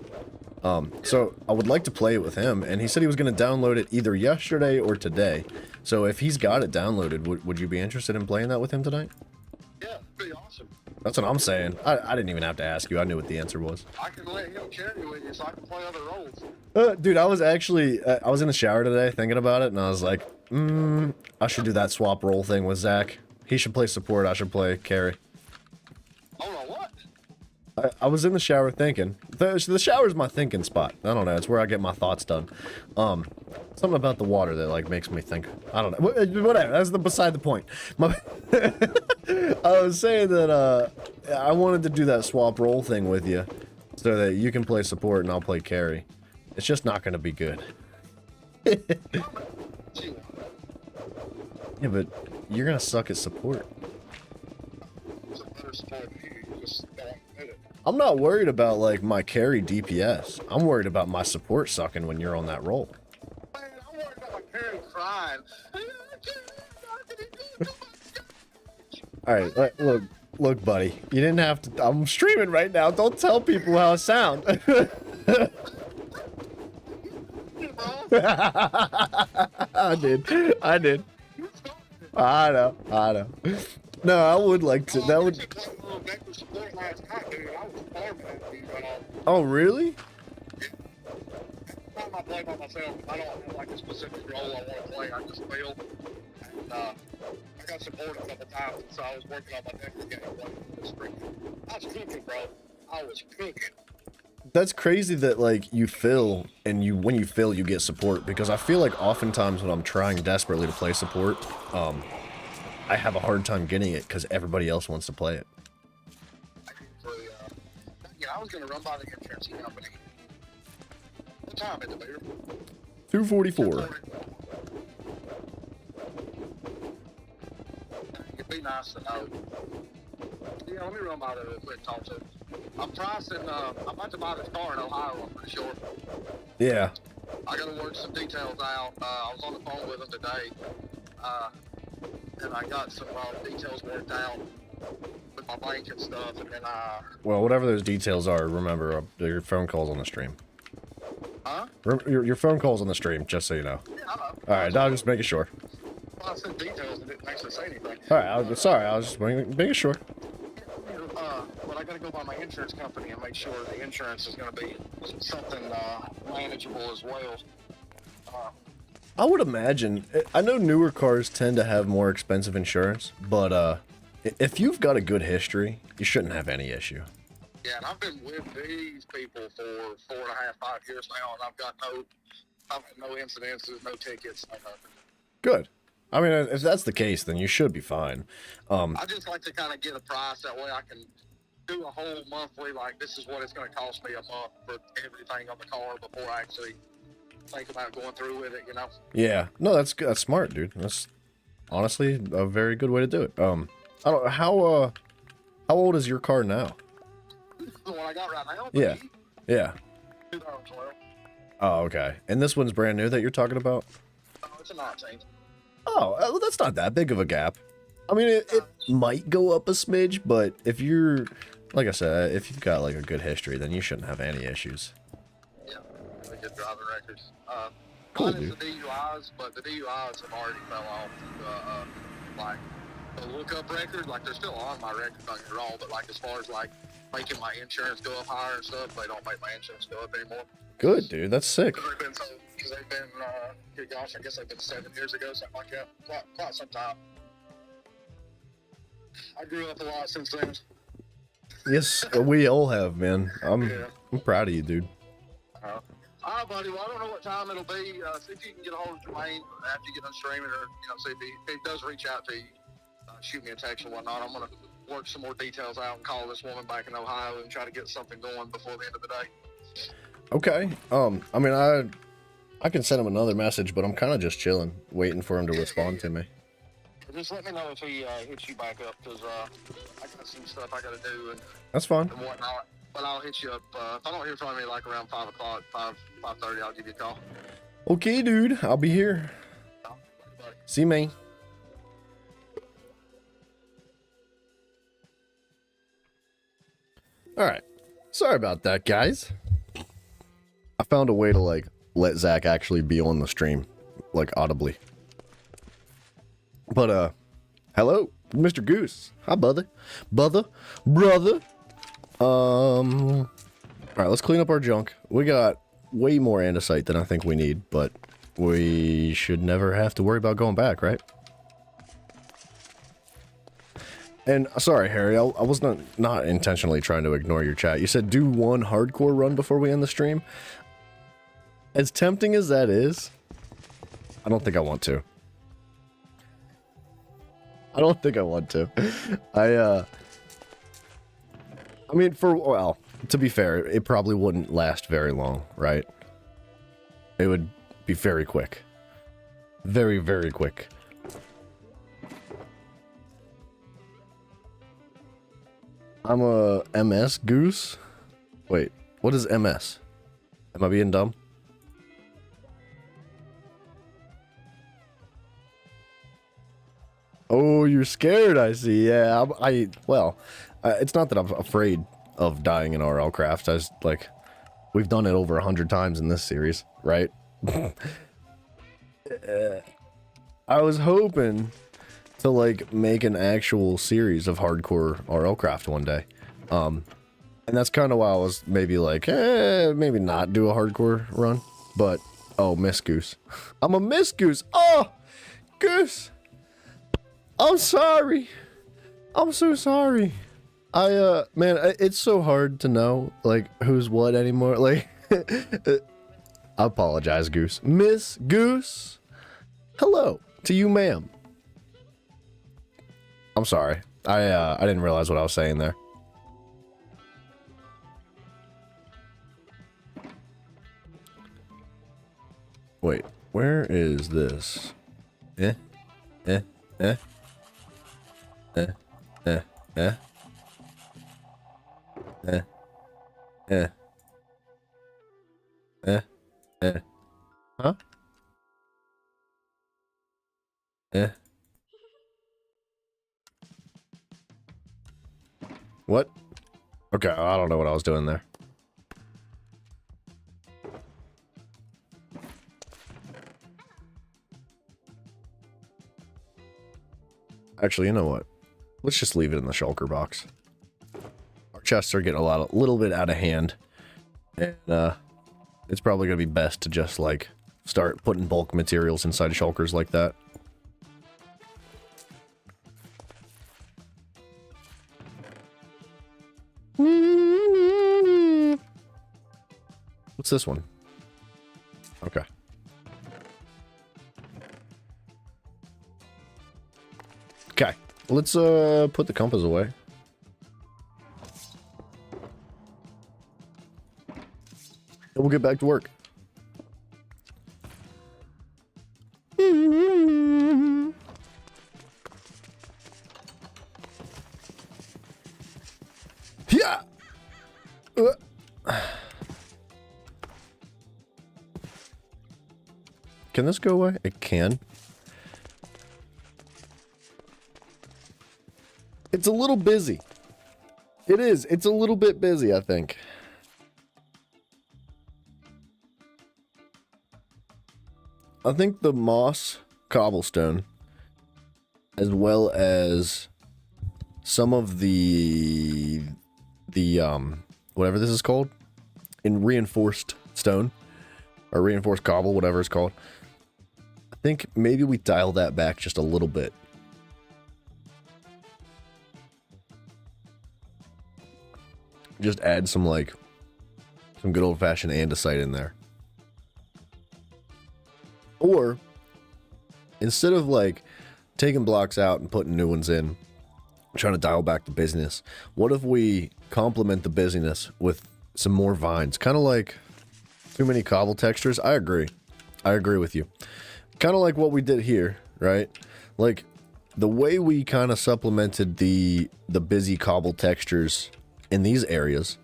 So I would like to play it with him, and he said he was going to download it either yesterday or today. So if he's got it downloaded, would you be interested in playing that with him tonight? Yeah, it'd be awesome. That's what I'm saying. I didn't even have to ask you. I knew what the answer was. I can let him carry with you so I can play other roles. Dude, I was actually, I was in the shower today thinking about it, and I was like, I should do that swap role thing with Zach. He should play support, I should play carry. Hold on, what? I was in the shower thinking. The shower's my thinking spot. I don't know. It's where I get my thoughts done. Something about the water that like makes me think. I don't know. Whatever. That's beside the point. I was saying that I wanted to do that swap role thing with you, so that you can play support and I'll play carry. It's just not going to be good. Yeah, but you're gonna suck at support. It's a better support than you. You just don't admit it. I'm not worried about like my carry DPS. I'm worried about my support sucking when you're on that roll. Man, I'm worried about my carry crying. All right, look, buddy. You didn't have to. I'm streaming right now. Don't tell people how I sound. I did. I know. No, I would like to. That would. Oh, really? I play by myself. I don't have like a specific role I want to play. I just feel. And I got supported a couple times, so I was working on my next game. I was cooking, bro. I was cooking. That's crazy that like you fill and when you fill you get support, because I feel like oftentimes when I'm trying desperately to play support, I have a hard time getting it because everybody else wants to play it. I was gonna run by the insurance company. What time is it, Beer? 2:44. It'd be nice to know. Yeah, let me run by there real quick, talk to him. I'm pricing, I'm about to buy this car in Ohio, I'm pretty sure. Yeah. I gotta work some details out. I was on the phone with him today, and I got some details worked out with my bank and stuff, and then Well, whatever those details are, remember, your phone call's on the stream. Huh? Your phone call's on the stream, just so you know. Yeah, I know. Alright, I was just making sure. Well, I said details and didn't actually say anything. Alright, I was just making sure. But I gotta go by my insurance company and make sure the insurance is gonna be something manageable as well. I would imagine. I know newer cars tend to have more expensive insurance, but if you've got a good history, you shouldn't have any issue. Yeah, and I've been with these people for 4.5, 5 years now, and I've had no incidences, no tickets, no nothing. Good. I mean, if that's the case, then you should be fine. I just like to kind of get a price, that way I can do a whole monthly, like, this is what it's going to cost me a month for everything on the car before I actually think about going through with it, you know? Yeah. No, that's good. That's smart, dude. That's honestly a very good way to do it. I don't how old is your car now? The one I got right now? Yeah. Yeah. 2012. Oh, okay. And this one's brand new that you're talking about? Oh, it's a 19. Oh, well, that's not that big of a gap. I mean, it might go up a smidge, but if you're, like I said, if you've got like a good history, then you shouldn't have any issues. Yeah, really good driving records. Cool, Minus dude. the DUIs, but the DUIs have already fell off. Like the lookup record, like they're still on my record, don't get me wrong, but like as far as like making my insurance go up higher and stuff, they don't make my insurance go up anymore. Good, dude. That's sick. Because they've been, good gosh, I guess they've been 7 years ago, something like that. Quite some time. I grew up a lot since then. Yes, we all have, man. I'm Yeah. proud of you, dude. All right, buddy. Well, I don't know what time it'll be. See if you can get a hold of Jermaine after you get done streaming, or see if he does reach out to you. Shoot me a text or whatnot. I'm gonna work some more details out and call this woman back in Ohio and try to get something going before the end of the day. Okay. I mean, I can send him another message, but I'm kind of just chilling, waiting for him to respond to me. Just let me know if he hits you back up, because I got some stuff I got to do and That's fine. whatnot. But I'll hit you up. If I don't hear from you like around 5 o'clock, 5:30, I'll give you a call. Okay, dude. I'll be here. Bye. See me. All right. Sorry about that, guys. I found a way to like let Zach actually be on the stream, like audibly. But hello, Mr. Goose. Hi, brother. Brother. All right, let's clean up our junk. We got way more andesite than I think we need, but we should never have to worry about going back, right? And sorry, Harry, I was not intentionally trying to ignore your chat. You said do one hardcore run before we end the stream. As tempting as that is, I don't think I want to. I don't think I want to. I mean, well, to be fair, it probably wouldn't last very long, right? It would be very quick. Very, very quick. I'm a MS Goose? Wait, what is MS? Am I being dumb? Oh, you're scared, I see. Yeah, it's not that I'm afraid of dying in RL Craft. We've done it over 100 times in this series, right? I was hoping to, like, make an actual series of hardcore RL Craft one day. And that's kind of why I was maybe like, maybe not do a hardcore run. But, oh, Miss Goose. I'm a Miss Goose. Oh, Goose. I'm sorry. I'm so sorry. Man, it's so hard to know, like, who's what anymore. Like, I apologize, Goose. Miss Goose. Hello to you, ma'am. I'm sorry. I didn't realize what I was saying there. Wait, where is this? Eh? Eh? Eh? Eh? Eh? Eh? Eh? Eh? Eh? Eh? Huh? Eh? What? Okay, I don't know what I was doing there. Actually, you know what? Let's just leave it in the shulker box. Our chests are getting little bit out of hand. And, it's probably gonna be best to just, like, start putting bulk materials inside shulkers like that. What's this one? Okay. Okay. Let's put the compass away. And we'll get back to work. Yeah. Can this go away? It can. It's a little busy. It is. It's a little bit busy, I think. I think the moss cobblestone, as well as some of the whatever this is called, in reinforced stone, or reinforced cobble, whatever it's called. I think maybe we dial that back just a little bit. Just add some, like, some good old-fashioned andesite in there. Or, instead of, like, taking blocks out and putting new ones in, trying to dial back the busyness, what if we complement the busyness with some more vines? Kind of like too many cobble textures. I agree. I agree with you. Kind of like what we did here, right? Like, the way we kind of supplemented the busy cobble textures in these areas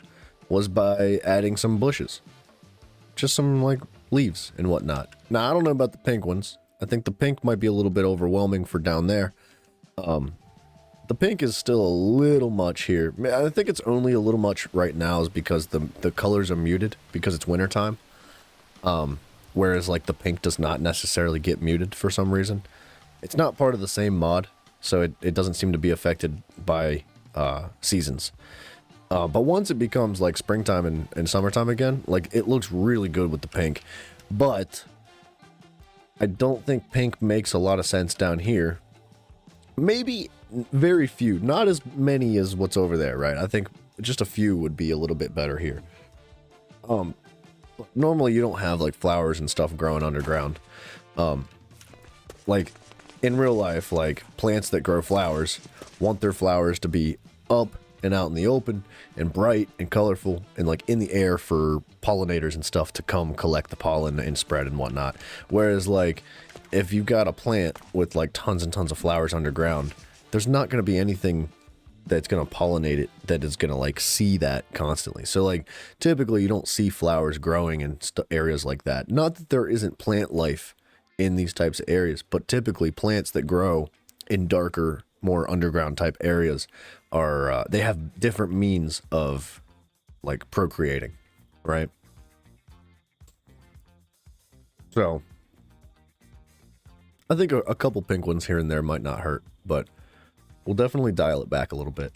was by adding some bushes. Just some, like, leaves and whatnot. Now, I don't know about the pink ones. I think the pink might be a little bit overwhelming for down there. The pink is still a little much here. I think it's only a little much right now is because the colors are muted because it's wintertime. Whereas, like, the pink does not necessarily get muted for some reason. It's not part of the same mod, so it doesn't seem to be affected by seasons. But once it becomes, like, springtime and summertime again, like, it looks really good with the pink. But I don't think pink makes a lot of sense down here. Maybe very few. Not as many as what's over there, right? I think just a few would be a little bit better here. Normally you don't have, like, flowers and stuff growing underground. Like, in real life, like, plants that grow flowers want their flowers to be up and out in the open and bright and colorful and, like, in the air for pollinators and stuff to come collect the pollen and spread and whatnot. Whereas, like, if you've got a plant with, like, tons and tons of flowers underground, there's not going to be anything that's going to pollinate it that is going to, like, see that constantly. So, like, typically you don't see flowers growing in areas like that. Not that there isn't plant life in these types of areas, but typically plants that grow in darker, more underground type areas are, they have different means of, like, procreating, right? So, I think a couple pink ones here and there might not hurt, but we'll definitely dial it back a little bit.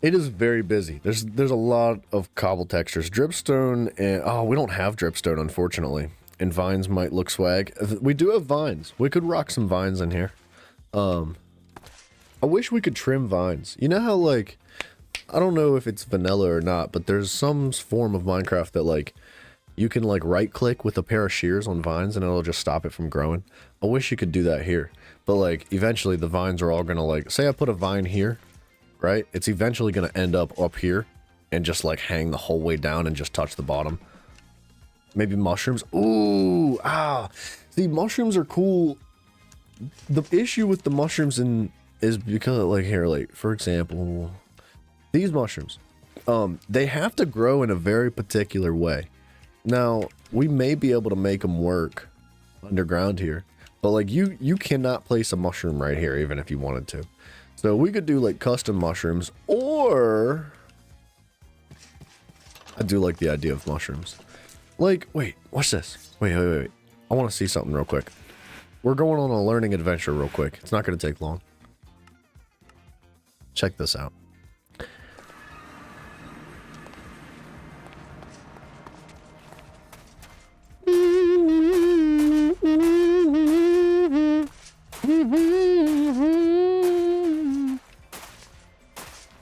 It is very busy. There's a lot of cobble textures. Dripstone and... oh, we don't have dripstone, unfortunately. And vines might look swag. We do have vines. We could rock some vines in here. I wish we could trim vines. You know how, like... I don't know if it's vanilla or not, but there's some form of Minecraft that, like... you can, like, right-click with a pair of shears on vines and it'll just stop it from growing. I wish you could do that here. But, like, eventually the vines are all gonna, like... say I put a vine here, right? It's eventually gonna end up here and just, like, hang the whole way down and just touch the bottom. Maybe mushrooms. Ooh, see, mushrooms are cool. The issue with the mushrooms is because, like, here, like, for example, these mushrooms, they have to grow in a very particular way. Now, we may be able to make them work underground here, but, like, you cannot place a mushroom right here, even if you wanted to. So we could do, like, custom mushrooms, or I do like the idea of mushrooms. Like, wait, what's this? Wait. I want to see something real quick. We're going on a learning adventure real quick. It's not going to take long. Check this out.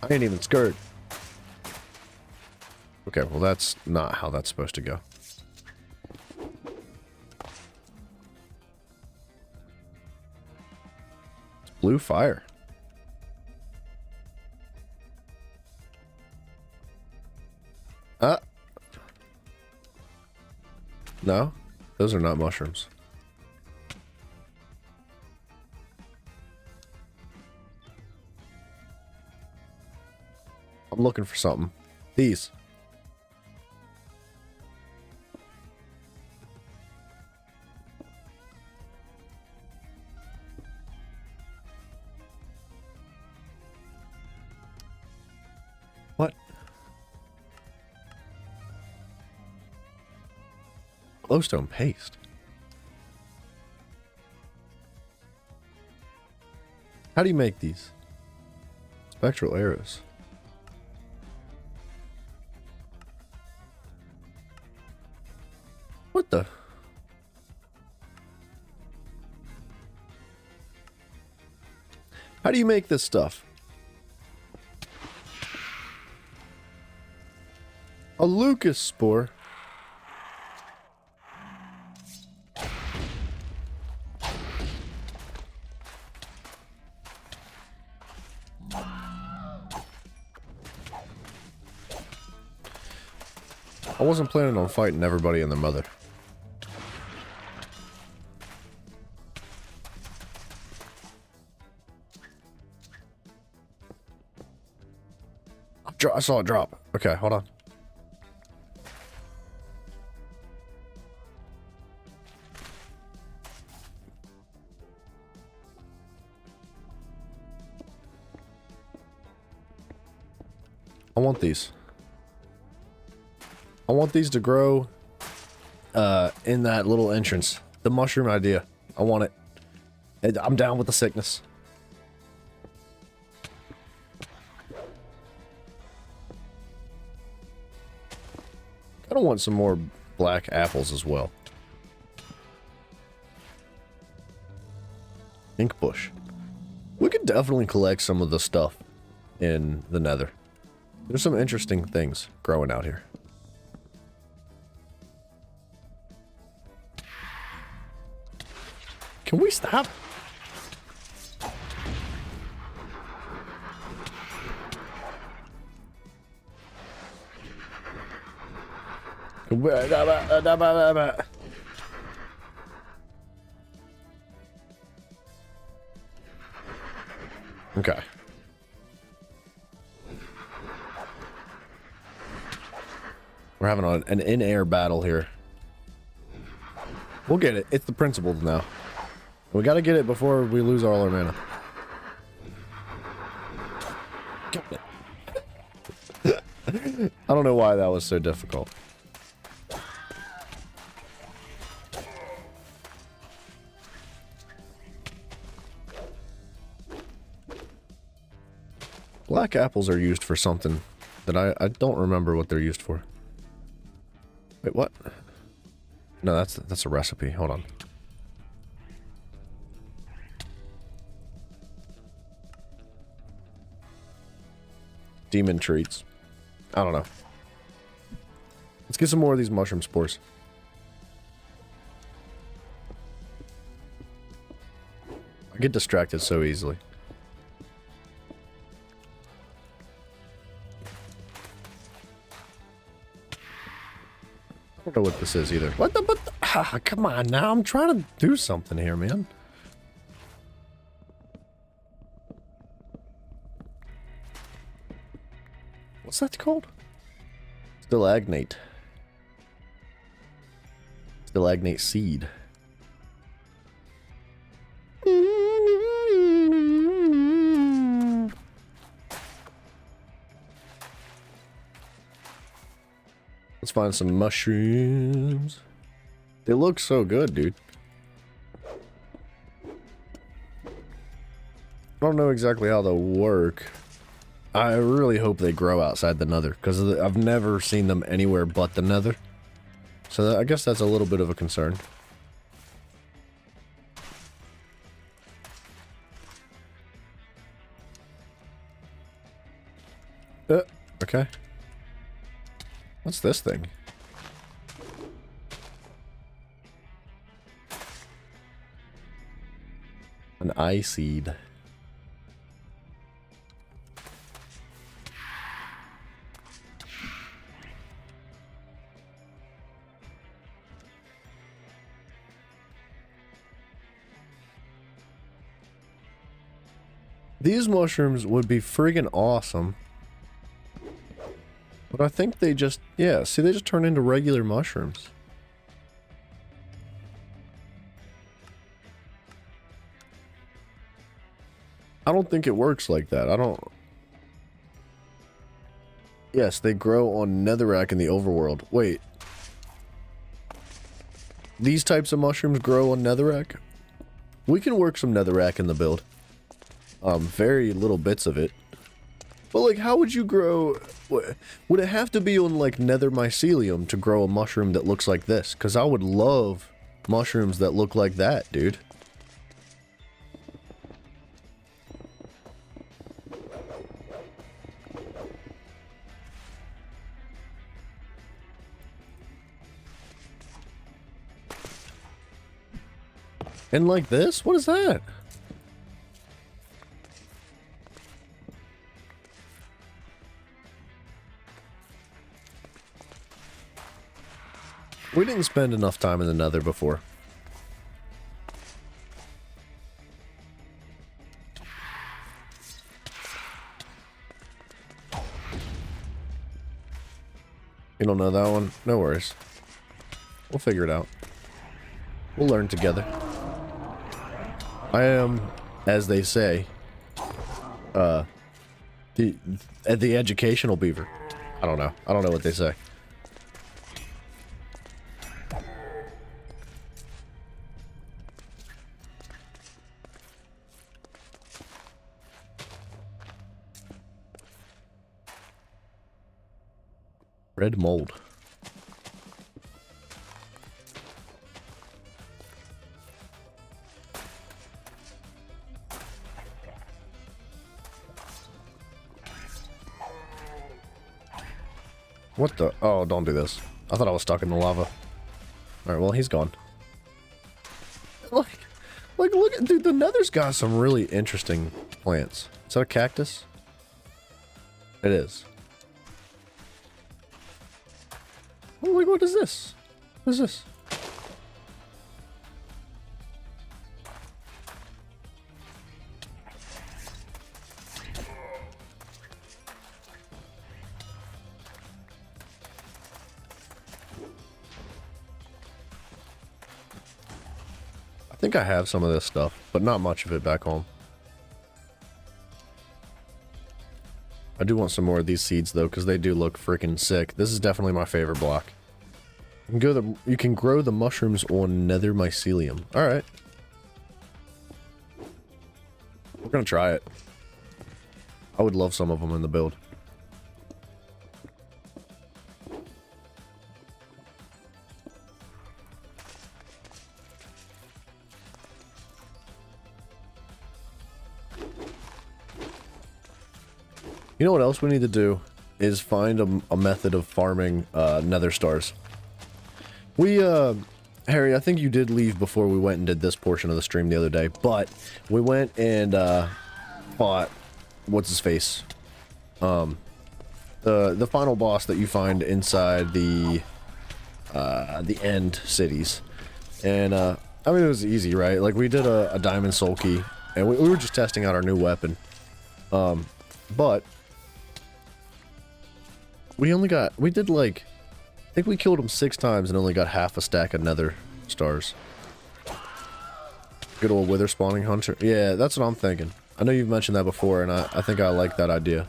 I ain't even scared. Okay, well that's not how that's supposed to go. It's blue fire. No, those are not mushrooms. I'm looking for something. These. What? Glowstone paste. How do you make these? Spectral arrows. What the? How do you make this stuff? A Lucas spore. I wasn't planning on fighting everybody and their mother. I saw it drop. Okay, hold on. I want these. I want these to grow in that little entrance. The mushroom idea. I want it. I'm down with the sickness. I don't want some more black apples as well. Ink bush. We could definitely collect some of the stuff in the Nether. There's some interesting things growing out here. Can we stop? Okay. We're having an in-air battle here. We'll get it. It's the principle now. We gotta get it before we lose all our mana. I don't know why that was so difficult. Black apples are used for something that I don't remember what they're used for. Wait, what? No, that's a recipe. Hold on. Demon treats. I don't know. Let's get some more of these mushroom spores. I get distracted so easily. I don't know what this is either. What the? Come on now. I'm trying to do something here, man. What's that called? Stilagnate. Stilagnate seed. Let's find some mushrooms. They look so good, dude. I don't know exactly how they'll work. I really hope they grow outside the Nether, because I've never seen them anywhere but the Nether. So I guess that's a little bit of a concern. Okay. What's this thing? An eye seed. These mushrooms would be friggin' awesome. But I think they just, yeah, see, they just turn into regular mushrooms. I don't think it works like that. I don't... Yes, they grow on Netherrack in the overworld. Wait. These types of mushrooms grow on Netherrack? We can work some Netherrack in the build. Very little bits of it. But, like, how would you grow... Would it have to be on, like, nether mycelium to grow a mushroom that looks like this? Because I would love mushrooms that look like that, dude. And like this? What is that? We didn't spend enough time in the nether before. You don't know that one? No worries. We'll figure it out. We'll learn together. I am, as they say, the educational beaver. I don't know. I don't know what they say. Red mold. What the? Oh, don't do this. I thought I was stuck in the lava. Alright, well, he's gone. Like, look at, dude, the nether's got some really interesting plants. Is that a cactus? It is. Oh, like, what is this? What is this? I think I have some of this stuff, but not much of it back home. I do want some more of these seeds though, because they do look freaking sick. This is definitely my favorite block. You can grow the mushrooms on nether mycelium. Alright. We're gonna try it. I would love some of them in the build. You know what else we need to do? Is find a method of farming nether stars. We, Harry, I think you did leave before we went and did this portion of the stream the other day, but we went and fought, what's his face? The final boss that you find inside the end cities. And, I mean, it was easy, right? Like, we did a diamond soul key, and we were just testing out our new weapon. But we did like, I think we killed him 6 times and only got half a stack of nether stars. Good old wither spawning hunter. Yeah, that's what I'm thinking. I know you've mentioned that before, and I think I like that idea.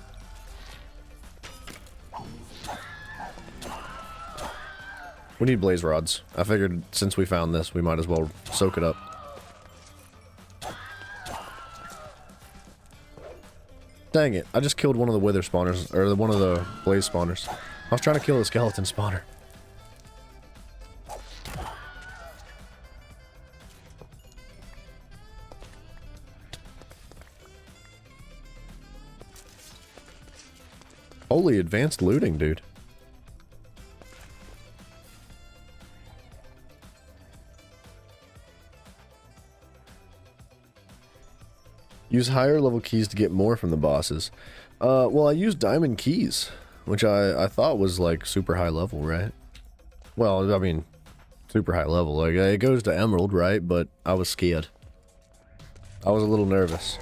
We need blaze rods. I figured since we found this, we might as well soak it up. Dang it, I just killed one of the wither spawners, or one of the blaze spawners. I was trying to kill the skeleton spawner. Holy advanced looting, dude. Use higher level keys to get more from the bosses. Well, I used diamond keys, which I thought was like super high level, right? Well, I mean, super high level. Like, it goes to emerald, right? But I was scared. I was a little nervous.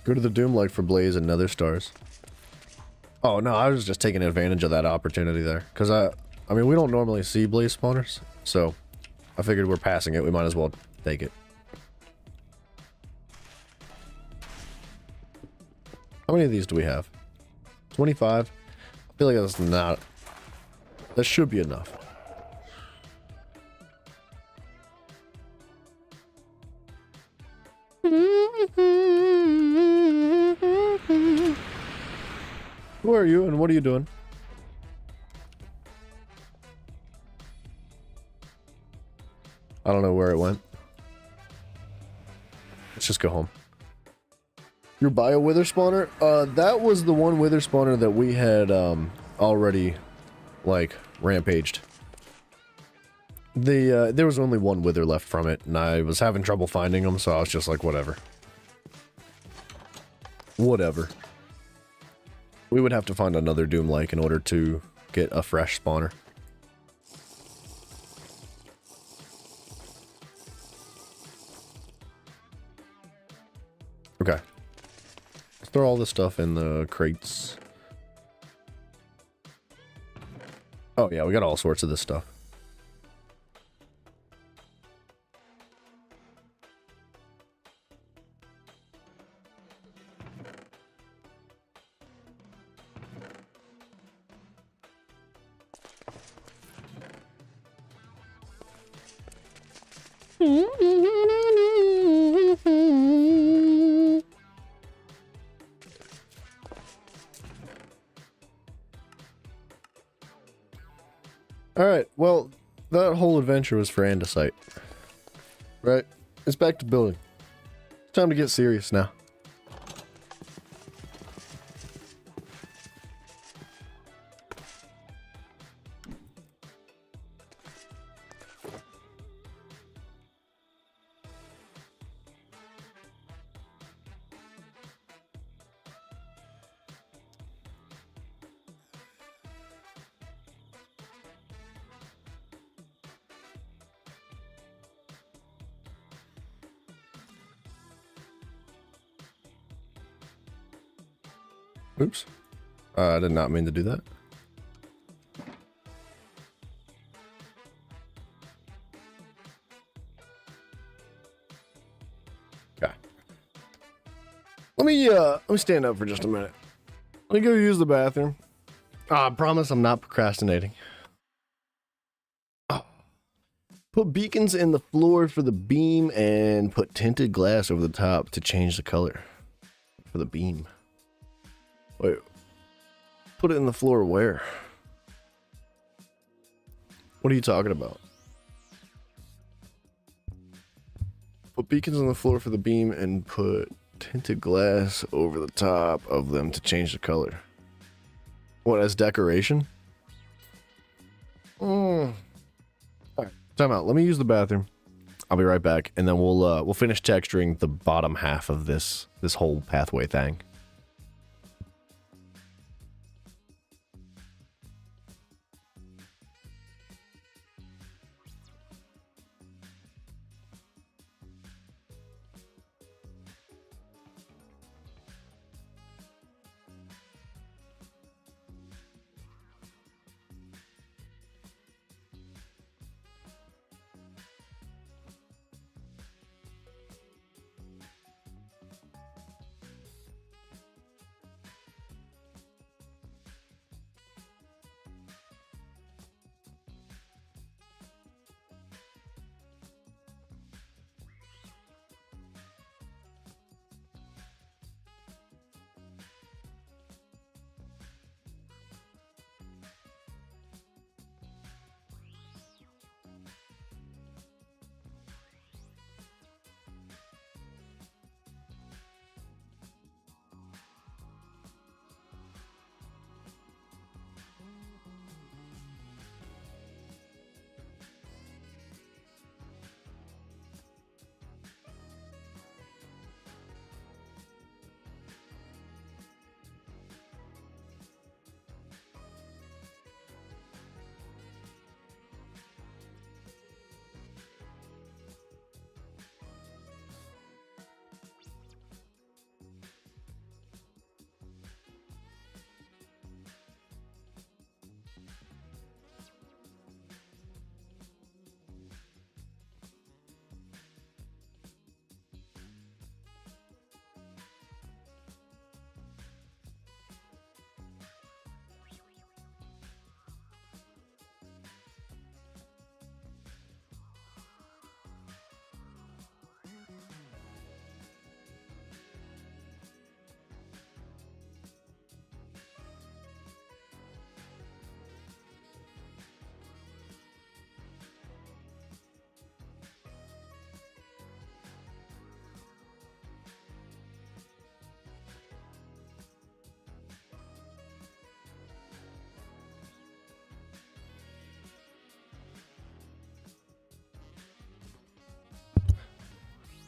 Go to the Doom Light for Blaze and Nether Stars. Oh, no, I was just taking advantage of that opportunity there. Because I mean, we don't normally see Blaze spawners, so I figured we're passing it. We might as well take it. How many of these do we have? 25? I feel like that's not... That should be enough. Who are you and what are you doing? I don't know where it went. Let's just go home. Your bio wither spawner? That was the one wither spawner that we had already like rampaged. There was only one wither left from it, and I was having trouble finding them, so I was just like, whatever. Whatever. We would have to find another Doom-like in order to get a fresh spawner. Okay. Let's throw all this stuff in the crates. Oh yeah, we got all sorts of this stuff. Alright, well, that whole adventure was for andesite. Right? It's back to building. It's time to get serious now. Oops. I did not mean to do that. Okay. Let me stand up for just a minute. Let me go use the bathroom. I promise I'm not procrastinating. Put beacons in the floor for the beam and put tinted glass over the top to change the color for the beam. Wait, put it in the floor where? What are you talking about? Put beacons on the floor for the beam and put tinted glass over the top of them to change the color. What, as decoration? Alright, time out. Let me use the bathroom. I'll be right back, and then we'll finish texturing the bottom half of this whole pathway thing.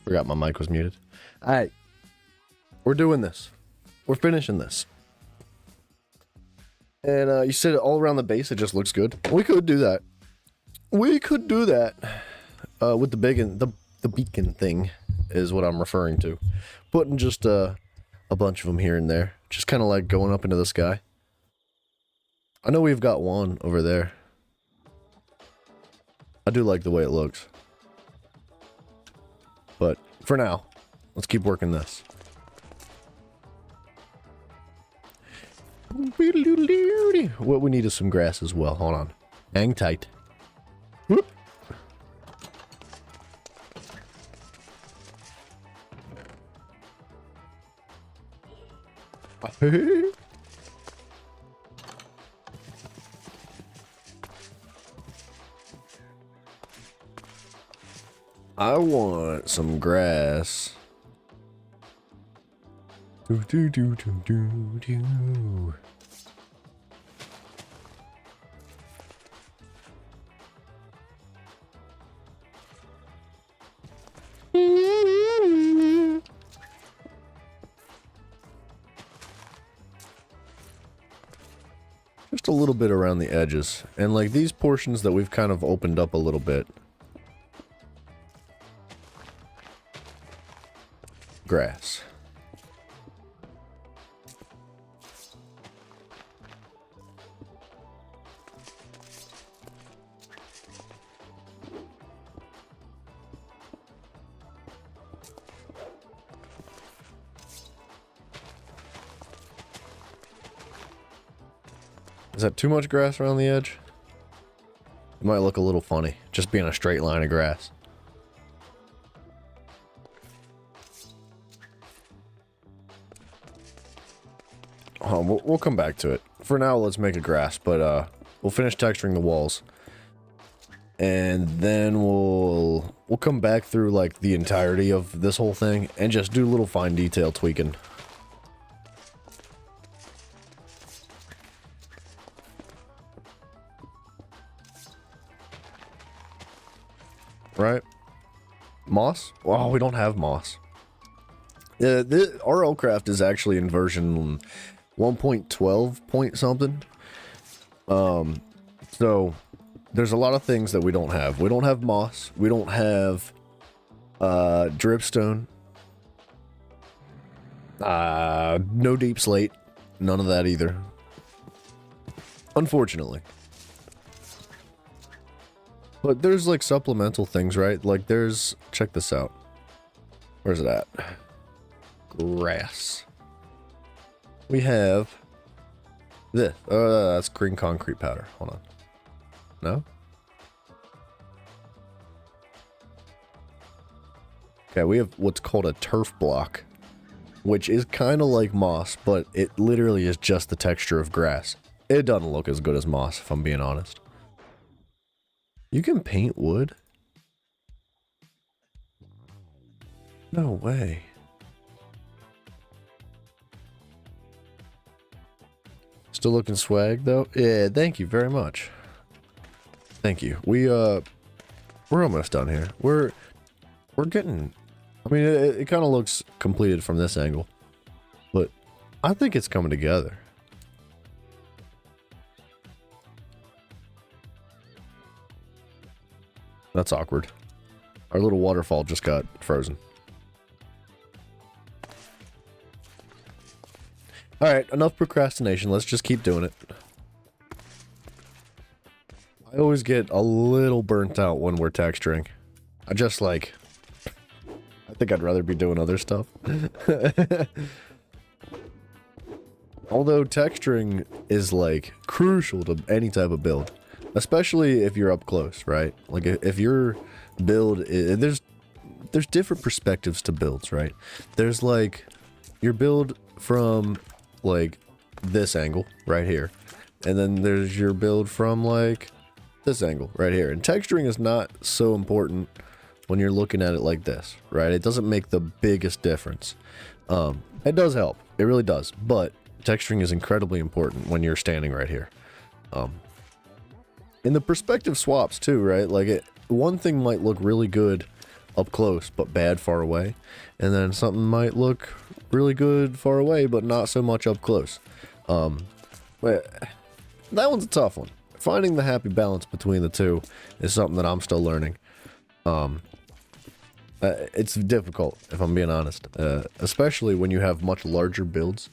Forgot my mic was muted. All right. We're doing this. We're finishing this. And you said all around the base, it just looks good. We could do that. We could do that. With the beacon thing is what I'm referring to. Putting just a bunch of them here and there. Just kind of like going up into the sky. I know we've got one over there. I do like the way it looks. But for now, let's keep working this. What we need is some grass as well. Hold on. Hang tight. Whoop. I want some grass. Do do do do do do. Just a little bit around the edges. And like these portions that we've kind of opened up a little bit. Grass. Is that too much grass around the edge? It might look a little funny, just being a straight line of grass. We'll come back to it. For now, let's make a grass, but we'll finish texturing the walls. And then we'll come back through like the entirety of this whole thing and just do little fine detail tweaking. Right? Moss? Oh, we don't have moss. Yeah, RLCraft is actually in version 1.12 point something. So there's a lot of things that we don't have. We don't have moss. We don't have dripstone. No deep slate. None of that either. Unfortunately. But there's like supplemental things, right? Like there's, check this out. Where's it at? Grass. We have this. That's green concrete powder. Hold on. No? Okay, we have what's called a turf block, which is kind of like moss, but it literally is just the texture of grass. It doesn't look as good as moss, if I'm being honest. You can paint wood? No way. Still looking swag though? Yeah, thank you very much. Thank you. We're almost done here. We're getting, I mean, it kind of looks completed from this angle, but I think it's coming together. That's awkward. Our little waterfall just got frozen. Alright, enough procrastination. Let's just keep doing it. I always get a little burnt out when we're texturing. I just like... I think I'd rather be doing other stuff. Although texturing is like crucial to any type of build. Especially if you're up close, right? Like if your build is, there's different perspectives to builds, right? There's like your build from like this angle right here. And then there's your build from like this angle right here. And texturing is not so important when you're looking at it like this, right? It doesn't make the biggest difference. It does help. It really does. But texturing is incredibly important when you're standing right here. In the perspective swaps too, right? Like one thing might look really good up close but bad far away, and then something might look really good far away but not so much up close. But that one's a tough one. Finding the happy balance between the two is something that I'm still learning. It's difficult, if I'm being honest, especially when you have much larger builds.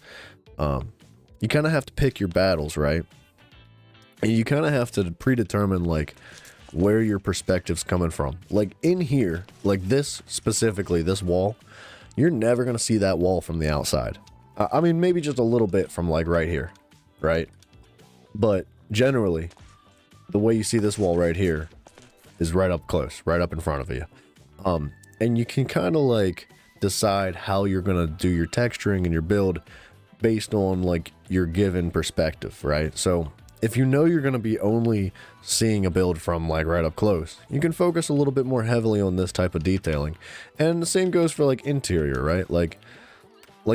You kind of have to pick your battles, right? And you kind of have to predetermine, like, where your perspective's coming from. Like, in here, like this specifically, this wall, you're never going to see that wall from the outside. I mean, maybe just a little bit from, like, right here, right? But generally, the way you see this wall right here is right up close, right up in front of you. And you can kind of, like, decide how you're going to do your texturing and your build based on, like, your given perspective, right? So if you know you're going to be only seeing a build from, like, right up close, you can focus a little bit more heavily on this type of detailing. And the same goes for, like, interior, right? Like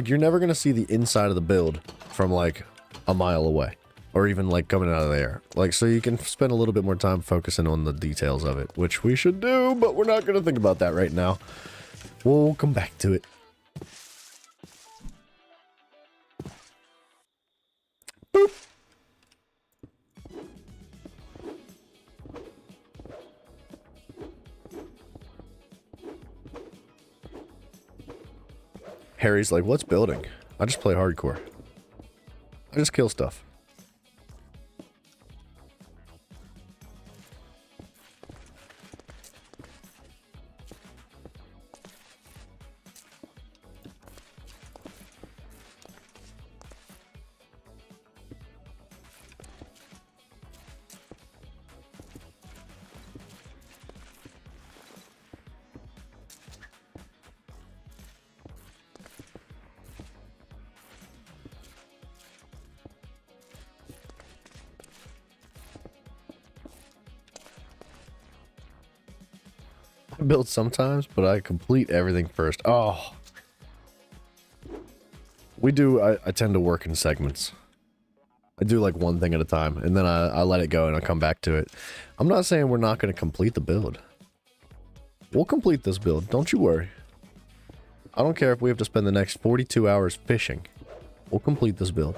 you're never going to see the inside of the build from, like, a mile away, or even, like, coming out of the air. Like, so you can spend a little bit more time focusing on the details of it, which we should do, but we're not going to think about that right now. We'll come back to it. Boop. Harry's like, what's building? I just play hardcore. I just kill stuff. I build sometimes, but I complete everything first. Oh. I tend to work in segments. I do like one thing at a time, and then I let it go and I come back to it. I'm not saying we're not going to complete the build. We'll complete this build, don't you worry. I don't care if we have to spend the next 42 hours fishing. We'll complete this build.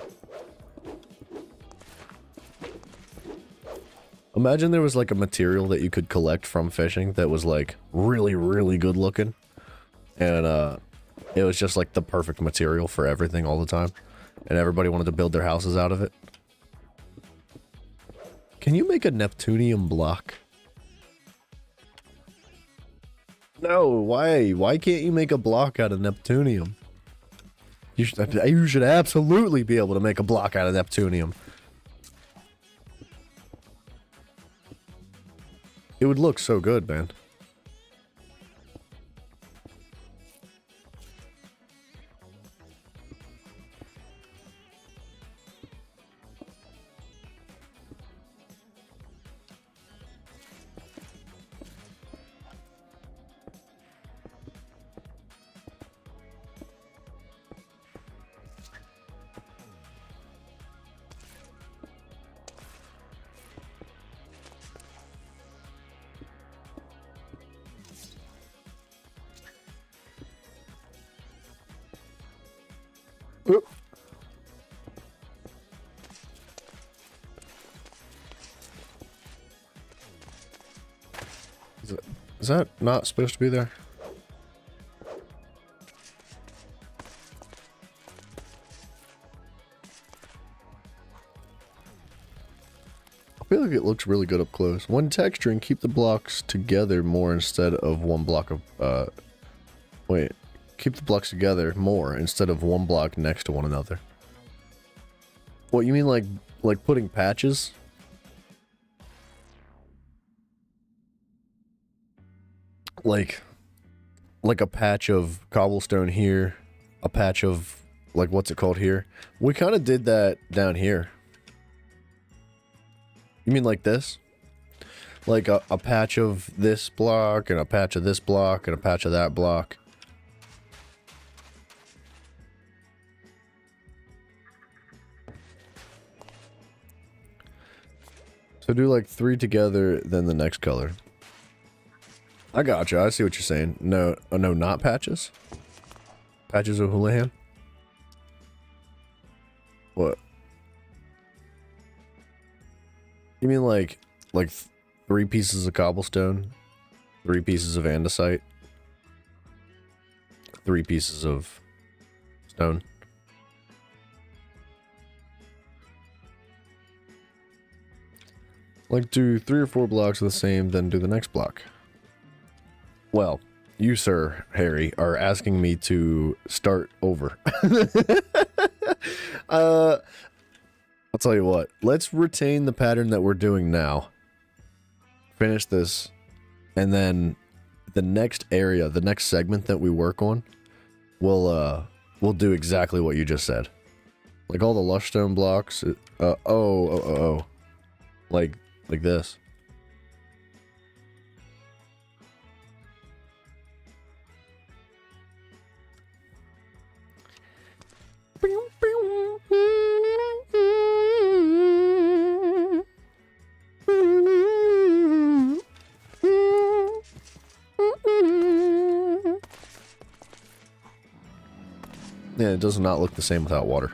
Imagine there was like a material that you could collect from fishing that was like really, really good looking. And it was just like the perfect material for everything all the time. And everybody wanted to build their houses out of it. Can you make a Neptunium block? No, why? Why can't you make a block out of Neptunium? You should absolutely be able to make a block out of Neptunium. It would look so good, man. Oop. Is that not supposed to be there? I feel like it looks really good up close. When texturing, keep the blocks together more instead of one block of, keep the blocks together more instead of one block next to one another. What, you mean like putting patches? Like a patch of cobblestone here, a patch of, like, what's it called here? We kind of did that down here. You mean like this? Like a patch of this block, and a patch of this block, and a patch of that block. So do like 3 together, then the next color. I gotcha. I see what you're saying. No, no, not Patches. Patches O'Houlihan. What? You mean like 3 pieces of cobblestone, 3 pieces of andesite, 3 pieces of stone? Like do 3 or 4 blocks of the same, then do the next block. Well, you, sir, Harry, are asking me to start over. I'll tell you what. Let's retain the pattern that we're doing now. Finish this, and then the next area, the next segment that we work on, we'll do exactly what you just said. Like all the lush stone blocks. Like this. Yeah, it does not look the same without water.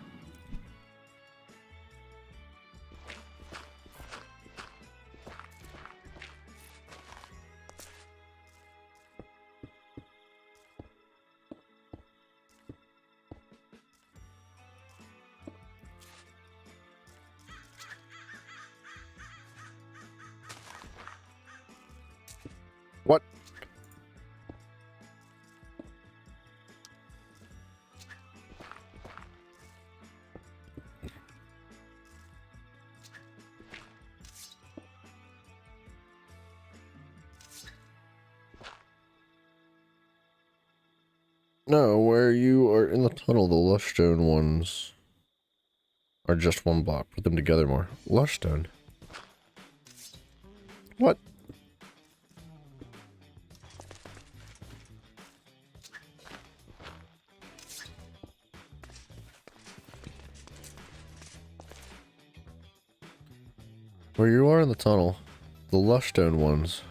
What? No, where you are in the tunnel, the lush stone ones are just 1 block. Put them together more. Lush stone. What? Where you are in the tunnel, the lush stone ones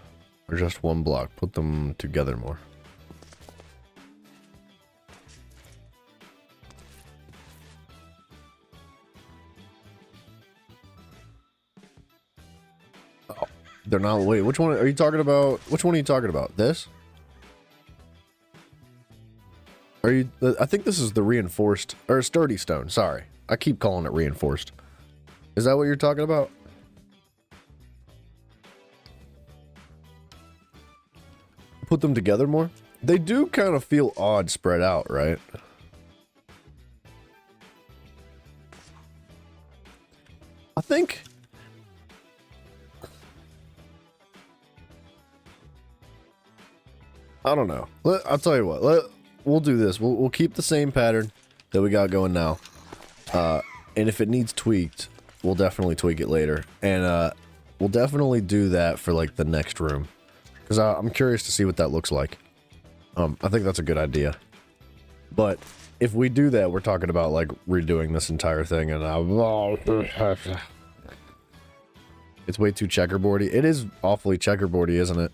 are just 1 block. Put them together more. Oh, they're not. Wait, which one are you talking about? Which one are you talking about? This? Are you? I think this is the reinforced or sturdy stone. Sorry, I keep calling it reinforced. Is that what you're talking about? Put them together more? They do kind of feel odd spread out, right? I think... I don't know. I'll tell you what. We'll do this. We'll keep the same pattern that we got going now. And if it needs tweaked, we'll definitely tweak it later. And we'll definitely do that for like the next room. Because I'm curious to see what that looks like. I think that's a good idea. But if we do that, we're talking about like redoing this entire thing, and it's way too checkerboardy. It is awfully checkerboardy, isn't it?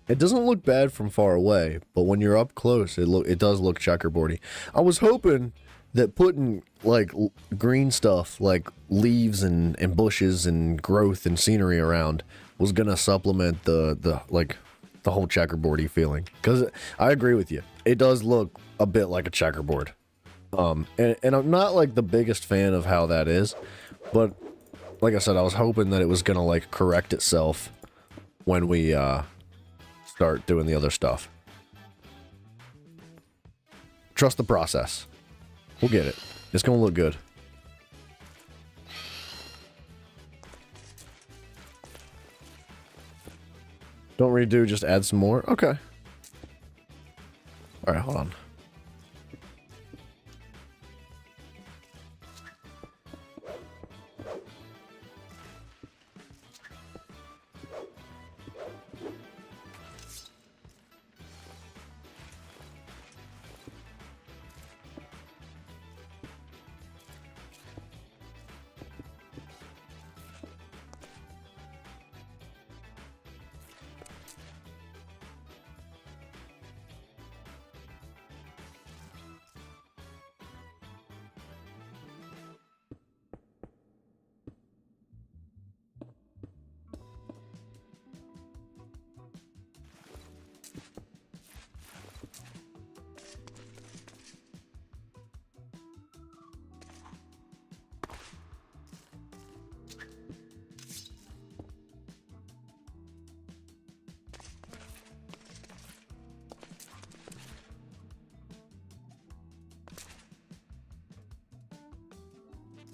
It doesn't look bad from far away, but when you're up close, it does look checkerboardy. I was hoping that putting like green stuff, like leaves and bushes and growth and scenery around, was gonna supplement the whole checkerboardy feeling. Because I agree with you, it does look a bit like a checkerboard. And I'm not like the biggest fan of how that is, but like I said, I was hoping that it was gonna like correct itself when we start doing the other stuff. Trust the process. We'll get it. It's gonna look good. Don't redo, just add some more? Okay. Alright, hold on.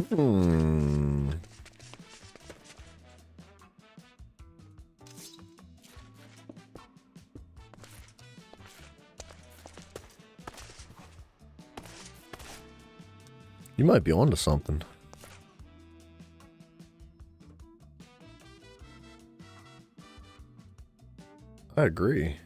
Hmm. You might be onto something. I agree.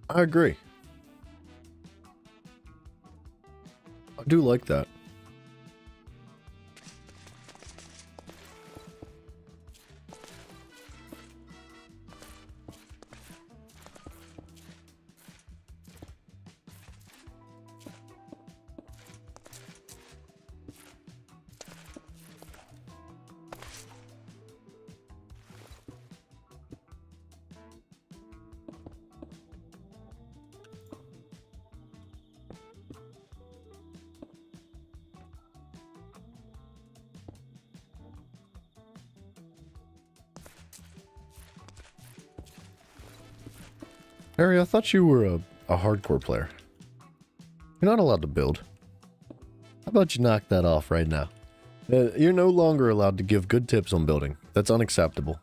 I agree. I do like that. Harry, I thought you were a hardcore player. You're not allowed to build. How about you knock that off right now? You're no longer allowed to give good tips on building. That's unacceptable.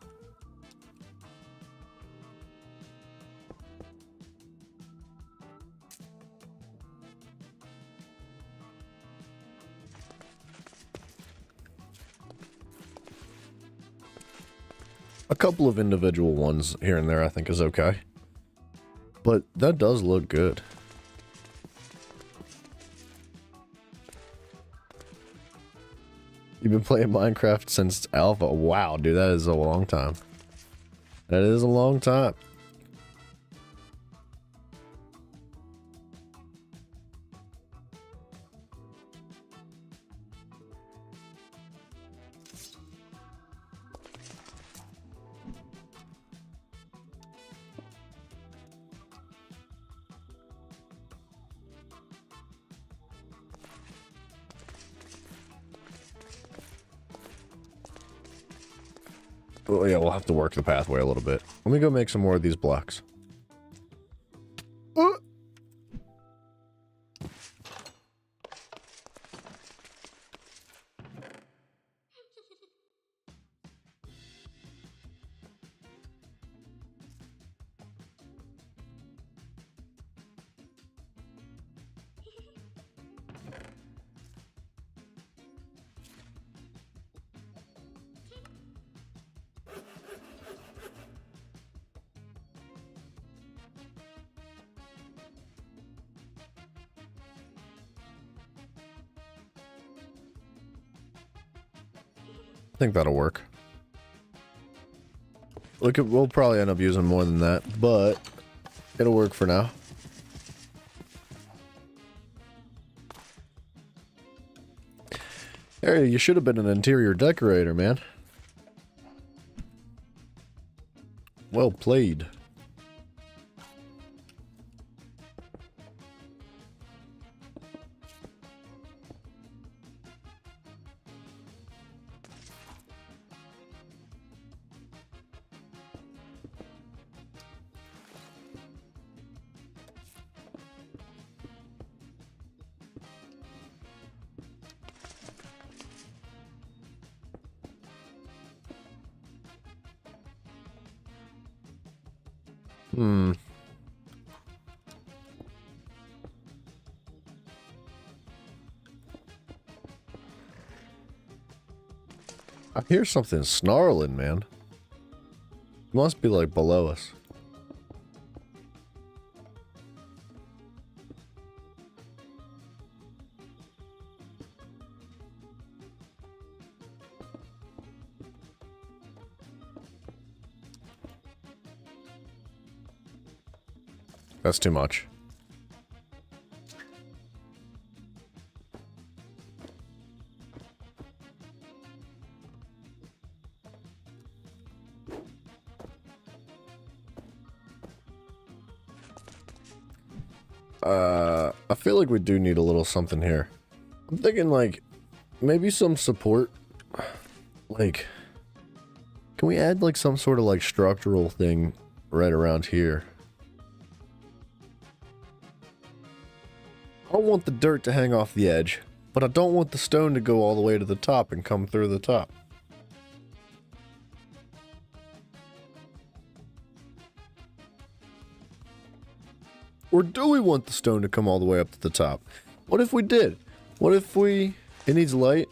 A couple of individual ones here and there I think is okay. But that does look good. You've been playing Minecraft since alpha? Wow, dude, that is a long time. That is a long time. Oh yeah, we'll have to work the pathway a little bit. Let me go make some more of these blocks. I think that'll work. We'll probably end up using more than that, but it'll work for now. Hey, you should have been an interior decorator, man. Well played. I hear something snarling, man. It must be like below us. That's too much. I feel like we do need a little something here. I'm thinking like maybe some support, like Can we add like some sort of like structural thing right around here? I don't want the dirt to hang off the edge, but I don't want the stone to go all the way to the top and come through the top. Or do we want the stone to come all the way up to the top? What if we did? What if we... It needs light.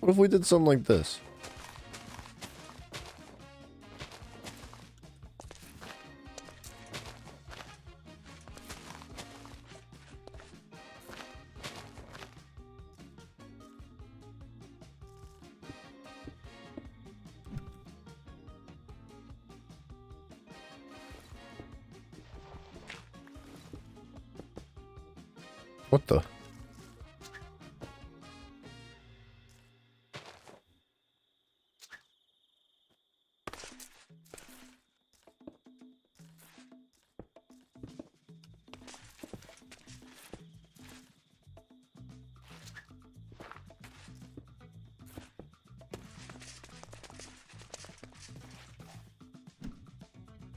What if we did something like this? What the?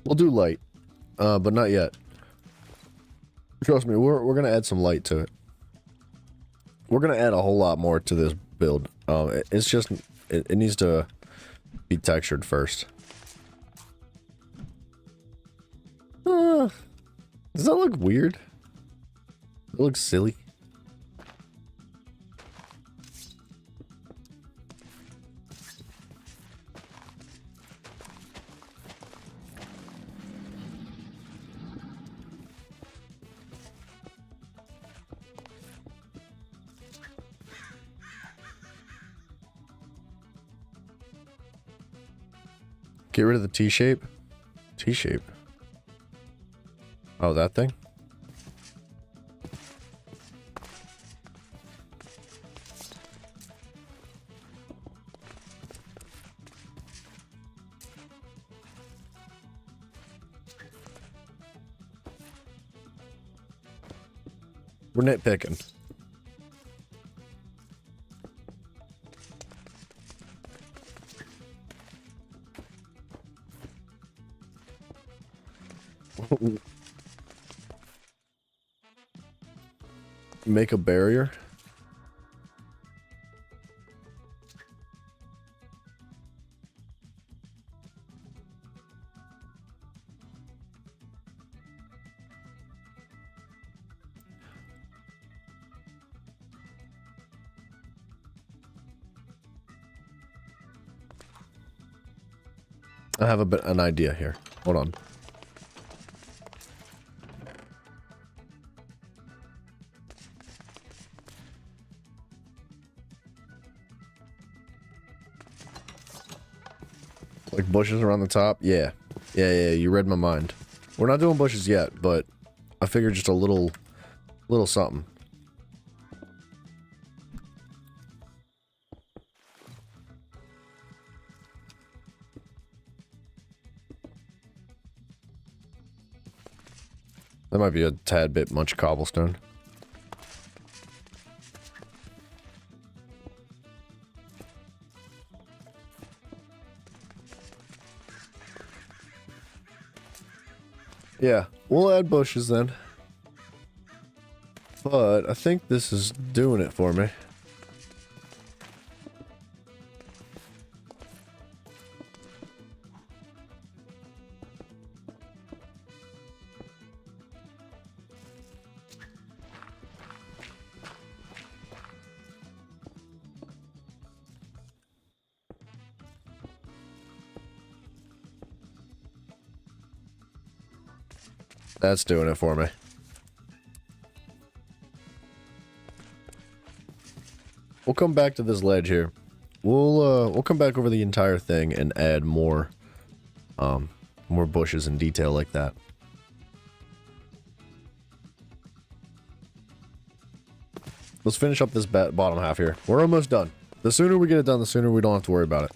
We'll do light, but not yet. Trust me, we're gonna add some light to it. We're gonna add a whole lot more to this build. It's just it needs to be textured first. Does that look weird? It looks silly. Get rid of the T-shape. T-shape. Oh, that thing? We're nitpicking. Make a barrier. I have an idea here. Hold on. Like bushes around the top? Yeah. Yeah, you read my mind. We're not doing bushes yet, but I figured just a little something. That might be a tad bit much cobblestone. Yeah, we'll add bushes then. But I think this is doing it for me. That's doing it for me. We'll come back to this ledge here. We'll come back over the entire thing and add more bushes and detail like that. Let's finish up this bottom half here. We're almost done. The sooner we get it done, the sooner we don't have to worry about it.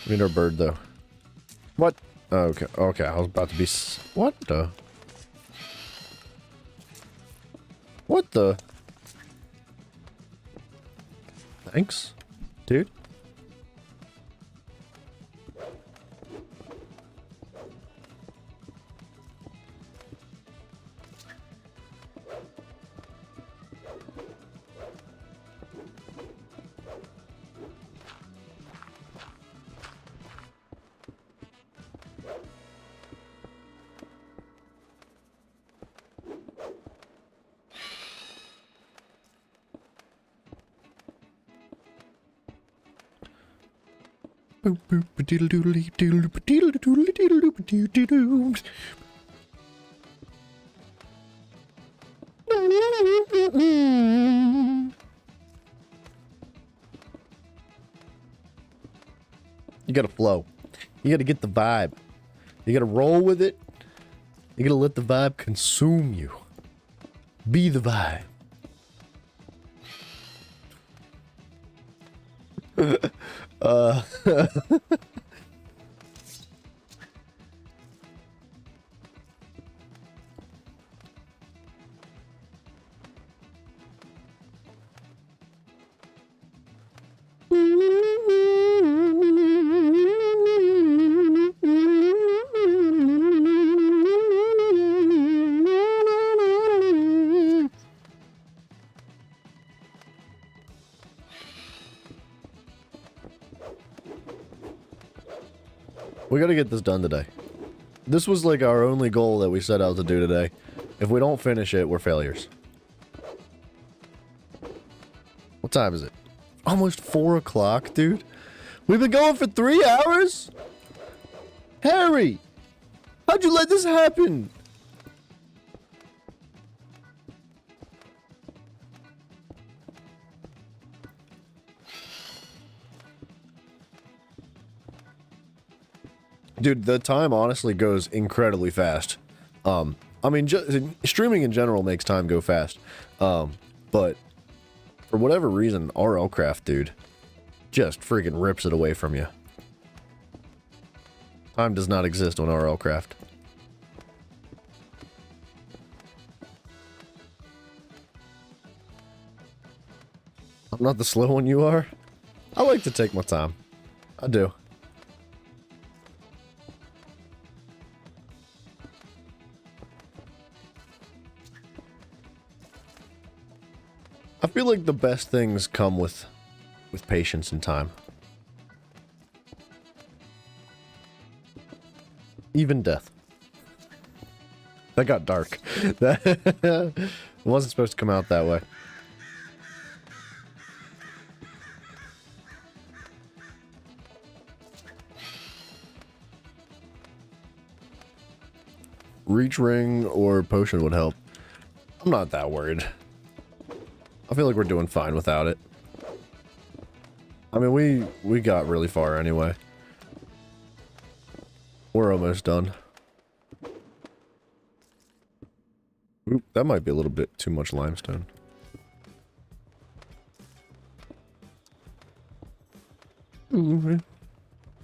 We need our bird though. What? Okay, okay, I was about to be what the? What the? Thanks. dude. You gotta flow. You gotta get the vibe. You gotta roll with it. You gotta let the vibe consume you. Be the vibe. We gotta get this done today. This was like our only goal that we set out to do today. If we don't finish it, we're failures. What time is it? Almost 4 o'clock, dude. We've been going for 3 hours? Harry! How'd you let this happen? Dude, the time honestly goes incredibly fast. I mean, streaming in general makes time go fast. But for whatever reason, RLCraft, dude, just freaking rips it away from you. Time does not exist on RLCraft. I'm not the slow one you are. I like to take my time. I do. I feel like the best things come with patience and time. Even death. That got dark. It wasn't supposed to come out that way. Reach ring or potion would help. I'm not that worried. I feel like we're doing fine without it. I mean, we got really far anyway. We're almost done. Oop, that might be a little bit too much limestone. Ooh.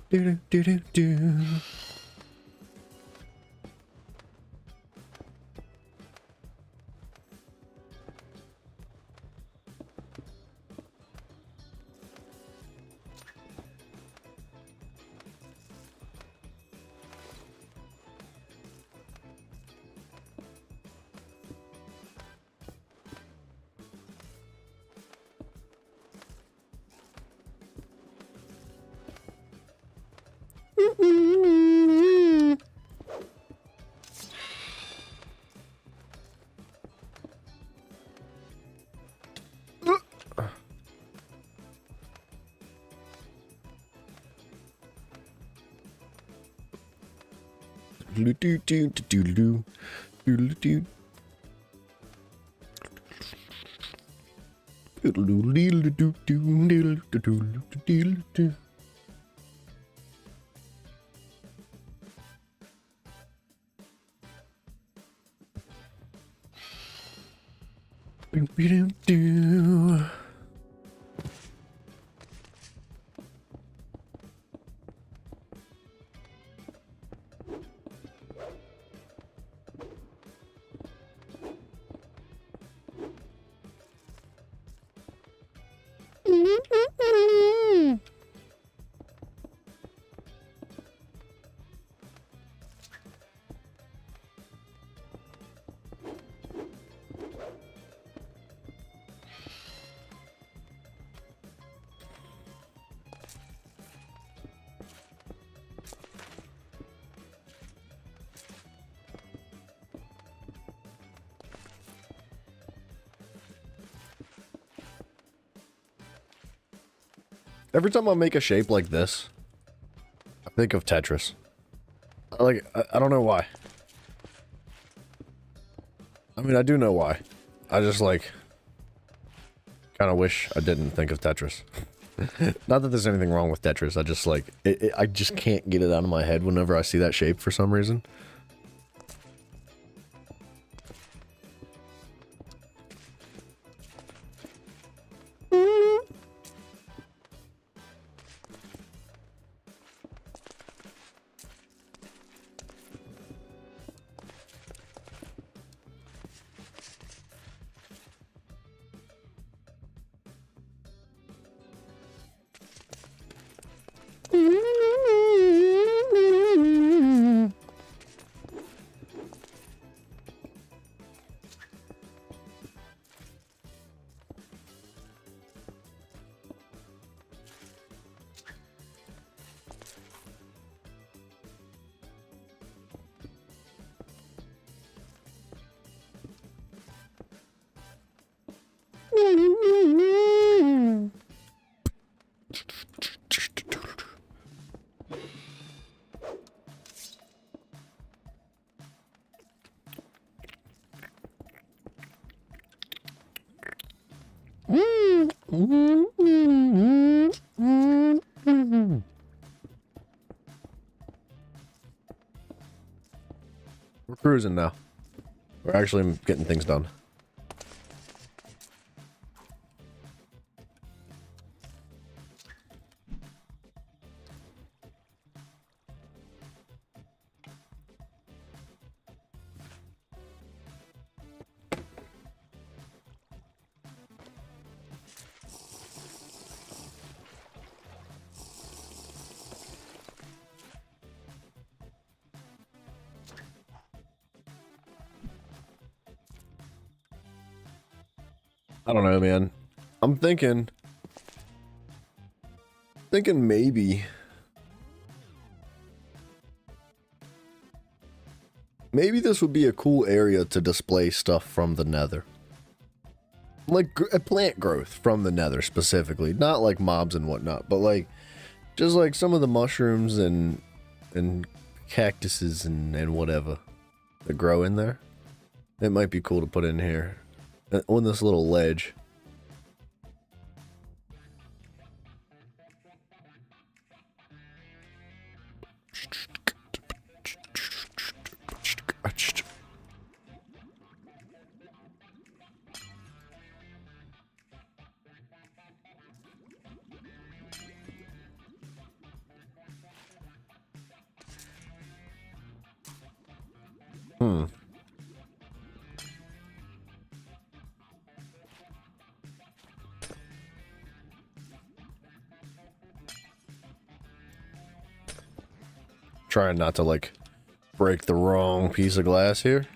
Do do do do. Every time I make a shape like this, I think of Tetris. I don't know why. I mean, I do know why. I just, like, kind of wish I didn't think of Tetris. Not that there's anything wrong with Tetris. I just, like, I just can't get it out of my head whenever I see that shape for some reason. We're cruising now. We're actually getting things done. I don't know, man. I'm thinking maybe this would be a cool area to display stuff from the Nether. Like a plant growth from the Nether specifically, not like mobs and whatnot, but like just like some of the mushrooms and cactuses and whatever that grow in there. It might be cool to put in here on this little ledge. Trying not to like break the wrong piece of glass here.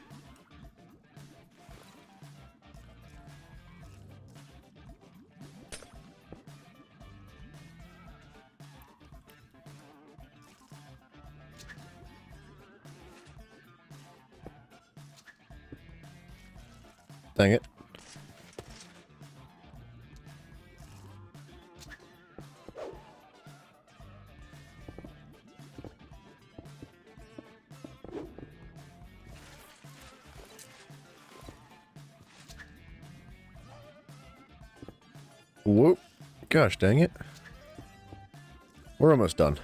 Dang it. Whoop. Gosh dang it. We're almost done.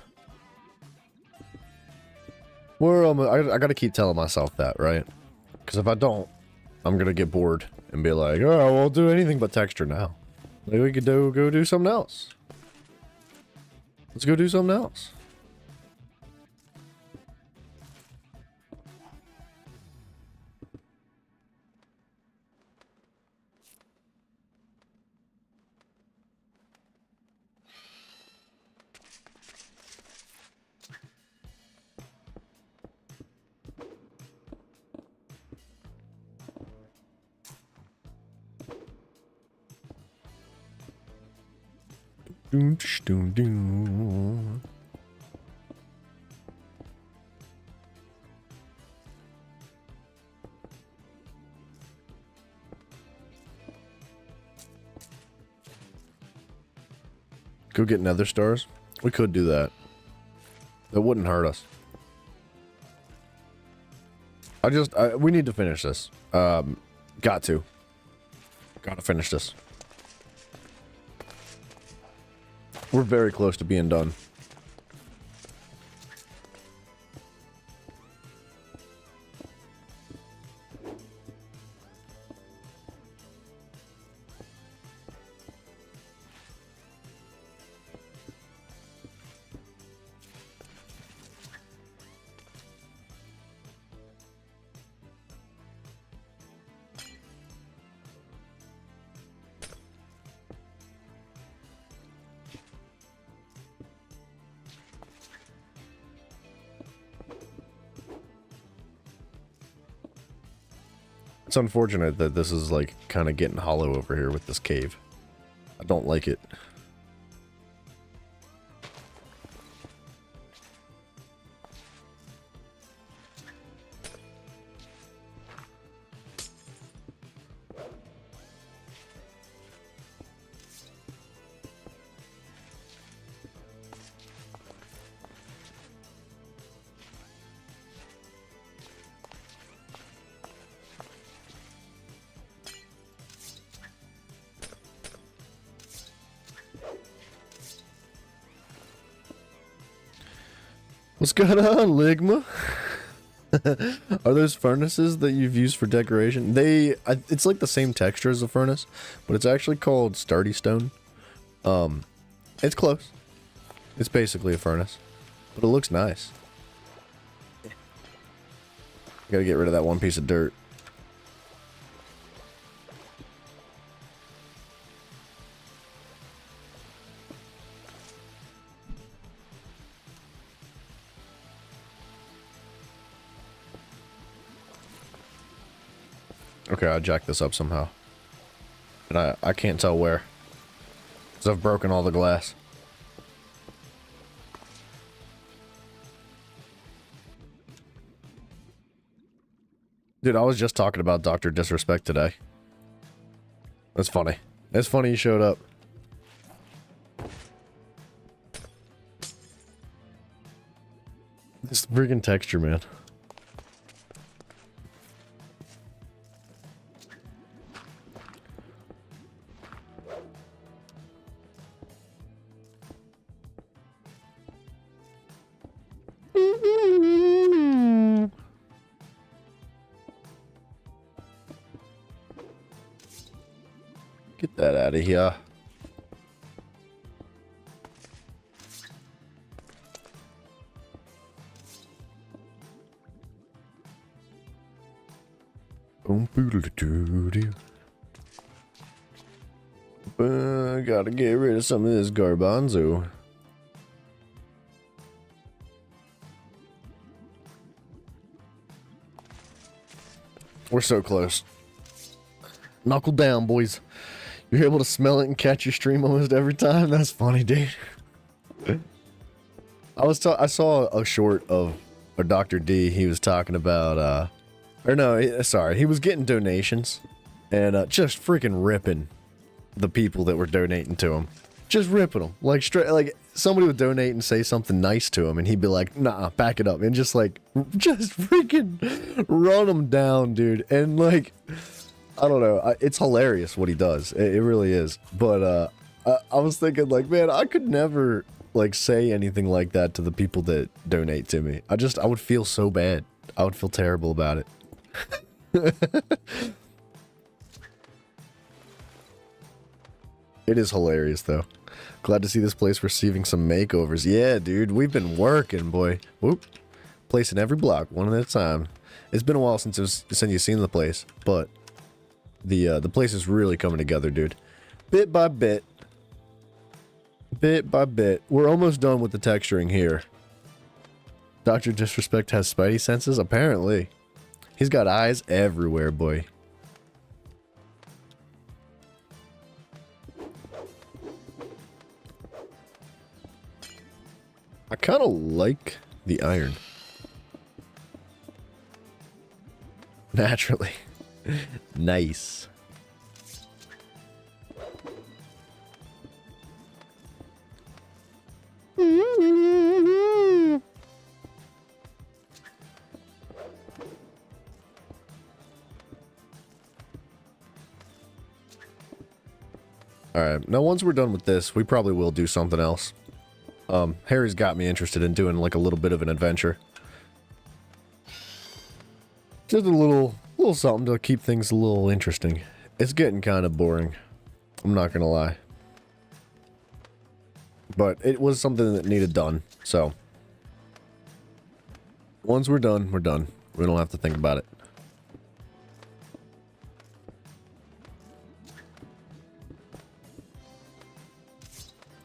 We're almost... I gotta keep telling myself that, right? Because if I don't, I'm gonna get bored and be like, oh, we'll do anything but texture now. Maybe we could go do something else. Let's go do something else. Doom, doom, doom. Go get nether stars. We could do that. That wouldn't hurt us. We need to finish this. Got to finish this. We're very close to being done. It's unfortunate that this is like kind of getting hollow over here with this cave. I don't like it. What's going on, Ligma? Are those furnaces that you've used for decoration? It's like the same texture as a furnace, but it's actually called Sturdy Stone. It's close. It's basically a furnace, but it looks nice. Gotta get rid of that one piece of dirt. Okay, I'll jack this up somehow. And I can't tell where. Because I've broken all the glass. Dude, I was just talking about Dr. Disrespect today. That's funny. It's funny he showed up. This freaking texture, man. Get that out of here. Gotta get rid of some of this garbanzo. We're so close. Knuckle down, boys. You're able to smell it and catch your stream almost every time. That's funny, dude. I saw a short of a Dr. D. He was talking about, he was getting donations and just freaking ripping the people that were donating to him. Just ripping them. Like, straight, like, somebody would donate and say something nice to him, and he'd be like, nah, back it up. And just freaking run them down, dude. And, like, I don't know. It's hilarious what he does. It really is. But I was thinking, like, man, I could never, like, say anything like that to the people that donate to me. I would feel so bad. I would feel terrible about it. It is hilarious, though. Glad to see this place receiving some makeovers. Yeah, dude, we've been working, boy. Whoop. Placing every block, one at a time. It's been a while since you've seen the place, but the place is really coming together, dude. Bit by bit. Bit by bit. We're almost done with the texturing here. Dr. Disrespect has spidey senses? Apparently. He's got eyes everywhere, boy. I kind of like the iron. Naturally. Nice. Alright, now once we're done with this, we probably will do something else. Harry's got me interested in doing like a little bit of an adventure. Just a little something to keep things a little interesting. It's getting kind of boring. I'm not gonna lie. But it was something that needed done, so. Once we're done, we're done. We don't have to think about it.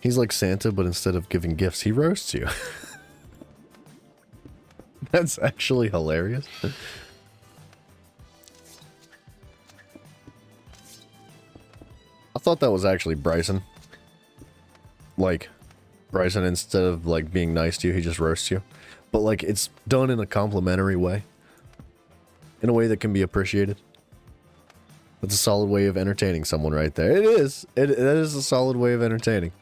He's like Santa, but instead of giving gifts, he roasts you. That's actually hilarious. I thought that was actually Bryson. Like, Bryson, instead of like being nice to you, he just roasts you. But like, it's done in a complimentary way. In a way that can be appreciated. That's a solid way of entertaining someone right there. It is. It is a solid way of entertaining.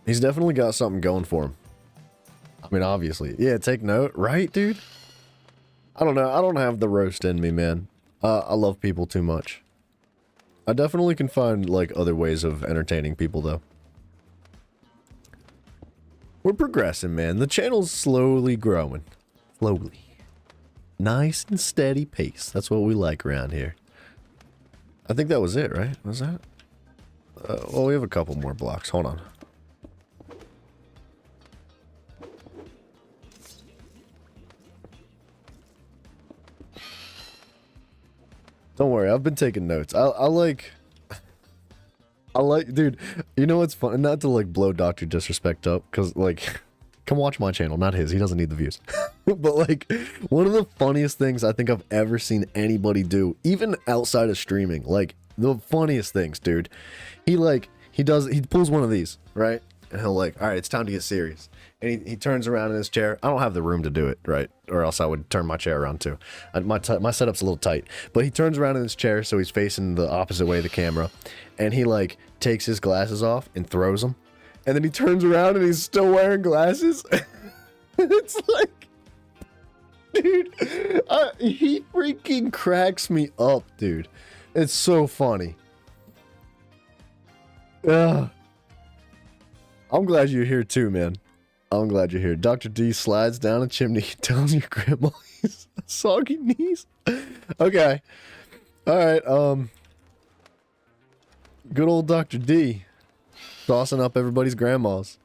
He's definitely got something going for him. I mean, obviously. Yeah, take note. Right, dude? I don't know. I don't have the roast in me, man. I love people too much. I definitely can find, like, other ways of entertaining people, though. We're progressing, man. The channel's slowly growing. Slowly. Nice and steady pace. That's what we like around here. I think that was it, right? Was that? Well, we have a couple more blocks. Hold on. Don't worry, I've been taking notes. I like, dude, you know what's fun? Not to, like, blow Dr. Disrespect up, because, like, come watch my channel, not his. He doesn't need the views. But, like, one of the funniest things I think I've ever seen anybody do, even outside of streaming, like, the funniest things, dude. He pulls one of these, right? And he'll, like, all right, it's time to get serious. And he turns around in his chair. I don't have the room to do it, right? Or else I would turn my chair around too. My setup's a little tight. But he turns around in his chair so he's facing the opposite way of the camera. And he, like, takes his glasses off and throws them. And then he turns around and he's still wearing glasses. It's like, dude, he freaking cracks me up, dude. It's so funny. Ugh. I'm glad you're here too, man. I'm glad you're here. Dr. D slides down a chimney, tells your grandma he's soggy knees. Okay. Alright, good old Dr. D. Saucing up everybody's grandmas.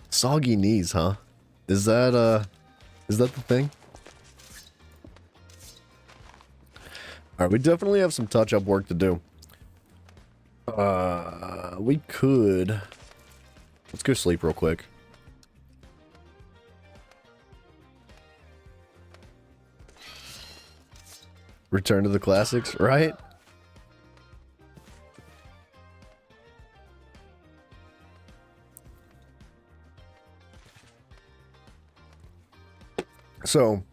Soggy knees, huh? Is that the thing? Alright, we definitely have some touch-up work to do. We could... Let's go sleep real quick. Return to the classics, right? So,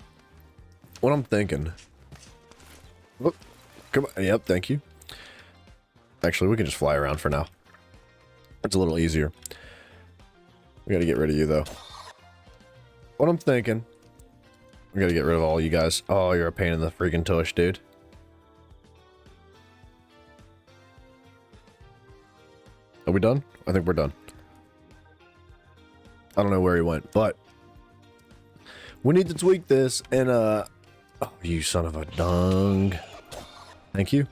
what I'm thinking... Whoop. Come on. Yep, thank you. Actually, we can just fly around for now. It's a little easier. We gotta get rid of you, though. What I'm thinking... We gotta get rid of all you guys. Oh, you're a pain in the freaking tush, dude. Are we done? I think we're done. I don't know where he went, but... We need to tweak this, and, Oh, you son of a dung. Thank you.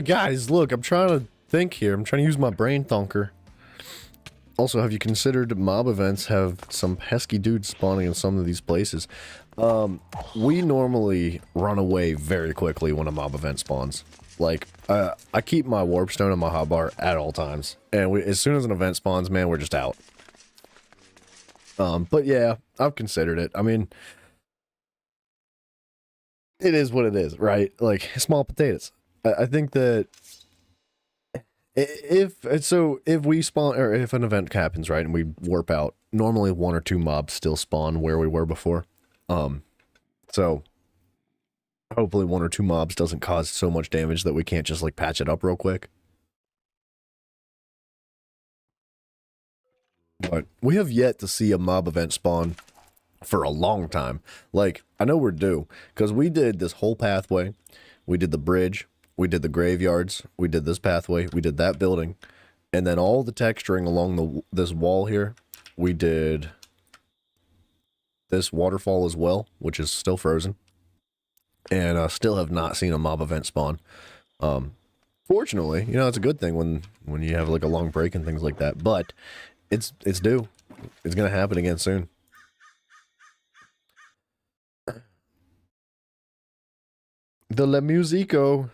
Guys, look, I'm trying to think here. I'm trying to use my brain thunker. Also, have you considered mob events have some pesky dudes spawning in some of these places? We normally run away very quickly when a mob event spawns. Like, I keep my warp stone and my hotbar at all times. And as soon as an event spawns, man, we're just out. But yeah, I've considered it. I mean... It is what it is, right? Like, small potatoes. I think that if we spawn, or if an event happens, right, and we warp out, normally 1 or 2 mobs still spawn where we were before. So hopefully 1 or 2 mobs doesn't cause so much damage that we can't just like patch it up real quick. But we have yet to see a mob event spawn for a long time. Like, I know we're due, because we did this whole pathway, we did the bridge, we did the graveyards, we did this pathway, we did that building, and then all the texturing along this wall here, we did this waterfall as well, which is still frozen, and still have not seen a mob event spawn. Fortunately, you know, it's a good thing when you have like a long break and things like that, but it's due. It's gonna happen again soon. The La Musico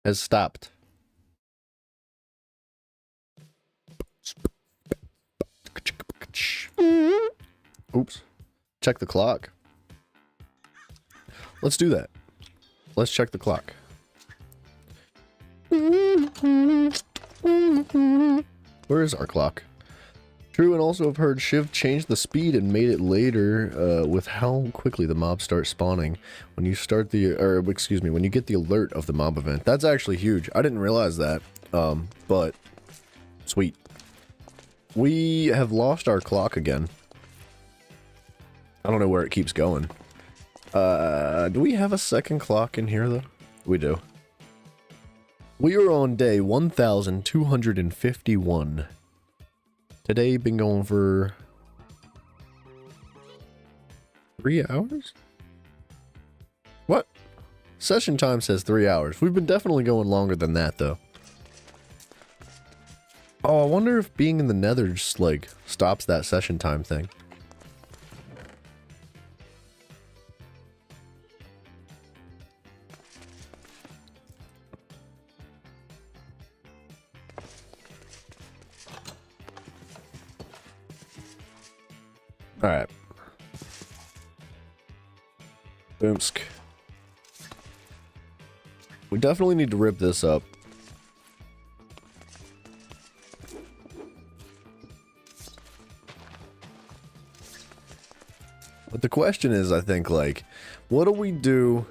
has stopped. Oops. Check the clock. Let's do that. Let's check the clock. Where is our clock? True, and also I've heard Shiv changed the speed and made it later with how quickly the mobs start spawning when you start when you get the alert of the mob event. That's actually huge. I didn't realize that, but sweet. We have lost our clock again. I don't know where it keeps going. Do we have a second clock in here, though? We do. We are on day 1251. Today, been going for 3 hours? What? Session time says 3 hours. We've been definitely going longer than that, though. Oh, I wonder if being in the nether just, like, stops that session time thing. Alright. Boomsk. We definitely need to rip this up. But the question is, I think, like, what do we do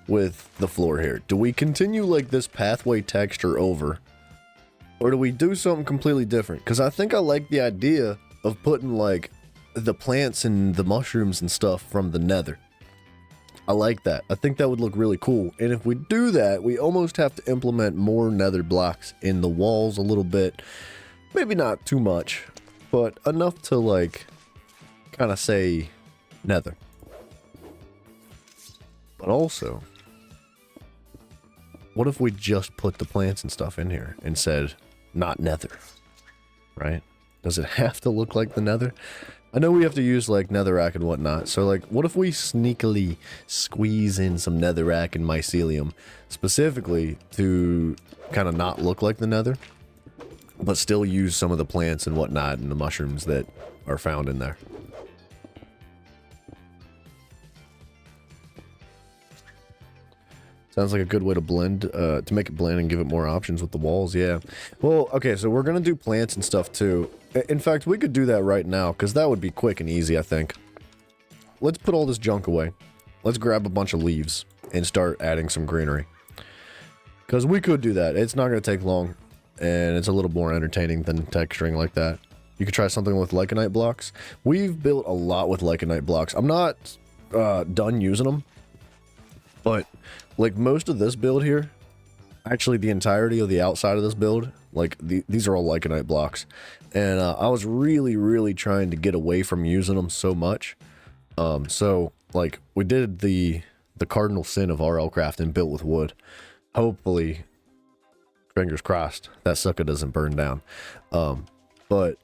with the floor here? Do we continue, like, this pathway texture over? Or do we do something completely different? Because I think I like the idea of putting, like, the plants and the mushrooms and stuff from the nether. I like that. I think that would look really cool. And if we do that, we almost have to implement more nether blocks in the walls a little bit. Maybe not too much, but enough to, like, kind of say nether. But also, what if we just put the plants and stuff in here and said, not nether, right? Does it have to look like the nether? I know we have to use, like, netherrack and whatnot, so, like, what if we sneakily squeeze in some netherrack and mycelium, specifically to kind of not look like the nether, but still use some of the plants and whatnot and the mushrooms that are found in there? Sounds like a good way to blend, to make it blend and give it more options with the walls, yeah. Well, okay, so we're gonna do plants and stuff too. In fact, we could do that right now, because that would be quick and easy, I think. Let's put all this junk away. Let's grab a bunch of leaves and start adding some greenery. Because we could do that. It's not gonna take long, and it's a little more entertaining than texturing like that. You could try something with Lycanite blocks. We've built a lot with Lycanite blocks. I'm not done using them, but like most of this build here, actually the entirety of the outside of this build, like these are all Lycanite blocks, and I was really trying to get away from using them so much. So like we did the cardinal sin of RL craft and built with wood. Hopefully, fingers crossed, that sucker doesn't burn down. But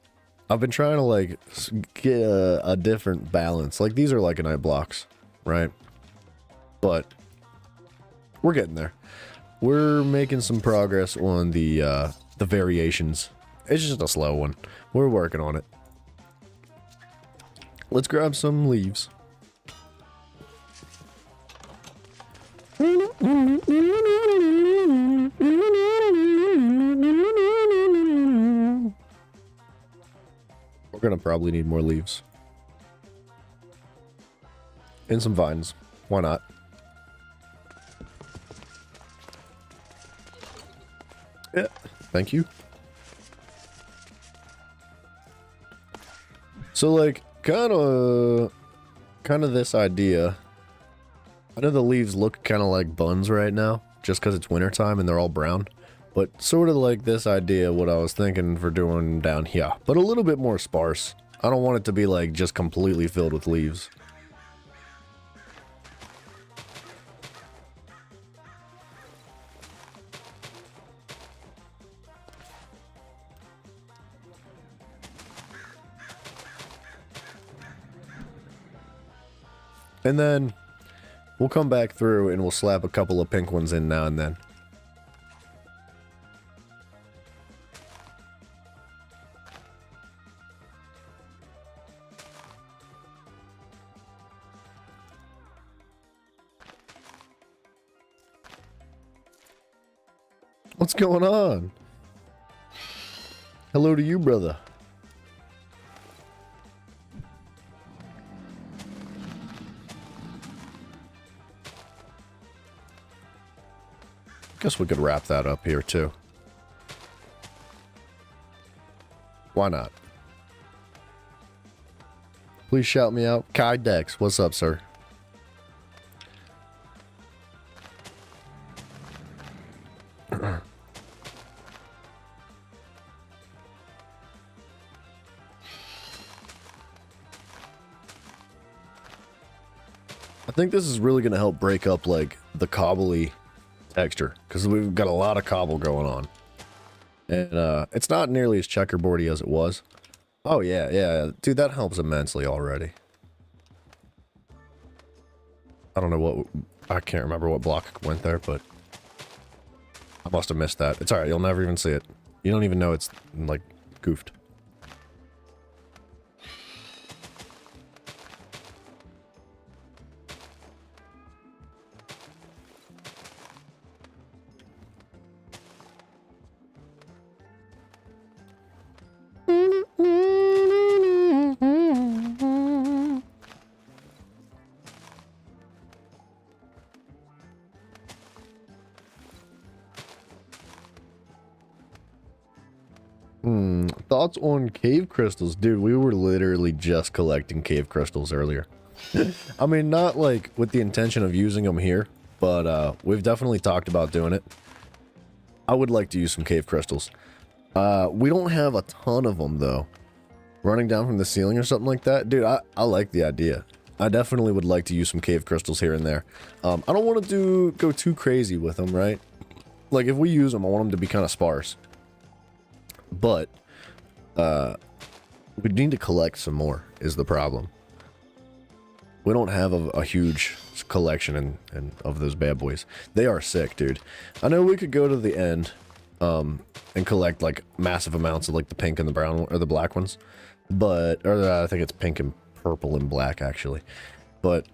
I've been trying to like get a different balance. Like these are Lycanite blocks, right? But we're getting there. We're making some progress on the variations. It's just a slow one. We're working on it. Let's grab some leaves. We're gonna probably need more leaves. And some vines. Why not? Yeah, thank you. So, like, kind of this idea. I know the leaves look kind of like buns right now, just because it's wintertime and they're all brown. But sort of like this idea, what I was thinking for doing down here. But a little bit more sparse. I don't want it to be, like, just completely filled with leaves. And then we'll come back through and we'll slap a couple of pink ones in now and then. What's going on? Hello to you, brother. Guess we could wrap that up here too. Why not? Please shout me out. Kai Dex, what's up, sir? I think this is really going to help break up, like, the cobbly texture, because we've got a lot of cobble going on. And, it's not nearly as checkerboardy as it was. Oh, yeah. Dude, that helps immensely already. I don't know what... I can't remember what block went there, but... I must have missed that. It's alright, you'll never even see it. You don't even know it's, like, goofed. Thoughts on cave crystals? Dude, we were literally just collecting cave crystals earlier. I mean, not like with the intention of using them here, but we've definitely talked about doing it. I would like to use some cave crystals. We don't have a ton of them, though. Running down from the ceiling or something like that. Dude, I like the idea. I definitely would like to use some cave crystals here and there. I don't want to go too crazy with them, right? Like, if we use them, I want them to be kind of sparse. But, we need to collect some more, is the problem. We don't have a huge collection of those bad boys. They are sick, dude. I know we could go to the end, and collect, like, massive amounts of, like, the pink and the brown, or the black ones. But, or I think it's pink and purple and black, actually. But,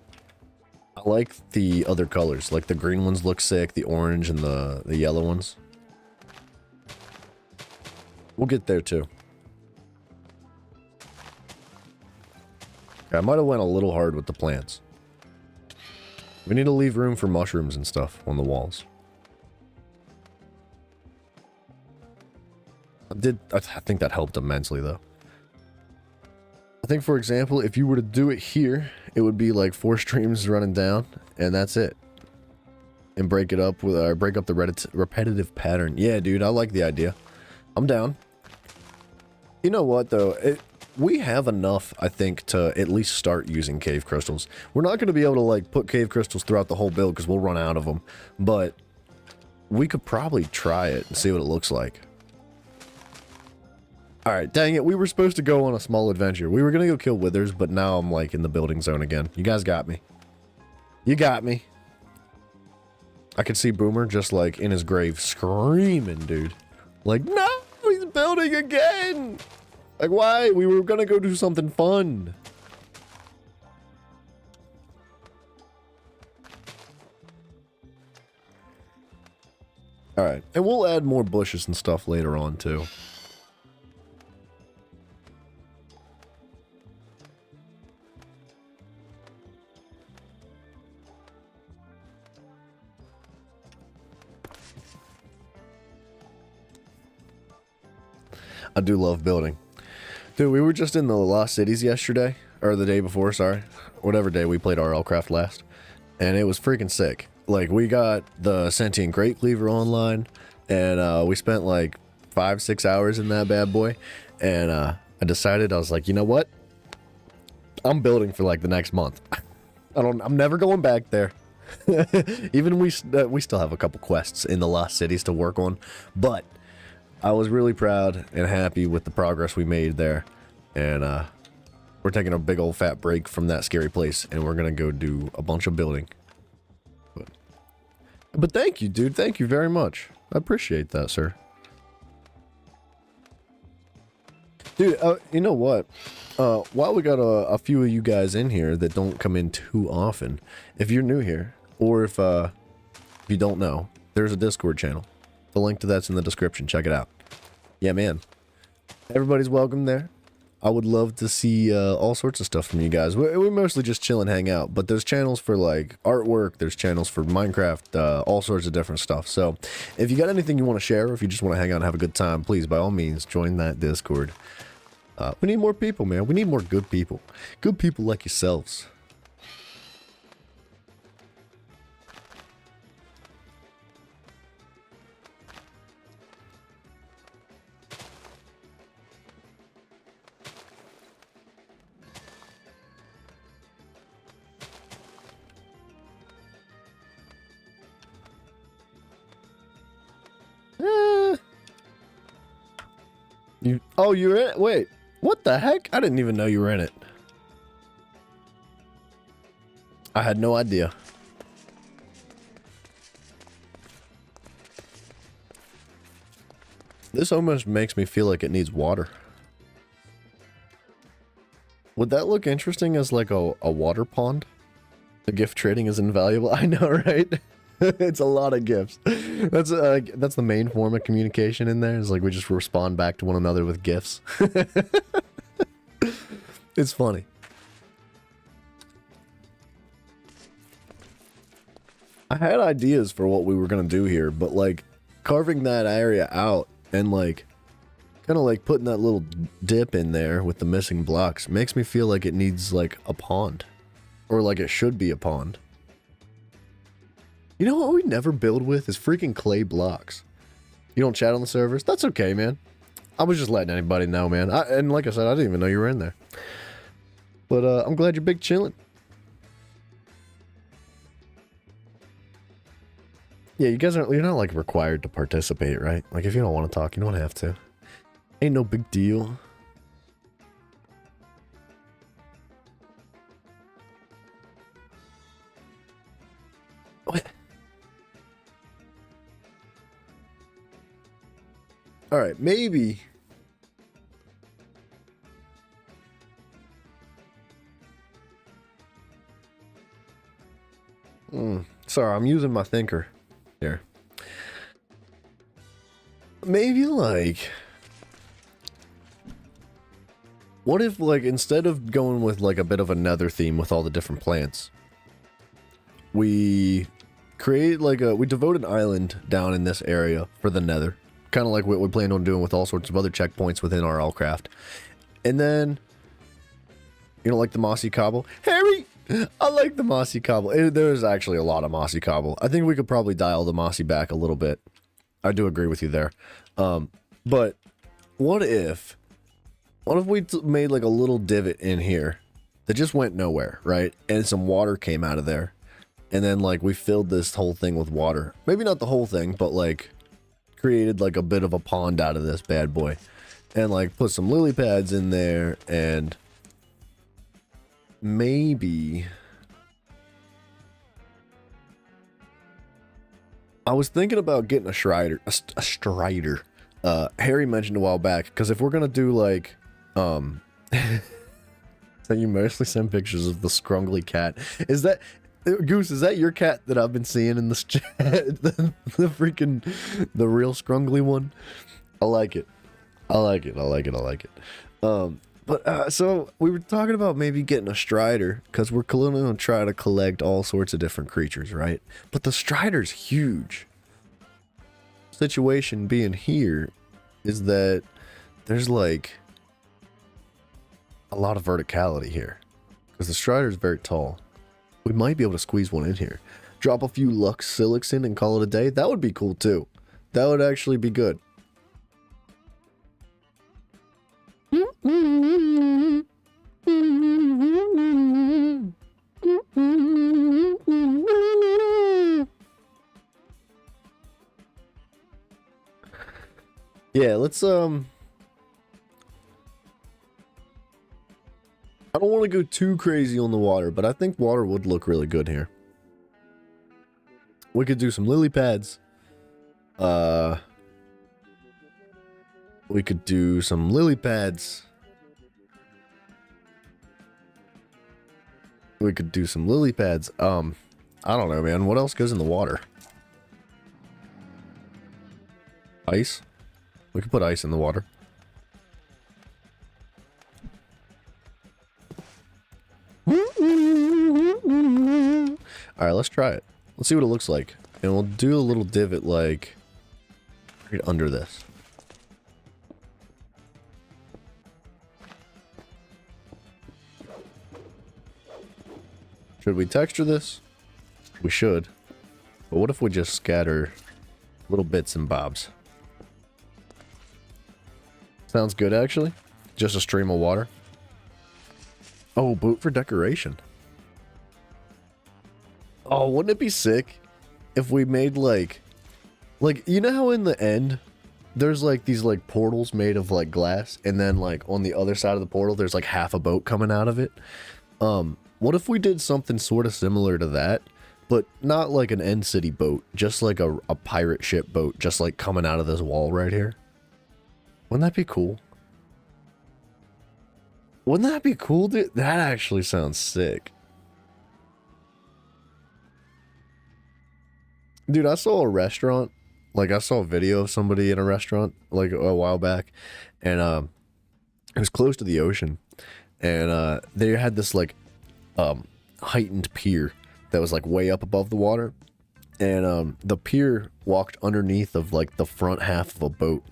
I like the other colors. Like, the green ones look sick, the orange and the yellow ones. We'll get there, too. I might have went a little hard with the plants. We need to leave room for mushrooms and stuff on the walls. I think that helped immensely, though. I think, for example, if you were to do it here, it would be like 4 streams running down, and that's it. And break it up with, break up the repetitive pattern. Yeah, dude, I like the idea. I'm down. You know what, though? We have enough, I think, to at least start using cave crystals. We're not going to be able to, like, put cave crystals throughout the whole build because we'll run out of them. But we could probably try it and see what it looks like. Alright, dang it. We were supposed to go on a small adventure. We were going to go kill withers, but now I'm, like, in the building zone again. You guys got me. You got me. I could see Boomer just, like, in his grave screaming, dude. Like, no! He's building again! Like, why? We were gonna go do something fun. Alright, and we'll add more bushes and stuff later on, too. I do love building. Dude, we were just in the Lost Cities yesterday, or the day before, sorry. Whatever day we played RL Craft last. And it was freaking sick. Like, we got the Sentient Great Cleaver online, and we spent like 5-6 hours in that bad boy. And I decided, I was like, you know what? I'm building for like the next month. I'm never going back there. Even we still have a couple quests in the Lost Cities to work on, but I was really proud and happy with the progress we made there. And we're taking a big old fat break from that scary place, and we're gonna go do a bunch of building. But thank you, dude. Thank you very much. I appreciate that, sir. Dude, you know what? While we got a few of you guys in here that don't come in too often, if you're new here, or if you don't know, there's a Discord channel. The link to that's in the description. Check it out. Yeah, man. Everybody's welcome there. I would love to see all sorts of stuff from you guys. We mostly just chill and hang out, but there's channels for like artwork, there's channels for Minecraft, all sorts of different stuff. So if you got anything you want to share, or if you just want to hang out and have a good time, please, by all means, join that Discord. We need more people, man. We need more good people. Good people like yourselves. Oh, you're in it? Wait. What the heck? I didn't even know you were in it. I had no idea. This almost makes me feel like it needs water. Would that look interesting as like a water pond? The gift trading is invaluable. I know, right? It's a lot of gifts. That's the main form of communication in there. Is like we just respond back to one another with gifts. It's funny. I had ideas for what we were gonna do here, but like carving that area out and like kind of like putting that little dip in there with the missing blocks makes me feel like it needs like a pond, or like it should be a pond. You know what we never build with is freaking clay blocks. You don't chat on the servers? That's okay, man. I was just letting anybody know, man. And like I said, I didn't even know you were in there. But I'm glad you're big chilling. Yeah, you guys aren't, you're not like required to participate, right? Like if you don't want to talk, you don't have to. Ain't no big deal. What? All right, maybe. Sorry, I'm using my thinker here. Maybe like, what if like instead of going with like a bit of a nether theme with all the different plants, we create like we devote an island down in this area for the nether. Kind of like what we planned on doing with all sorts of other checkpoints within RL Craft. And then, you know, like the mossy cobble. Harry, I like the mossy cobble. There's actually a lot of mossy cobble. I think we could probably dial the mossy back a little bit. I do agree with you there. But what if we made like a little divot in here that just went nowhere, right? And some water came out of there. And then like we filled this whole thing with water. Maybe not the whole thing, but like created like a bit of a pond out of this bad boy, and like put some lily pads in there, and maybe I was thinking about getting a strider. A strider. Harry mentioned a while back, because if we're gonna do like so you mostly send pictures of the scrungly cat. Is that Goose, is that your cat that I've been seeing in this chat? the real scrungly one? I like it. I like it. So we were talking about maybe getting a strider, because we're going to try to collect all sorts of different creatures, right? But the strider's huge. Situation being here is that there's like a lot of verticality here because the Strider is very tall. We might be able to squeeze one in here. Drop a few Lux Silics in and call it a day. That would be cool too. That would actually be good. Yeah, let's I don't want to go too crazy on the water, but I think water would look really good here. We could do some lily pads. We could do some lily pads. We could do some lily pads. I don't know, man. What else goes in the water? Ice? We could put ice in the water. Alright, let's try it. Let's see what it looks like. And we'll do a little divot like right under this. Should we texture this? We should. But what if we just scatter little bits and bobs? Sounds good, actually. Just a stream of water. Oh, boot for decoration. Oh, wouldn't it be sick if we made like, you know how in the end, there's like these like portals made of like glass, and then like on the other side of the portal, there's like half a boat coming out of it. What if we did something sort of similar to that, but not like an End City boat, just like a pirate ship boat, just like coming out of this wall right here? Wouldn't that be cool? Wouldn't that be cool, dude? That actually sounds sick. Dude, I saw a restaurant, like I saw a video of somebody in a restaurant like a while back, and it was close to the ocean, and they had this like heightened pier that was like way up above the water, and the pier walked underneath of like the front half of a boat,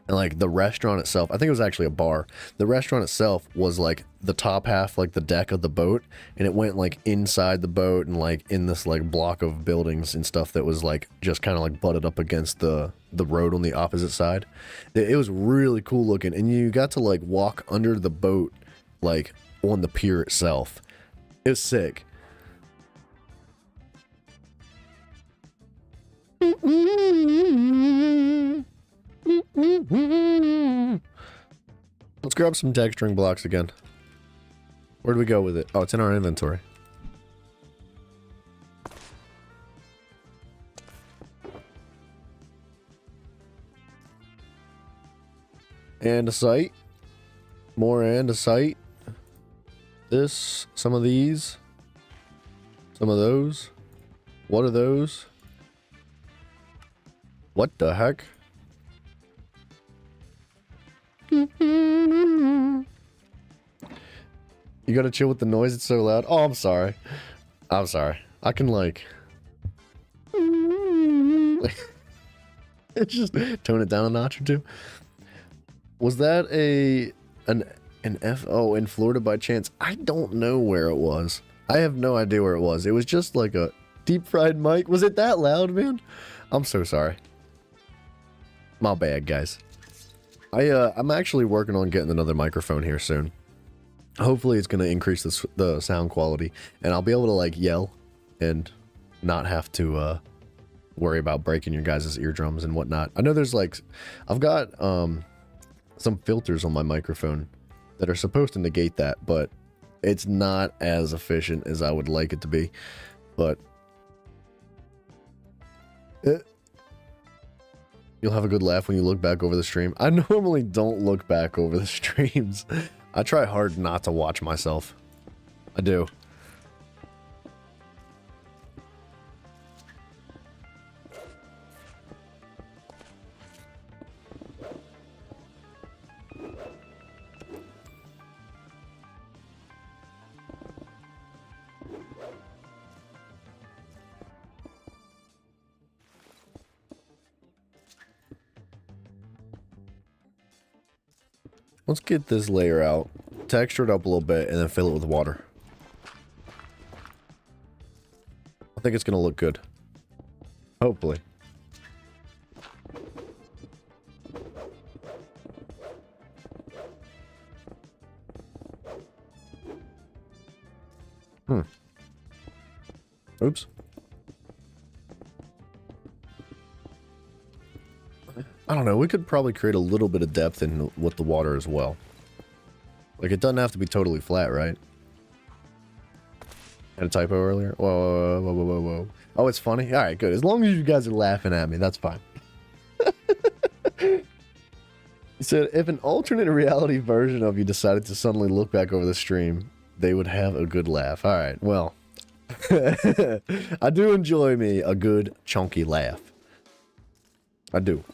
and like the restaurant itself, I think it was actually a bar, the restaurant itself was like the top half, like the deck of the boat, and it went like inside the boat and like in this like block of buildings and stuff that was like just kind of like butted up against the road on the opposite side. It was really cool looking, and you got to like walk under the boat like on the pier itself. It was sick. Let's grab some texturing blocks again. Where do we go with it? Oh, it's in our inventory. Andesite. More andesite. This. Some of these. Some of those. What are those? What the heck? You gotta chill with the noise, it's so loud. Oh, I'm sorry. I'm sorry. I can like... just tone it down a notch or two. Was that an F? Oh, in Florida by chance? I don't know where it was. I have no idea where it was. It was just like a deep fried mic. Was it that loud, man? I'm so sorry. My bad, guys. I'm actually working on getting another microphone here soon. Hopefully it's going to increase the sound quality, and I'll be able to like yell and not have to worry about breaking your guys' eardrums and whatnot. I know there's like, I've got some filters on my microphone that are supposed to negate that, but it's not as efficient as I would like it to be. But you'll have a good laugh when you look back over the stream. I normally don't look back over the streams. I try hard not to watch myself. I do. Let's get this layer out, texture it up a little bit, and then fill it with water. I think it's gonna look good. Hopefully. Oops. I don't know, we could probably create a little bit of depth in with the water as well. Like, it doesn't have to be totally flat, right? Had a typo earlier? Whoa, whoa, whoa, whoa, whoa. Oh, it's funny? Alright, good. As long as you guys are laughing at me, that's fine. He said, if an alternate reality version of you decided to suddenly look back over the stream, they would have a good laugh. Alright, well. I do enjoy me a good, chunky laugh. I do.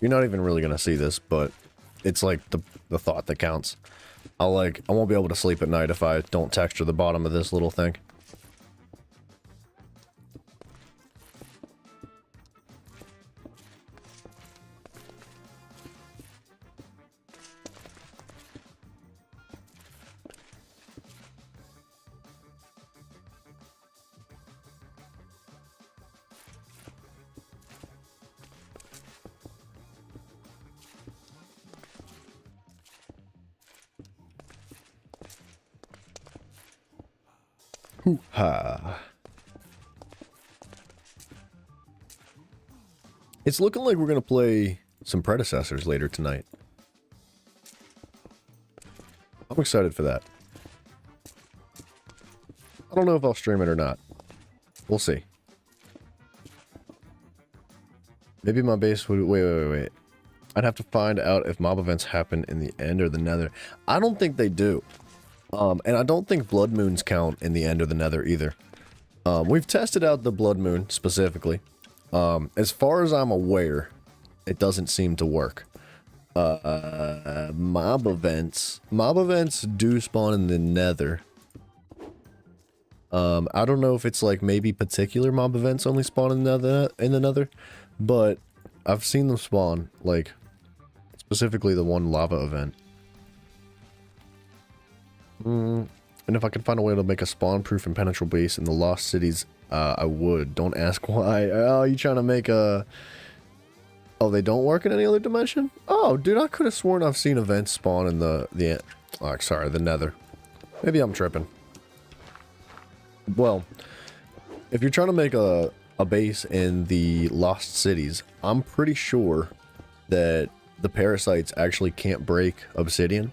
You're not even really gonna see this, but it's like the thought that counts. I won't be able to sleep at night if I don't texture the bottom of this little thing. Hoo-ha. It's looking like we're going to play some predecessors later tonight. I'm excited for that. I don't know if I'll stream it or not. We'll see. Maybe my base would... Wait. I'd have to find out if mob events happen in the end or the nether. I don't think they do. And I don't think blood moons count in the end or the nether either. We've tested out the blood moon specifically. As far as I'm aware, it doesn't seem to work. Mob events do spawn in the nether. I don't know if it's like maybe particular mob events only spawn in the nether, but I've seen them spawn, like specifically the one lava event. And if I could find a way to make a spawn-proof impenetrable base in the lost cities, I would. Don't ask why. Oh, are you trying to make a... Oh, they don't work in any other dimension? Oh, dude, I could have sworn I've seen events spawn in the nether. Maybe I'm tripping. Well, if you're trying to make a base in the lost cities, I'm pretty sure that the parasites actually can't break obsidian.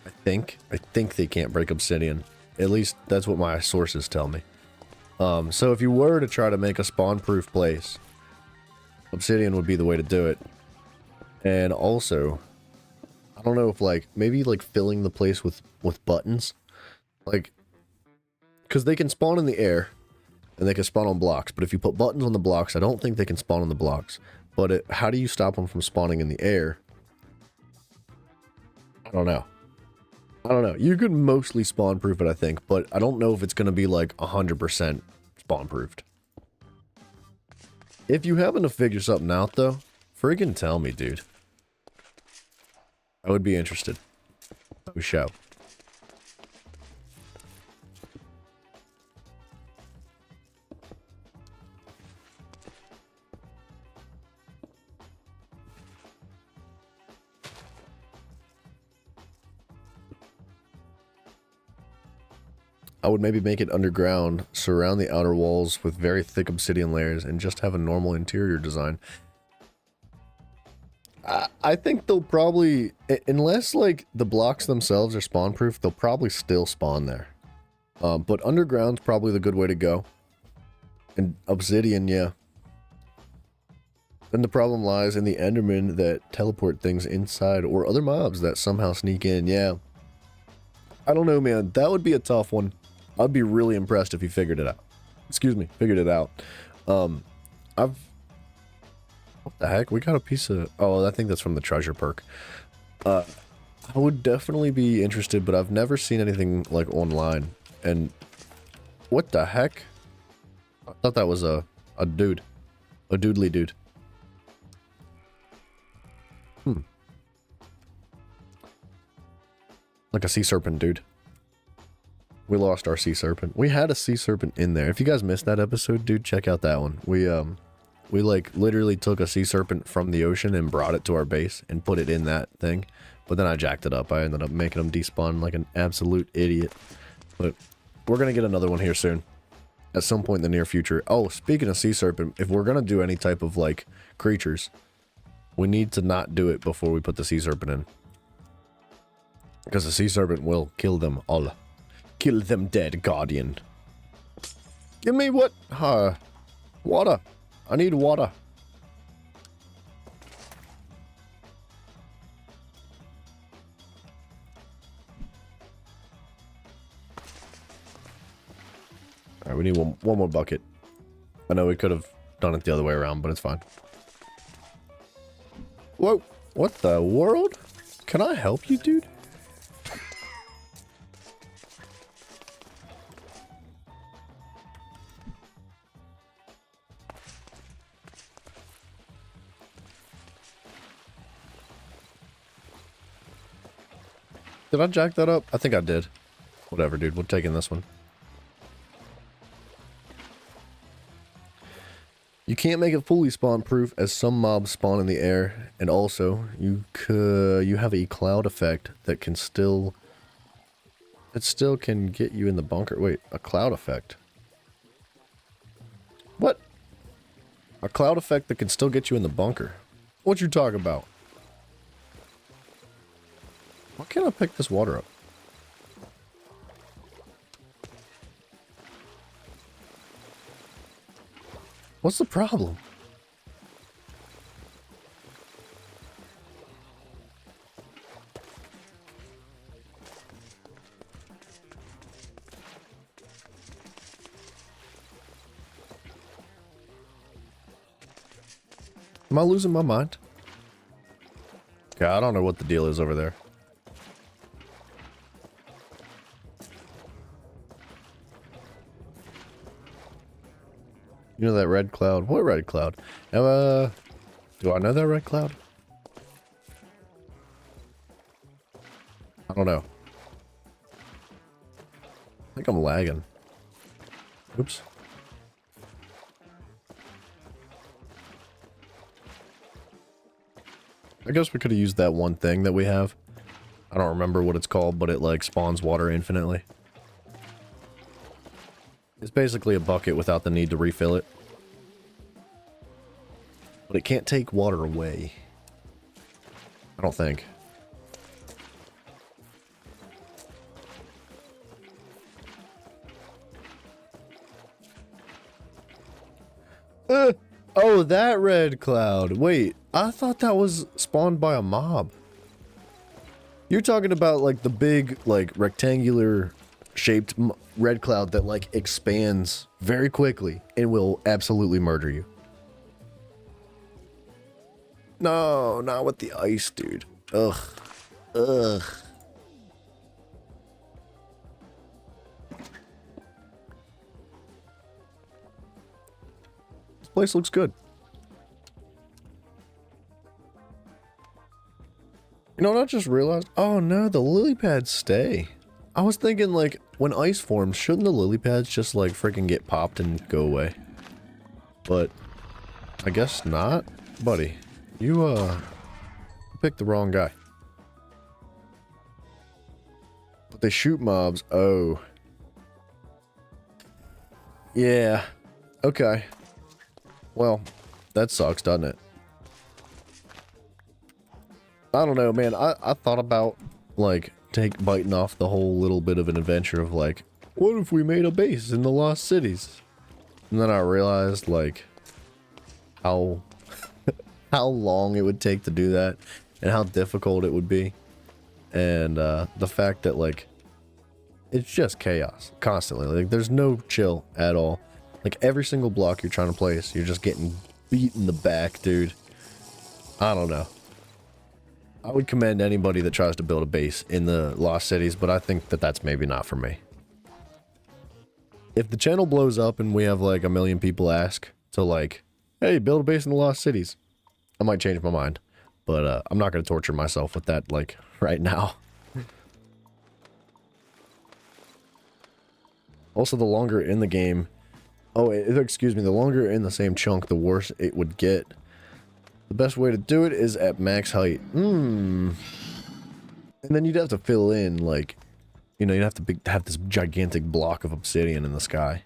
I think they can't break obsidian. At least that's what my sources tell me. So if you were to try to make a spawn-proof place, obsidian would be the way to do it. And also, I don't know if maybe filling the place with buttons, because they can spawn in the air and they can spawn on blocks. But if you put buttons on the blocks, I don't think they can spawn on the blocks. But how do you stop them from spawning in the air? I don't know. You could mostly spawn-proof it, I think, but I don't know if it's going to be 100% spawn-proofed. If you happen to figure something out, though, friggin' tell me, dude. I would be interested. We shall. I would maybe make it underground, surround the outer walls with very thick obsidian layers, and just have a normal interior design. I think they'll probably, unless the blocks themselves are spawn-proof, they'll probably still spawn there. But underground's probably the good way to go. And obsidian, yeah. Then the problem lies in the Endermen that teleport things inside, or other mobs that somehow sneak in, yeah. I don't know, man. That would be a tough one. I'd be really impressed if he figured it out. Figured it out. What the heck? We got a piece of... Oh, I think that's from the treasure perk. I would definitely be interested, but I've never seen anything, like, online. And... What the heck? I thought that was a dude. A doodly dude. Like a sea serpent, dude. We lost our sea serpent. We had a sea serpent in there. If you guys missed that episode, dude, check out that one. We like literally took a sea serpent from the ocean and brought it to our base and put it in that thing. But then I jacked it up. I ended up making him despawn like an absolute idiot. But we're gonna get another one here soon. At some point in the near future. Oh, speaking of sea serpent, if we're gonna do any type of like creatures, we need to not do it before we put the sea serpent in. Because the sea serpent will kill them all. Kill them dead, Guardian. Give me what? Water. I need water. Alright, we need one more bucket. I know we could have done it the other way around, but it's fine. Whoa. What the world? Can I help you, dude? Did I jack that up? I think I did. Whatever, dude. We're taking this one. You can't make it fully spawn proof as some mobs spawn in the air, and also you have a cloud effect that can still can get you in the bunker. Wait, a cloud effect. What? A cloud effect that can still get you in the bunker. What you talking about? Why can't I pick this water up? What's the problem? Am I losing my mind? Okay, I don't know what the deal is over there. You know that red cloud? What red cloud? Do I know that red cloud? I don't know. I think I'm lagging. Oops. I guess we could have used that one thing that we have. I don't remember what it's called, but it like spawns water infinitely. It's basically a bucket without the need to refill it. But it can't take water away. I don't think. Oh, that red cloud. Wait, I thought that was spawned by a mob. You're talking about like the big, like rectangular shaped red cloud that like expands very quickly and will absolutely murder you. No, not with the ice, dude. Ugh. Ugh. This place looks good. You know what I just realized? Oh no, the lily pads stay. I was thinking like when ice forms, shouldn't the lily pads just like freaking get popped and go away? But I guess not. Buddy, you picked the wrong guy. But they shoot mobs. Oh. Yeah. Okay. Well, that sucks, doesn't it? I don't know, man. I thought about, like, biting off the whole little bit of an adventure of, like, what if we made a base in the Lost Cities? And then I realized, like, how long it would take to do that and how difficult it would be. And the fact that, like, it's just chaos constantly. Like, there's no chill at all. Like, every single block you're trying to place, you're just getting beat in the back, dude. I don't know. I would commend anybody that tries to build a base in the Lost Cities, but I think that that's maybe not for me. If the channel blows up and we have, like, 1 million people ask to, like, hey, build a base in the Lost Cities, I might change my mind. But I'm not going to torture myself with that, like, right now. Also, the longer in the game... Oh, excuse me, the longer in the same chunk, the worse it would get. The best way to do it is at max height. And then you'd have to fill in, like... You know, you'd have to have this gigantic block of obsidian in the sky.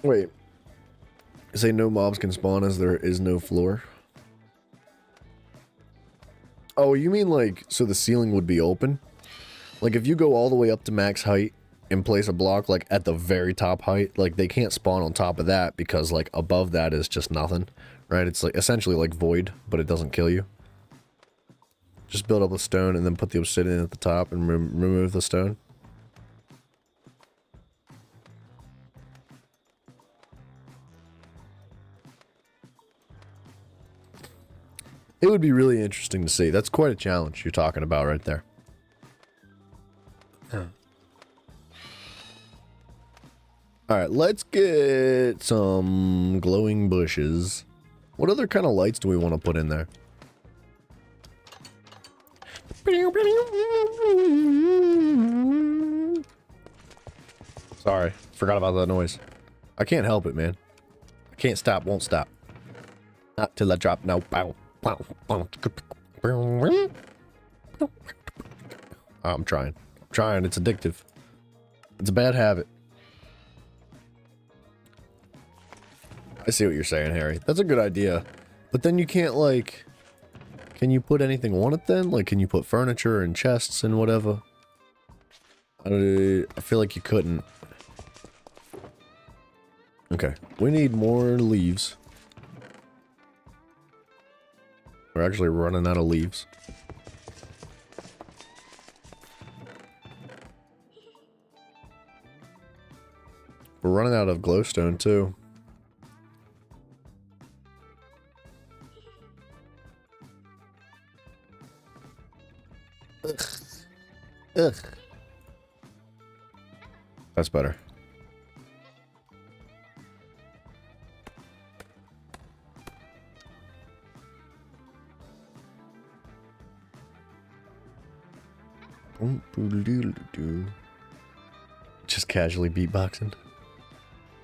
Wait. Say no mobs can spawn as there is no floor? Oh, you mean like, so the ceiling would be open? Like if you go all the way up to max height and place a block like at the very top height, like they can't spawn on top of that because like above that is just nothing, right? It's like essentially like void, but it doesn't kill you. Just build up a stone and then put the obsidian at the top and remove the stone. It would be really interesting to see. That's quite a challenge you're talking about right there. Alright, let's get some glowing bushes. What other kind of lights do we want to put in there? Sorry, forgot about that noise. I can't help it, man. I can't stop, won't stop. Not till I drop no. I'm trying. It's addictive. It's a bad habit. I see what you're saying, Harry. That's a good idea. But then you can't, like... Can you put anything on it then? Like, can you put furniture and chests and whatever? I feel like you couldn't. Okay. We need more leaves. We're actually running out of leaves. We're running out of glowstone, too. Ugh. Ugh. That's better. Just casually beatboxing.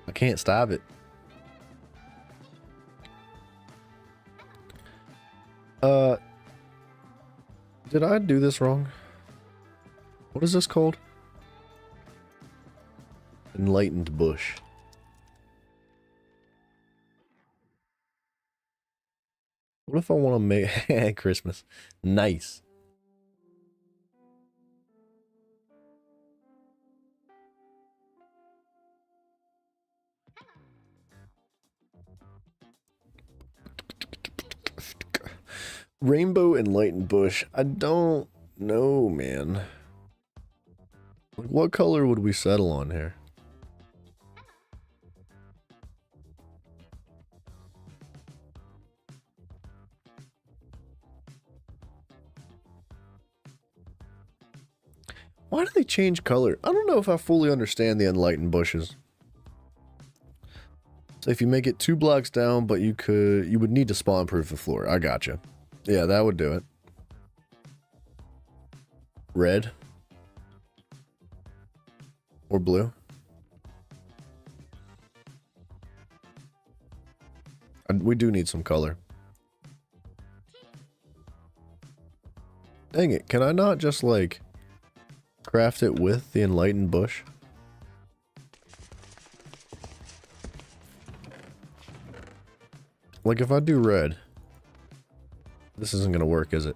I can't stop it. Did I do this wrong? What is this called? Enlightened bush. What if I want to make Christmas? Nice. Rainbow Enlightened bush. I don't know, man. Like, what color would we settle on here? Why do they change color? I don't know if I fully understand the Enlightened bushes. So if you make it 2 blocks down, but you would need to spawn proof the floor. I gotcha. Yeah, that would do it. Red. Or blue. And we do need some color. Dang it, can I not just, like, craft it with the Enlightened bush? Like, if I do red... This isn't gonna work, is it?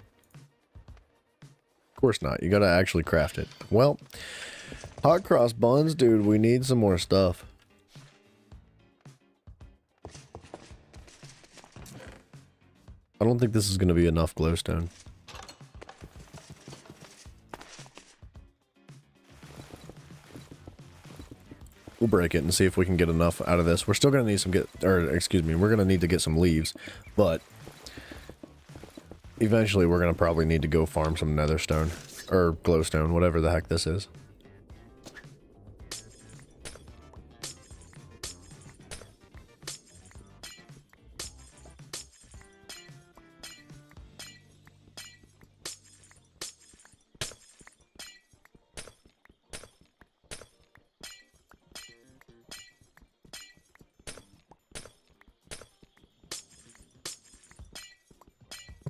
Of course not. You gotta actually craft it. Well, hot cross buns, dude, we need some more stuff. I don't think this is going to be enough glowstone. We'll break it and see if we can get enough out of this. We're still going to need some we're going to need to get some leaves, but eventually we're going to probably need to go farm some nether stone or glowstone, whatever the heck this is.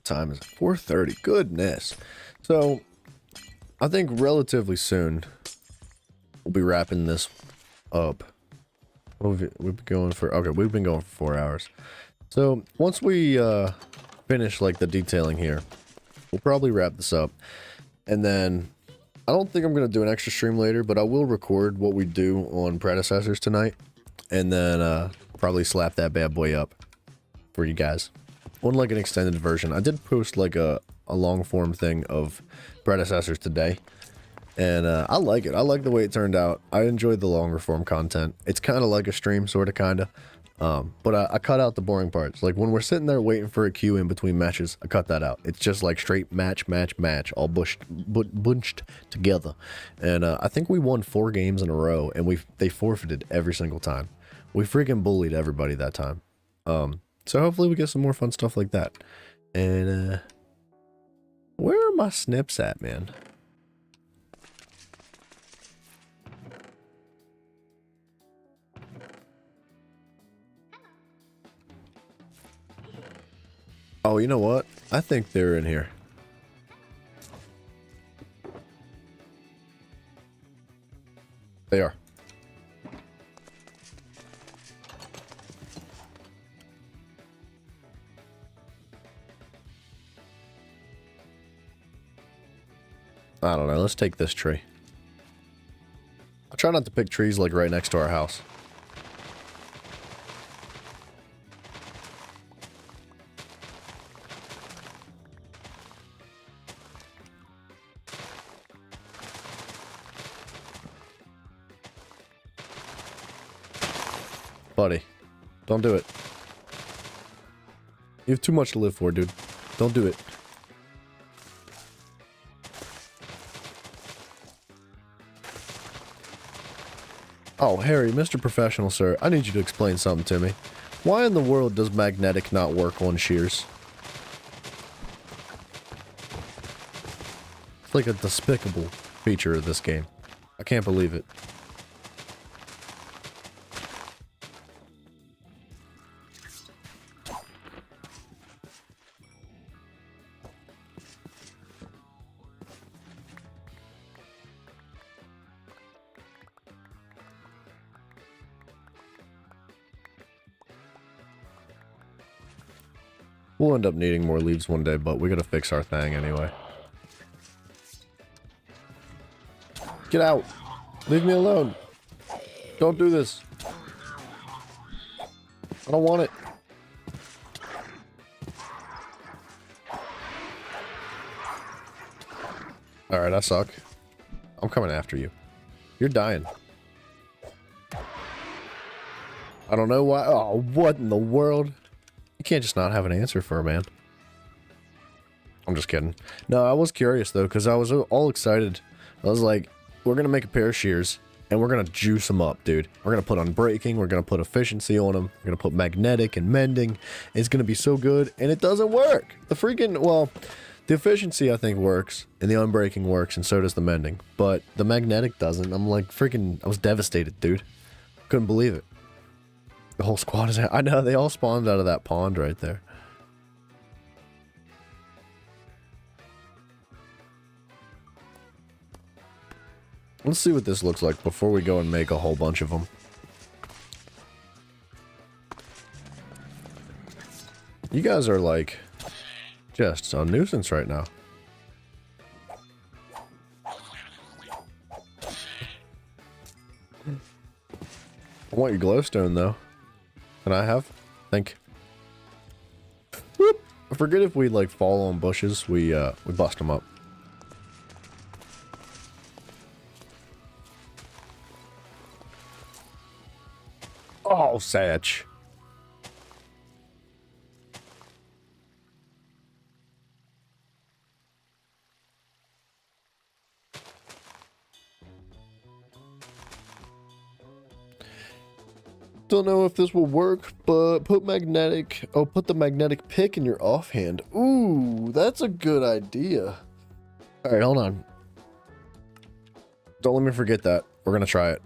Time is 4:30. Goodness. So I think relatively soon we'll be wrapping this up. What have we've been going for? Okay, we've been going for 4 hours. So once we finish like the detailing here, we'll probably wrap this up. And then I don't think I'm gonna do an extra stream later, but I will record what we do on Predecessors tonight, and then probably slap that bad boy up for you guys. On like an extended version. I did post like a long form thing of Predecessors today, and I like it. I like the way it turned out. I enjoyed the longer form content. It's kind of like a stream, sort of, kind of. But I cut out the boring parts. Like when we're sitting there waiting for a queue in between matches, I cut that out. It's just like straight match, all bunched together. And I think we won 4 games in a row, and they forfeited every single time. We freaking bullied everybody that time. So hopefully we get some more fun stuff like that. And, where are my snips at, man? Oh, you know what? I think they're in here. They are. I don't know. Let's take this tree. I try not to pick trees like right next to our house. Buddy, don't do it. You have too much to live for, dude. Don't do it. Oh, Harry, Mr. Professional, sir, I need you to explain something to me. Why in the world does magnetic not work on shears? It's like a despicable feature of this game. I can't believe it. We'll end up needing more leaves one day, but we gotta fix our thing anyway. Get out! Leave me alone! Don't do this! I don't want it! Alright, I suck. I'm coming after you. You're dying. I don't know why. Oh, what in the world? You can't just not have an answer for a man. I'm just kidding. No, I was curious though, because I was all excited. I was like, we're going to make a pair of shears, and we're going to juice them up, dude. We're going to put unbreaking, we're going to put efficiency on them, we're going to put magnetic and mending. It's going to be so good, and it doesn't work. The freaking, well, the efficiency I think works, and the unbreaking works, and so does the mending. But the magnetic doesn't. I'm like freaking, I was devastated, dude. Couldn't believe it. The whole squad is out. I know, they all spawned out of that pond right there. Let's see what this looks like before we go and make a whole bunch of them. You guys are like just a nuisance right now. I want your glowstone though. Can I have? Thank you. Whoop. I forget if we like fall on bushes, we bust them up. Oh, Satch. Don't know if this will work, but put the magnetic pick in your offhand. Ooh, that's a good idea. All right, hold on. Don't let me forget that. We're gonna try it.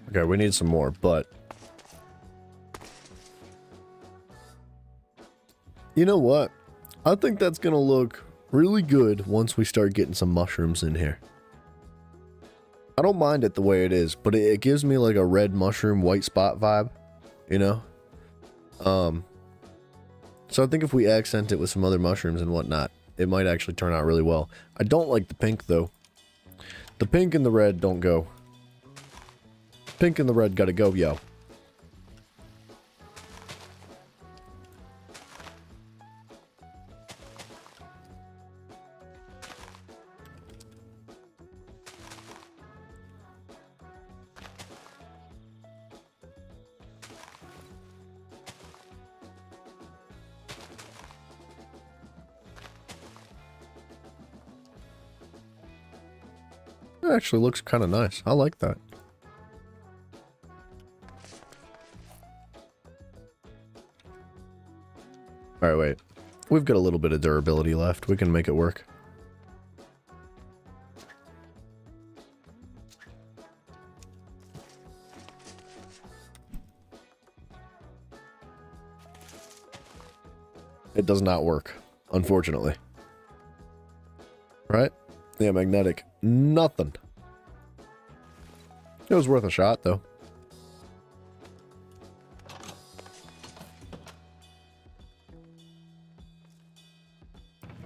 Okay, we need some more, but you know what? I think that's gonna look really good once we start getting some mushrooms in here. I don't mind it the way it is, but it gives me like a red mushroom, white spot vibe, you know? So I think if we accent it with some other mushrooms and whatnot, it might actually turn out really well. I don't like the pink though. The pink and the red don't go. Pink and the red gotta go, yo. It actually looks kind of nice. I like that. Alright, wait. We've got a little bit of durability left. We can make it work. It does not work, unfortunately. Right? Yeah, magnetic. Nothing. It was worth a shot, though.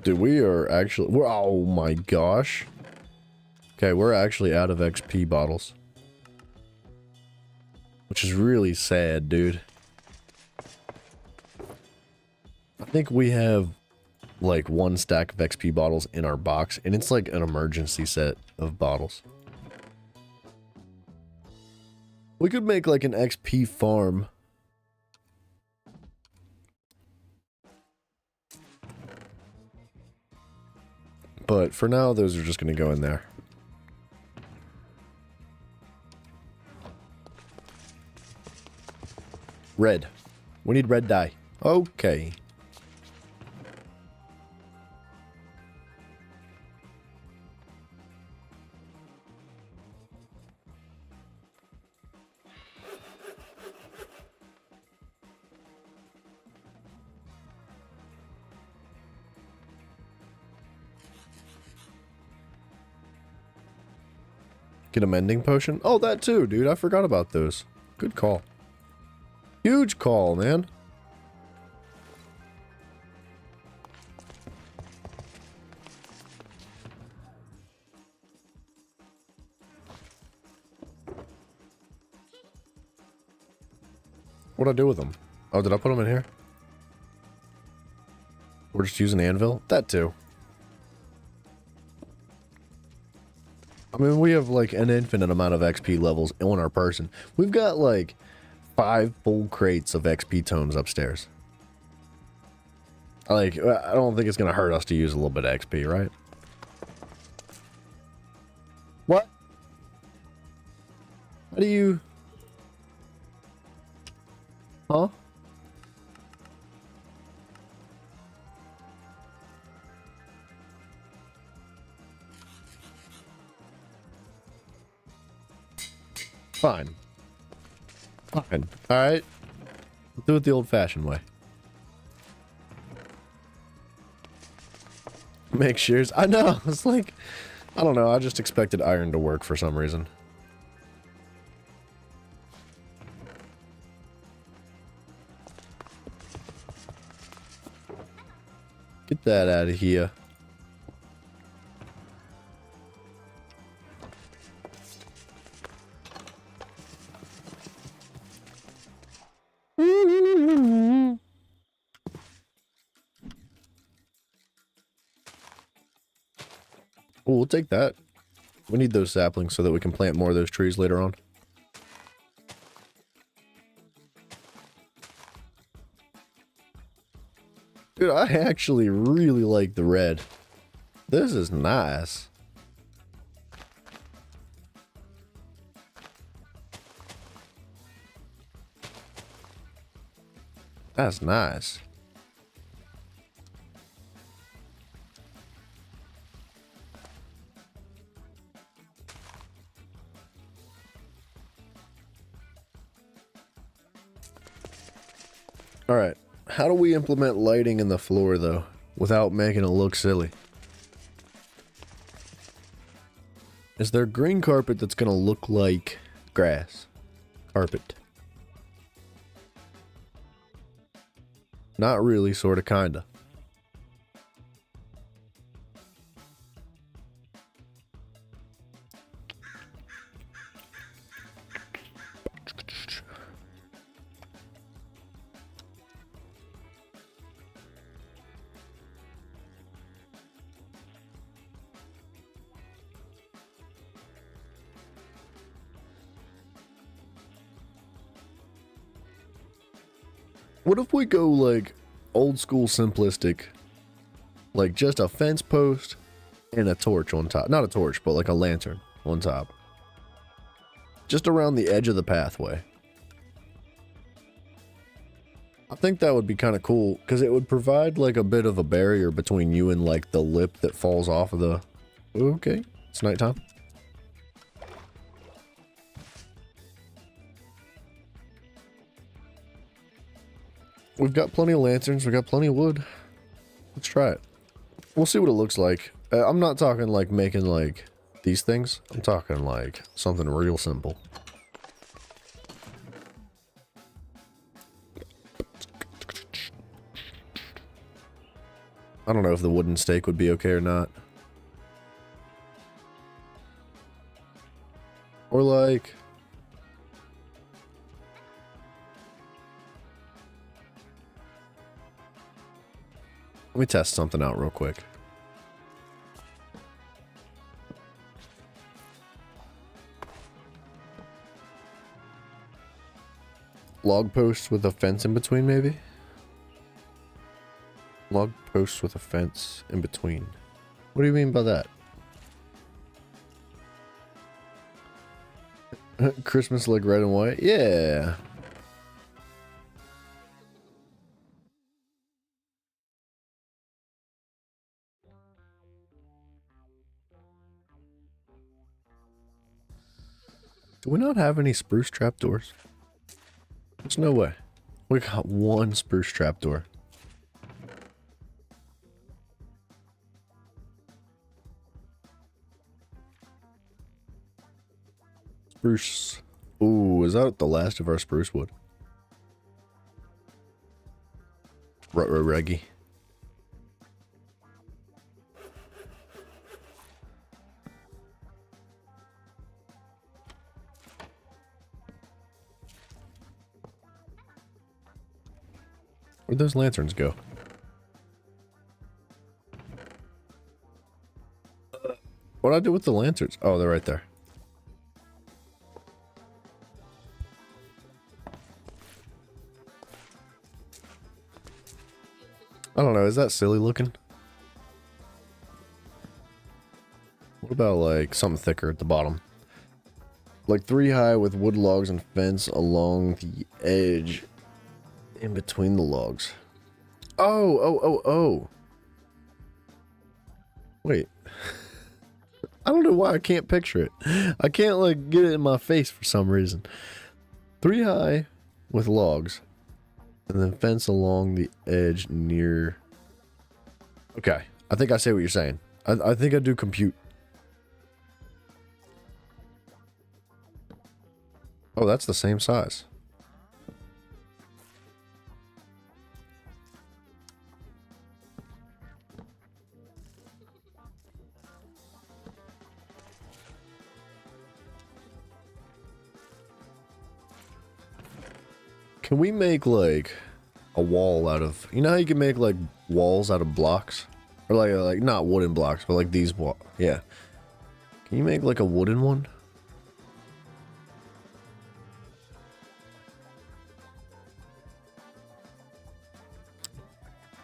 Dude, we are actually... oh my gosh. Okay, we're actually out of XP bottles. Which is really sad, dude. I think we have like 1 stack of XP bottles in our box, and it's like an emergency set of bottles. We could make like an XP farm. But for now, those are just going to go in there. Red. We need red dye. Okay. Get a mending potion? Oh, that too, dude. I forgot about those. Good call. Huge call, man. What'd I do with them? Oh, did I put them in here? We're just using anvil? That too. I mean, we have like an infinite amount of XP levels on our person. We've got like 5 full crates of XP tomes upstairs. Like, I don't think it's going to hurt us to use a little bit of XP, right? What? How do you... Huh? Fine. Fine. Alright. Do it the old-fashioned way. Make shears. I know. It's like, I don't know. I just expected iron to work for some reason. Get that out of here. Oh, we'll take that. We need those saplings so that we can plant more of those trees later on. Dude, I actually really like the red. This is nice. That's nice. Alright, how do we implement lighting in the floor, though, without making it look silly? Is there green carpet that's gonna look like grass? Carpet. Not really, sorta, kinda. What if we go, like, old school simplistic? Like, just a fence post and a torch on top. Not a torch, but like a lantern on top. Just around the edge of the pathway. I think that would be kind of cool, because it would provide, like, a bit of a barrier between you and, like, the lip that falls off of the... Okay, it's nighttime. We've got plenty of lanterns. We've got plenty of wood. Let's try it. We'll see what it looks like. I'm not talking like making like these things. I'm talking like something real simple. I don't know if the wooden stake would be okay or not. Or like... Let me test something out real quick. Log posts with a fence in between, maybe? Log posts with a fence in between. What do you mean by that? Christmas like red and white? Yeah. Do we not have any spruce trapdoors? There's no way. We got one spruce trapdoor. Spruce. Ooh, is that the last of our spruce wood? Reggie. Where'd those lanterns go? What'd I do with the lanterns? Oh, they're right there. I don't know, is that silly looking? What about like something thicker at the bottom? Like 3 high with wood logs and fence along the edge in between the logs. Oh. Wait. I don't know why I can't picture it. I can't like get it in my face for some reason. 3 high with logs. And then fence along the edge near... Okay. I think I say what you're saying. I think I do compute. Oh, that's the same size. Can we make like a wall out of, you know how you can make like walls out of blocks? Or like not wooden blocks, but like these yeah. Can you make like a wooden one?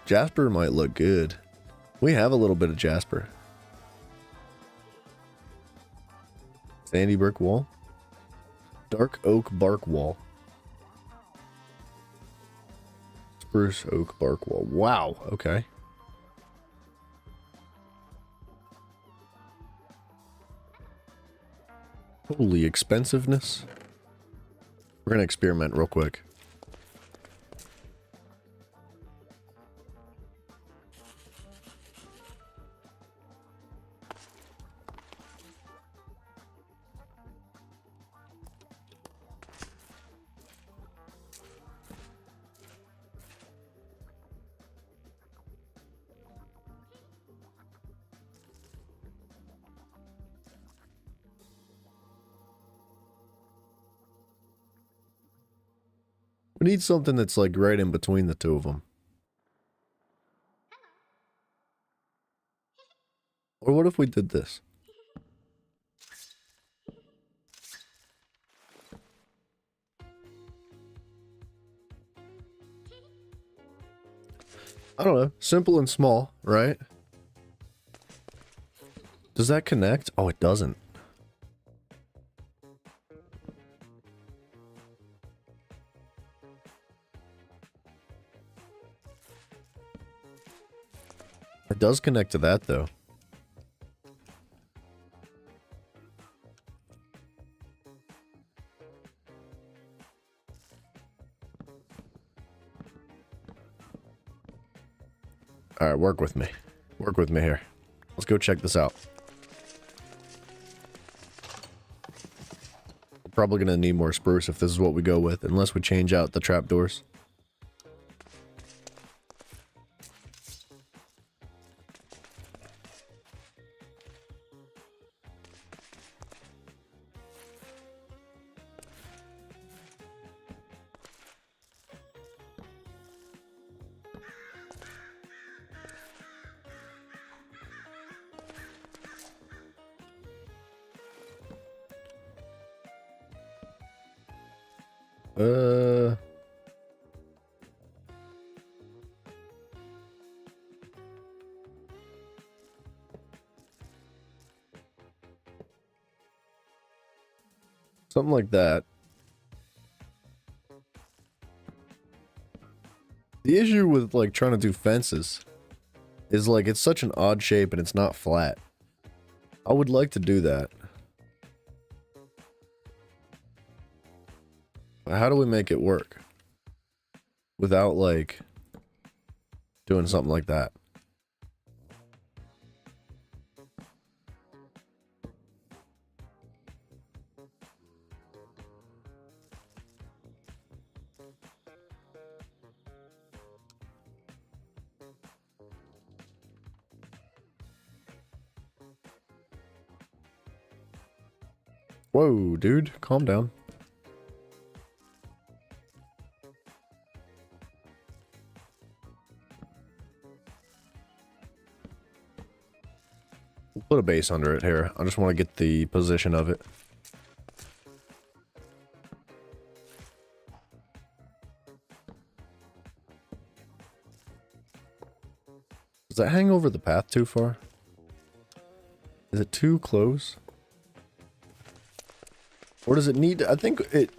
Jasper might look good. We have a little bit of Jasper. Sandy brick wall. Dark oak bark wall. Spruce oak bark wall. Wow, okay. Holy expensiveness. We're gonna experiment real quick. We need something that's like right in between the two of them. Or what if we did this? I don't know. Simple and small, right? Does that connect? Oh, it doesn't. It does connect to that, though. Alright, work with me. Work with me here. Let's go check this out. We're probably gonna need more spruce if this is what we go with, unless we change out the trapdoors. Something like that. The issue with like trying to do fences is like it's such an odd shape and it's not flat. I would like to do that. But how do we make it work without like doing something like that? Whoa, dude, calm down. We'll put a base under it here. I just want to get the position of it. Does that hang over the path too far? Is it too close? Or does it need to, I think it...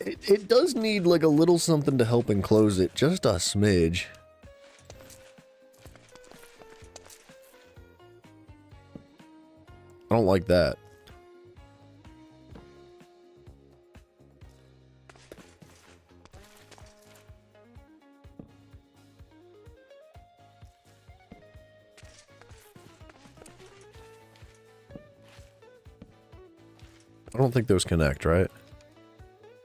It does need like a little something to help enclose it. Just a smidge. I don't like that. I don't think those connect, right?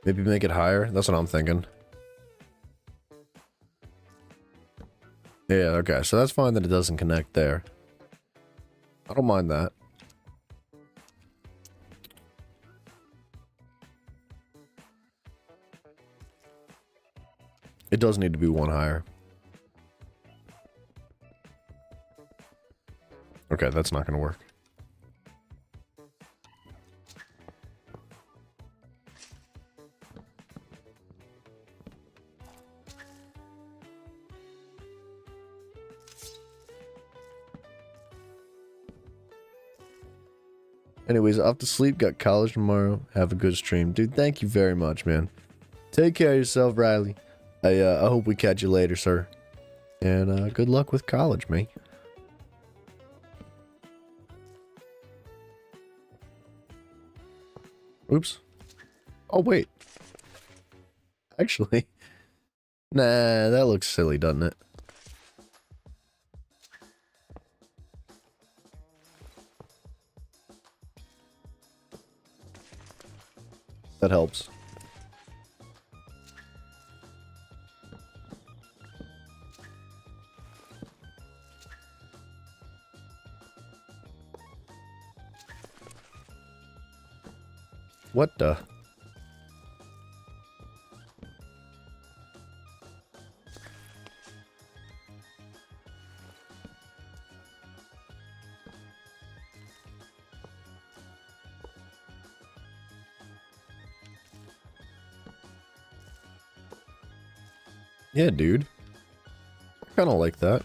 Maybe make it higher? That's what I'm thinking. Yeah, okay, so that's fine that it doesn't connect there. I don't mind that. It does need to be one higher. Okay, that's not going to work. Anyways, off to sleep. Got college tomorrow. Have a good stream. Dude, thank you very much, man. Take care of yourself, Riley. I hope we catch you later, sir. And good luck with college, mate. Oops. Oh, wait. Actually. Nah, that looks silly, doesn't it? That helps. What the? Yeah, dude. I kind of like that.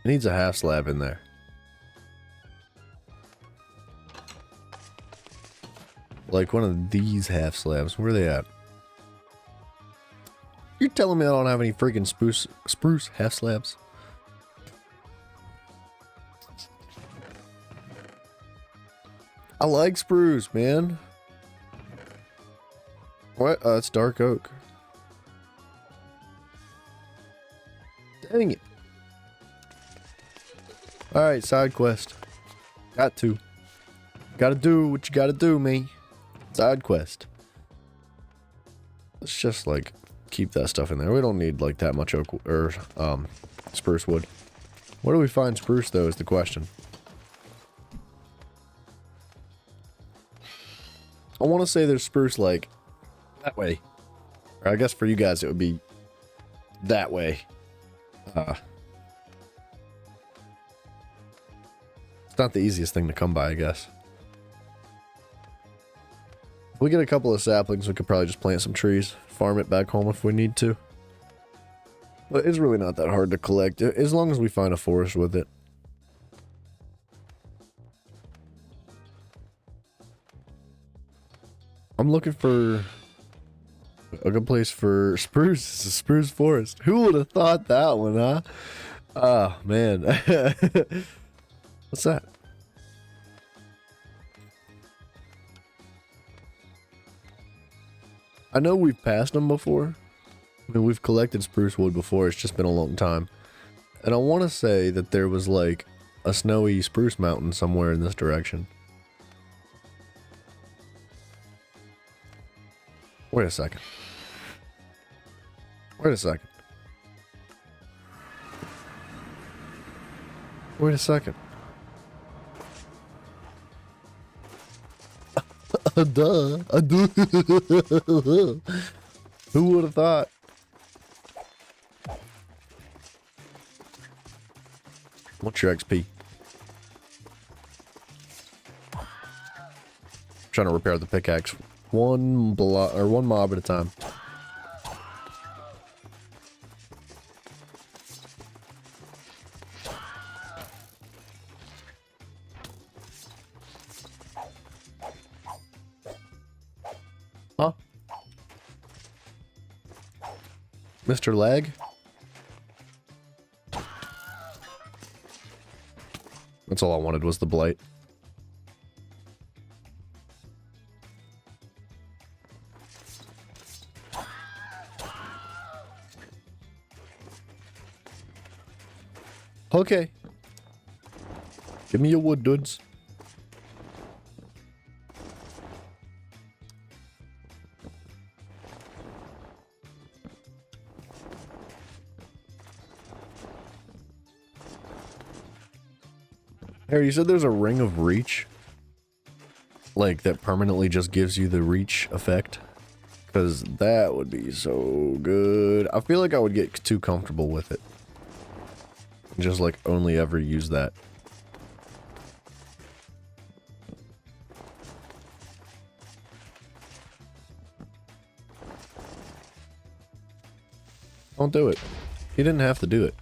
It needs a half slab in there. Like one of these half slabs. Where are they at? You're telling me I don't have any freaking spruce half slabs? I like spruce, man. What? It's dark oak. Dang it. Alright, side quest. Got to. Gotta do what you gotta do, me. Side quest. Let's just, like, keep that stuff in there. We don't need, like, that much oak or, spruce wood. Where do we find spruce, though, is the question. I want to say there's spruce, like, that way. Or I guess for you guys it would be that way. It's not the easiest thing to come by, I guess. If we get a couple of saplings, we could probably just plant some trees. Farm it back home if we need to. But it's really not that hard to collect, as long as we find a forest with it. I'm looking for a good place for spruce. It's a spruce forest. Who would have thought that one, huh? Oh, man. What's that? I know we've passed them before. I mean, we've collected spruce wood before. It's just been a long time. And I want to say that there was like a snowy spruce mountain somewhere in this direction. Wait a second. Wait a second. Wait a second. Duh. Who would have thought? What's your XP? Trying to repair the pickaxe. One mob at a time. Huh? Mr. Lag? That's all I wanted was the blight. Okay. Give me your wood, dudes. Harry, you said there's a ring of reach? Like, that permanently just gives you the reach effect? Because that would be so good. I feel like I would get too comfortable with it. Just, like, only ever use that. Don't do it. You didn't have to do it.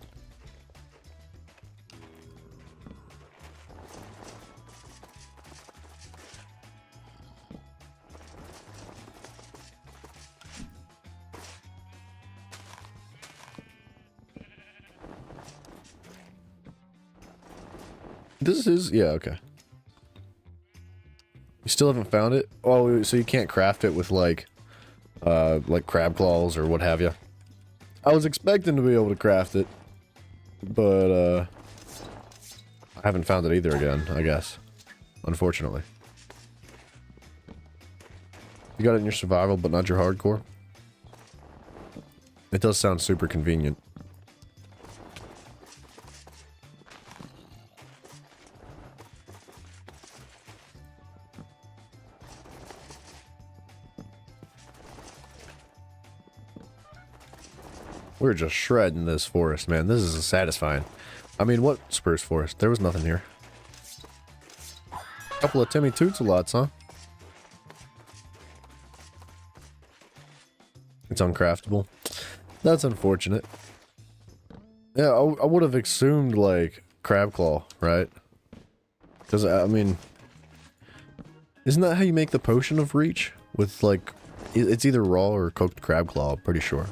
This is, yeah, okay. You still haven't found it? Oh, so you can't craft it with, like crab claws or what have you. I was expecting to be able to craft it, but, I haven't found it either again, I guess. Unfortunately. You got it in your survival, but not your hardcore? It does sound super convenient. We're just shredding this forest, man. This is satisfying. I mean, what spruce forest? There was nothing here. Couple of Timmy Tootsalots, huh? It's uncraftable. That's unfortunate. Yeah, I would have assumed, like, crab claw, right? Because, I mean... Isn't that how you make the potion of reach? With, like... It's either raw or cooked crab claw, I'm pretty sure.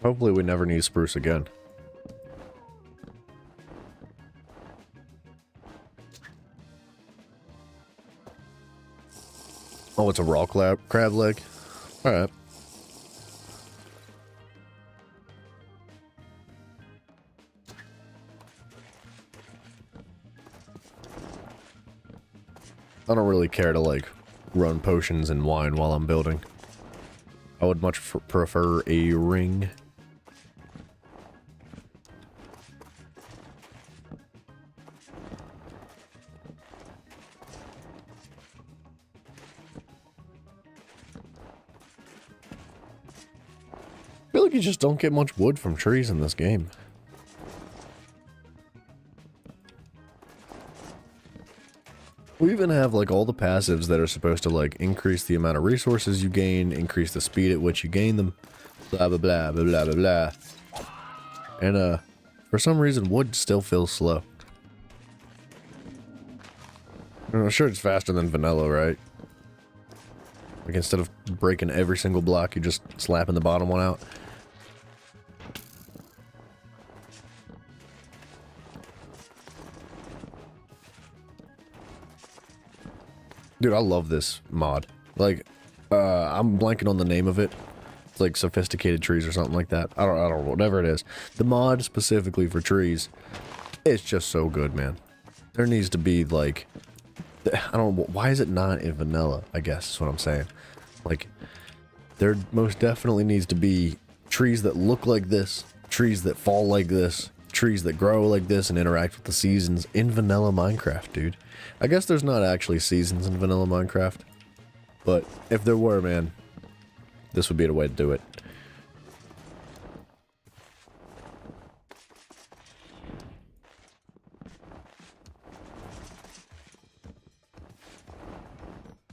Hopefully we never need spruce again. Oh, it's a raw crab leg? Alright. I don't really care to, like, run potions and wine while I'm building. I would much prefer a ring. I feel like you just don't get much wood from trees in this game. We even have, like, all the passives that are supposed to, like, increase the amount of resources you gain, increase the speed at which you gain them, blah, blah, blah, blah, blah, blah, blah. And, for some reason, wood still feels slow. I'm sure it's faster than vanilla, right? Like, instead of breaking every single block, you just slapping the bottom one out. Dude, I love this mod. Like, I'm blanking on the name of it. It's like Sophisticated Trees or something like that. I don't know, whatever it is. The mod specifically for trees, it's just so good, man. There needs to be, like, I don't know, why is it not in vanilla, I guess is what I'm saying. Like, there most definitely needs to be trees that look like this, trees that fall like this, trees that grow like this and interact with the seasons in vanilla Minecraft, dude. I guess there's not actually seasons in vanilla Minecraft, but if there were, man, this would be the way to do it.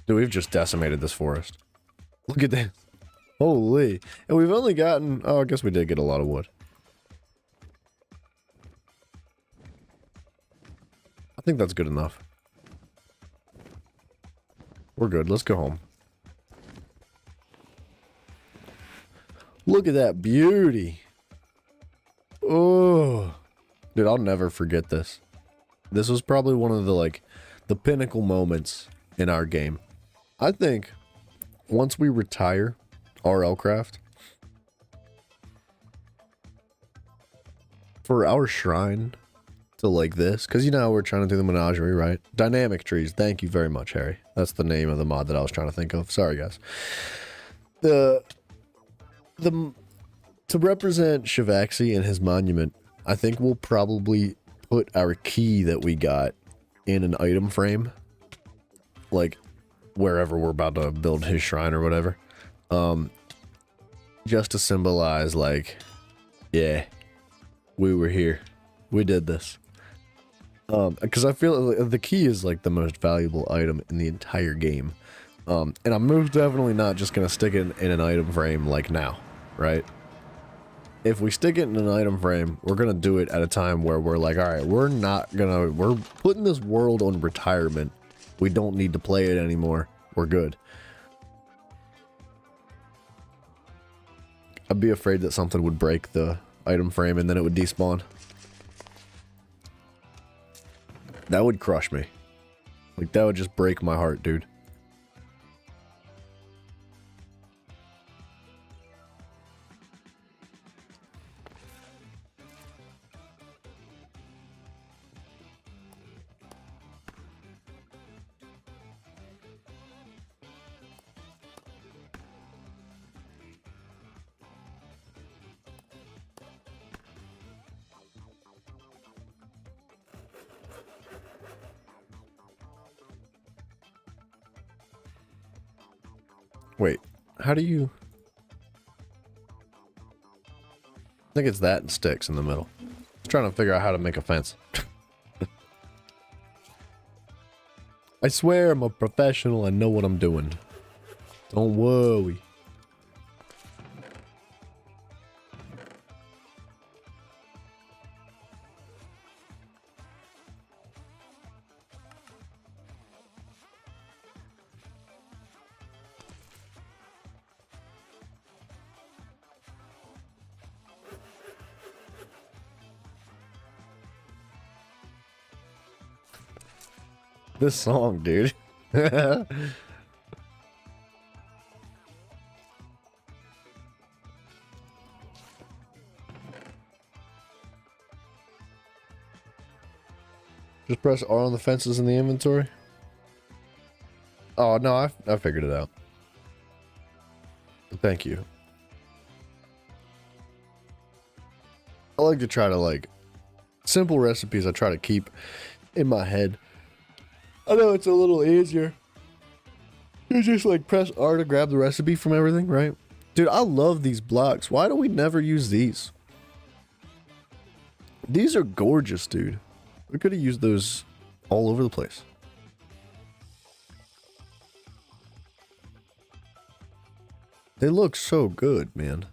Dude, we've just decimated this forest. Look at that. Holy. And we've only gotten... Oh, I guess we did get a lot of wood. I think that's good enough. We're good. Let's go home. Look at that beauty. Oh, dude, I'll never forget this. This was probably one of the, like, the pinnacle moments in our game. I think once we retire RLCraft, for our shrine to like this, because you know we're trying to do the menagerie, right? Dynamic trees. Thank you very much, Harry. That's the name of the mod that I was trying to think of. Sorry, guys. To represent Shivaxi and his monument, I think we'll probably put our key that we got in an item frame, like wherever we're about to build his shrine or whatever, just to symbolize, like, yeah, we were here, we did this. Because I feel the key is like the most valuable item in the entire game, and I'm most definitely not just gonna stick it in an item frame like now, right? If we stick it in an item frame, we're gonna do it at a time where we're like, all right, we're putting this world on retirement. We don't need to play it anymore. We're good. I'd be afraid that something would break the item frame and then it would despawn. That would crush me. Like, that would just break my heart, dude. Wait, how do you... I think it's that and sticks in the middle. I'm trying to figure out how to make a fence. I swear I'm a professional. I know what I'm doing. Don't worry. This song, dude. Just press R on the fences in the inventory. Oh, no, I figured it out. Thank you. I like to try to, like, simple recipes I try to keep in my head. I know it's a little easier. You just, like, press R to grab the recipe from everything, right? Dude, I love these blocks. Why do we never use these? These are gorgeous, dude. We could have used those all over the place. They look so good, man.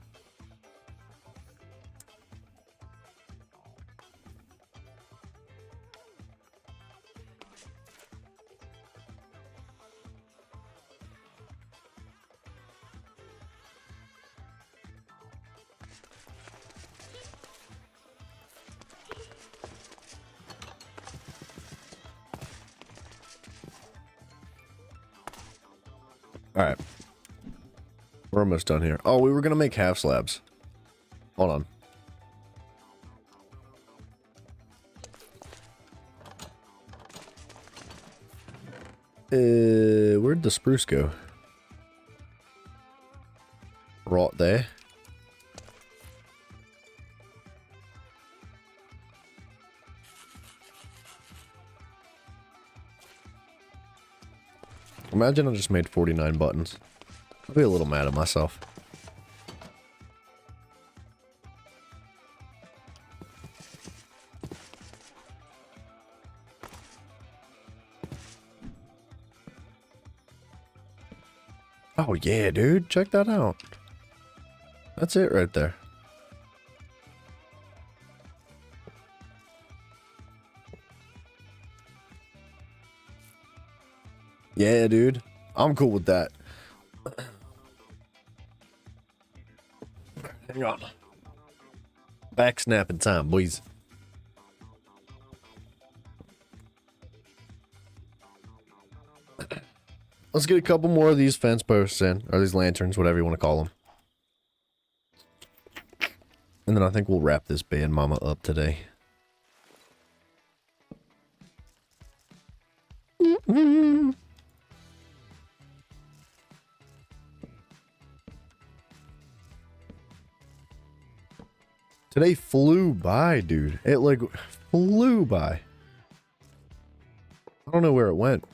All right. We're almost done here. Oh, we were going to make half slabs. Hold on. Where'd the spruce go? Right there. Imagine I just made 49 buttons. I'd be a little mad at myself. Oh yeah, dude. Check that out. That's it right there. Yeah, dude. I'm cool with that. Hang on. Back snapping time, boys. Let's get a couple more of these fence posts in, or these lanterns, whatever you want to call them. And then I think we'll wrap this band mama up today. Today flew by, dude. It like flew by. I don't know where it went.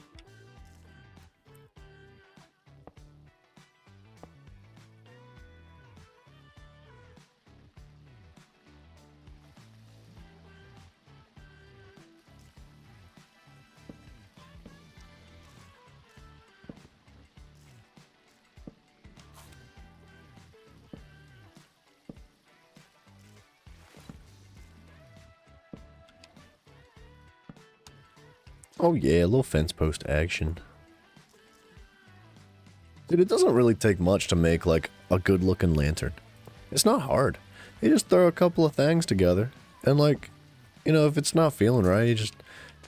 Oh yeah, a little fence post action. Dude, it doesn't really take much to make like a good looking lantern. It's not hard. You just throw a couple of things together and like, you know, if it's not feeling right, you just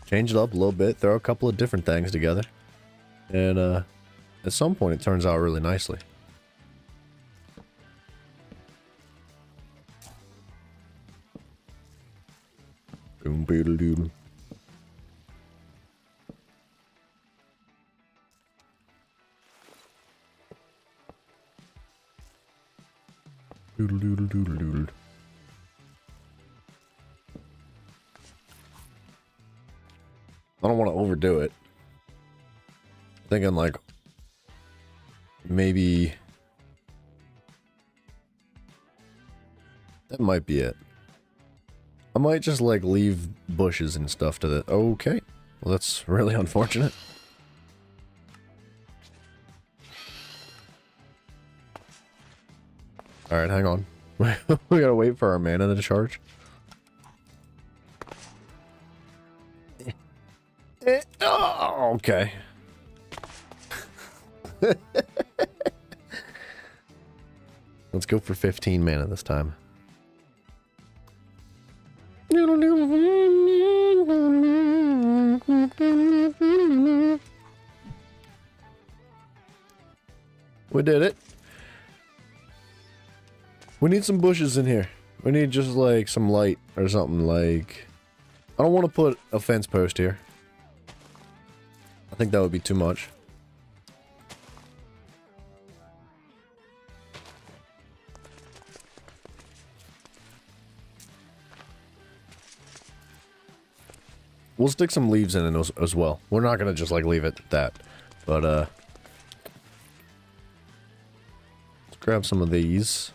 change it up a little bit, throw a couple of different things together. And at some point it turns out really nicely. Boom boodle doodle. Doodle doodle doodle doodle. I don't want to overdo it. Thinking like maybe that might be it. I might just like leave bushes and stuff to the okay. Well, that's really unfortunate. Alright, hang on. We gotta wait for our mana to charge. Oh, okay. Let's go for 15 mana this time. We did it. We need some bushes in here. We need just like some light or something like... I don't want to put a fence post here. I think that would be too much. We'll stick some leaves in it as well. We're not gonna just like leave it at that. But let's grab some of these.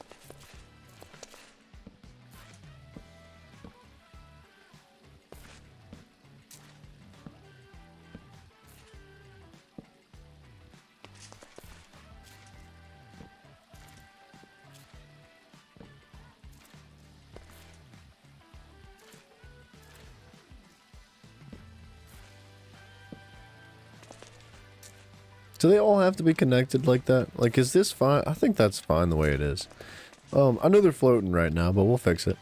Do they all have to be connected like that? Like, is this fine? I think that's fine the way it is. I know they're floating right now, but we'll fix it.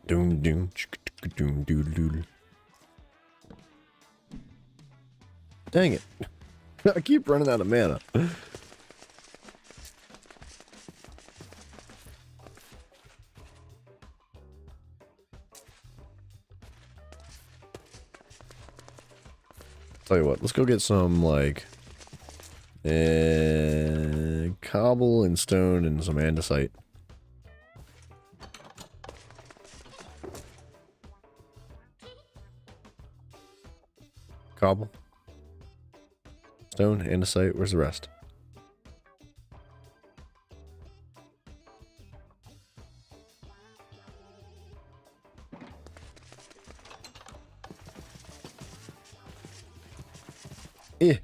Doom doom doom doodle doodle. Dang it. I keep running out of mana. Tell you what, let's go get some, like, cobble and stone and some andesite. Cobble. Stone, andesite, where's the rest? Eh.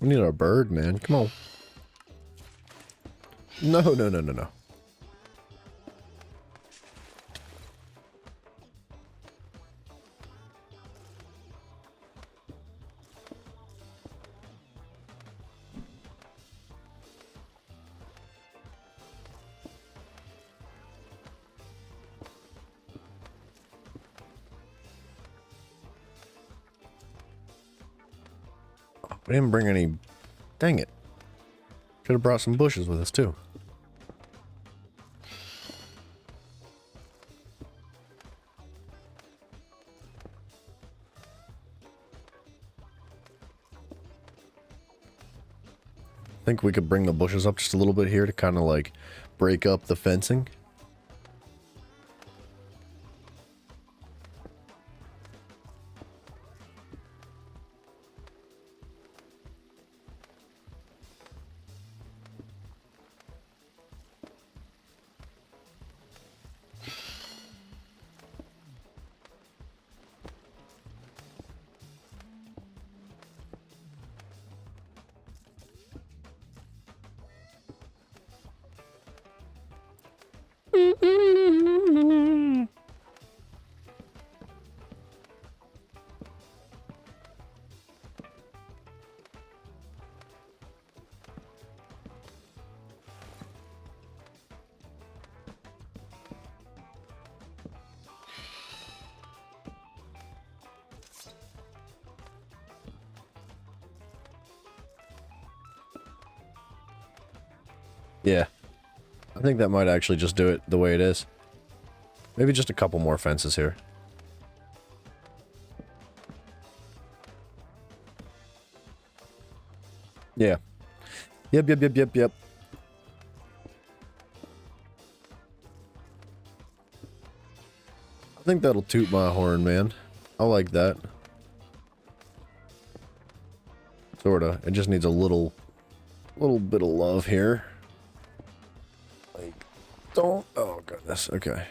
We need our bird, man. Come on. No, no, no, no, no. We didn't bring any... Dang it. Should have brought some bushes with us, too. I think we could bring the bushes up just a little bit here to kind of like break up the fencing. Yeah. I think that might actually just do it the way it is. Maybe just a couple more fences here. Yeah. Yep. I think that'll toot my horn, man. I like that. Sorta. It just needs a little bit of love here. Like, don't... Oh, goodness. Okay.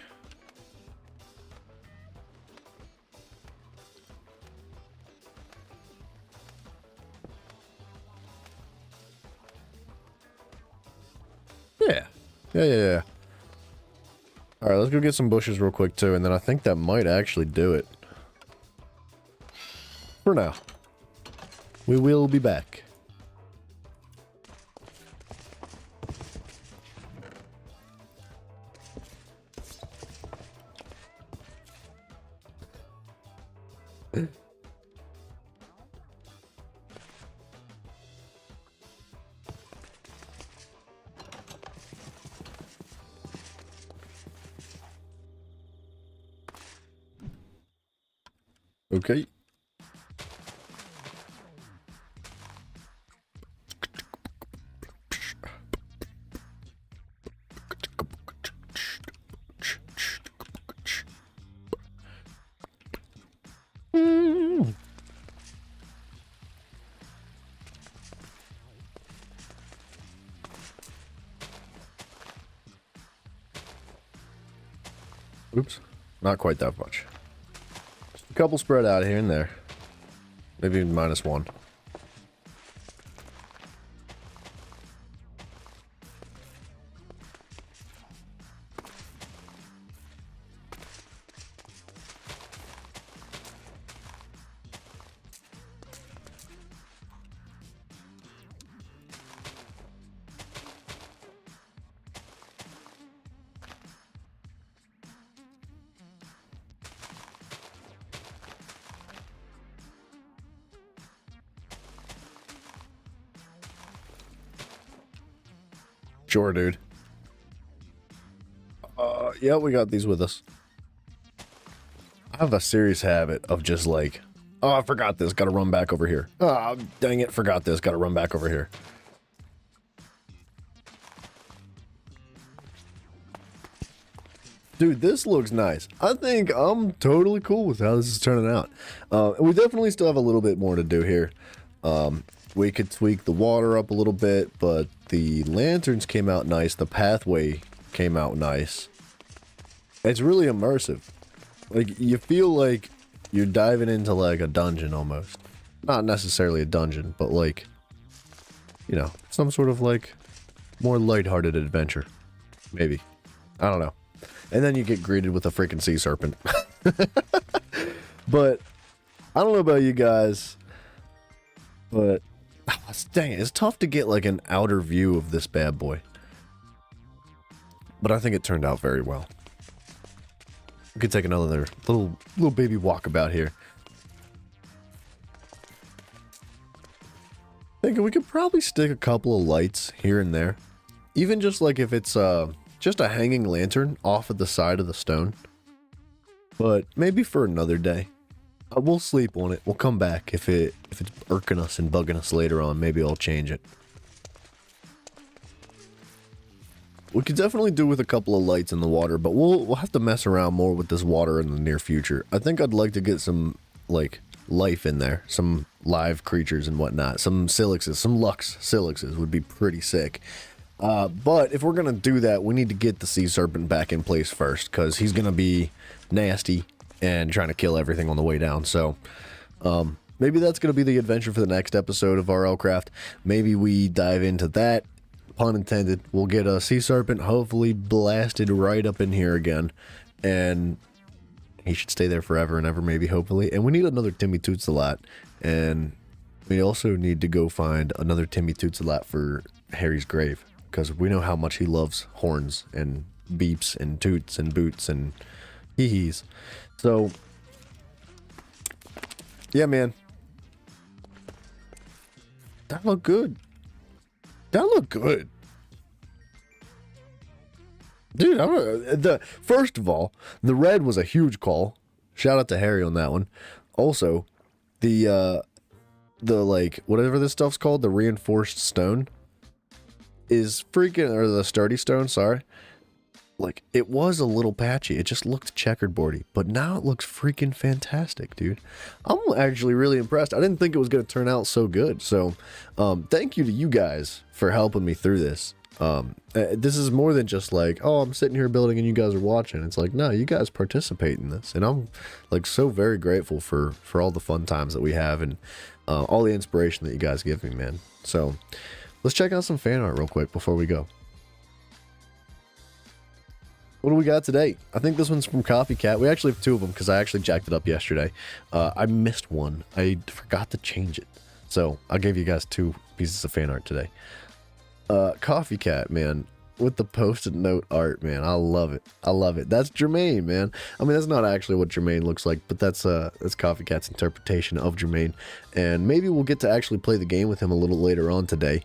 Yeah. Alright, let's go get some bushes real quick, too, and then I think that might actually do it. For now. We will be back. Okay. Oops. Not quite that much. Just a couple spread out here and there. Maybe -1. Sure, dude. Yeah, we got these with us. I have a serious habit of just like, oh, I forgot this, gotta run back over here. Oh, dang it, forgot this, gotta run back over here. Dude, this looks nice. I think I'm totally cool with how this is turning out. We definitely still have a little bit more to do here. We could tweak the water up a little bit, but the lanterns came out nice. The pathway came out nice. It's really immersive. Like, you feel like you're diving into, like, a dungeon almost. Not necessarily a dungeon, but, like, you know, some sort of, like, more lighthearted adventure. Maybe. I don't know. And then you get greeted with a freaking sea serpent. But, I don't know about you guys, but... Dang it, it's tough to get like an outer view of this bad boy. But I think it turned out very well. We could take another little baby walkabout here. thinking we could probably stick a couple of lights here and there. Even just like if it's just a hanging lantern off of the side of the stone. But maybe for another day. We'll sleep on it. We'll come back if it's irking us and bugging us later on. Maybe I'll change it. We could definitely do with a couple of lights in the water, but we'll have to mess around more with this water in the near future. I think I'd like to get some, like, life in there. Some live creatures and whatnot. Some Silixes, some Lux Silixes would be pretty sick. But if we're going to do that, we need to get the Sea Serpent back in place first, because he's going to be nasty and trying to kill everything on the way down. So, maybe that's going to be the adventure for the next episode of RLCraft. Maybe we dive into that. Pun intended. We'll get a Sea Serpent hopefully blasted right up in here again. And he should stay there forever and ever, maybe, hopefully. And we need another Timmy Toots-a-lot. And we also need to go find another Timmy Toots-a-lot for Harry's grave. Because we know how much he loves horns and beeps and toots and boots and hee-hees. So, yeah, man. That looked good. That looked good. Dude, first of all, the red was a huge call. Shout out to Harry on that one. Also, the like, whatever this stuff's called, the reinforced stone is freaking, or the sturdy stone, sorry. Like, it was a little patchy. It just looked checkerboardy. But now it looks freaking fantastic, dude. I'm actually really impressed. I didn't think it was going to turn out so good. So, thank you to you guys for helping me through this. This is more than just like, oh, I'm sitting here building and you guys are watching. It's like, no, you guys participate in this. And I'm, like, so very grateful for all the fun times that we have and all the inspiration that you guys give me, man. So, let's check out some fan art real quick before we go. What do we got today? I think this one's from Coffee Cat. We actually have two of them because I actually jacked it up yesterday. I missed one. I forgot to change it. So I gave you guys two pieces of fan art today. Coffee Cat, man, with the post-it note art, man. I love it. I love it. That's Jermaine, man. I mean, that's not actually what Jermaine looks like, but that's Coffee Cat's interpretation of Jermaine. And maybe we'll get to actually play the game with him a little later on today.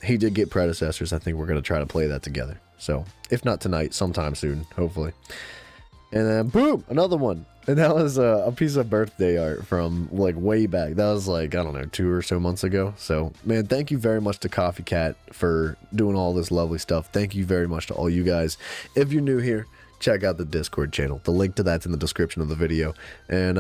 He did get predecessors. I think we're going to try to play that together. So, if not tonight, sometime soon, hopefully. And then, boom, another one. And that was a piece of birthday art from, like, way back. That was, like, I don't know, 2 or so months ago. So, man, thank you very much to Coffee Cat for doing all this lovely stuff. Thank you very much to all you guys. If you're new here, check out the Discord channel. The link to that's in the description of the video. And,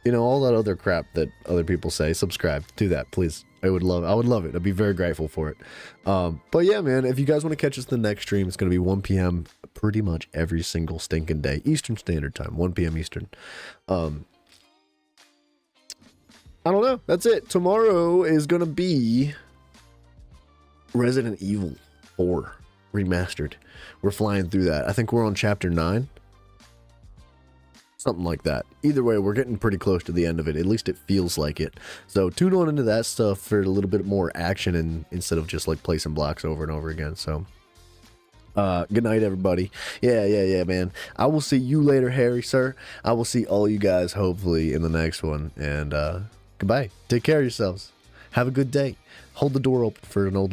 you know, all that other crap that other people say, subscribe. Do that, please. I would love it. I'd be very grateful for it. But yeah, man, if you guys want to catch us the next stream, it's going to be 1 p.m. pretty much every single stinking day. Eastern Standard Time, 1 p.m. Eastern. I don't know. That's it. Tomorrow is going to be Resident Evil 4 Remastered. We're flying through that. I think we're on chapter 9. Something like that. Either way, we're getting pretty close to the end of it. At least it feels like it. So tune on into that stuff for a little bit more action and instead of just like placing blocks over and over again. So good night, everybody. Yeah, man. I will see you later, Harry, sir. I will see all you guys hopefully in the next one. And goodbye. Take care of yourselves. Have a good day. Hold the door open for an old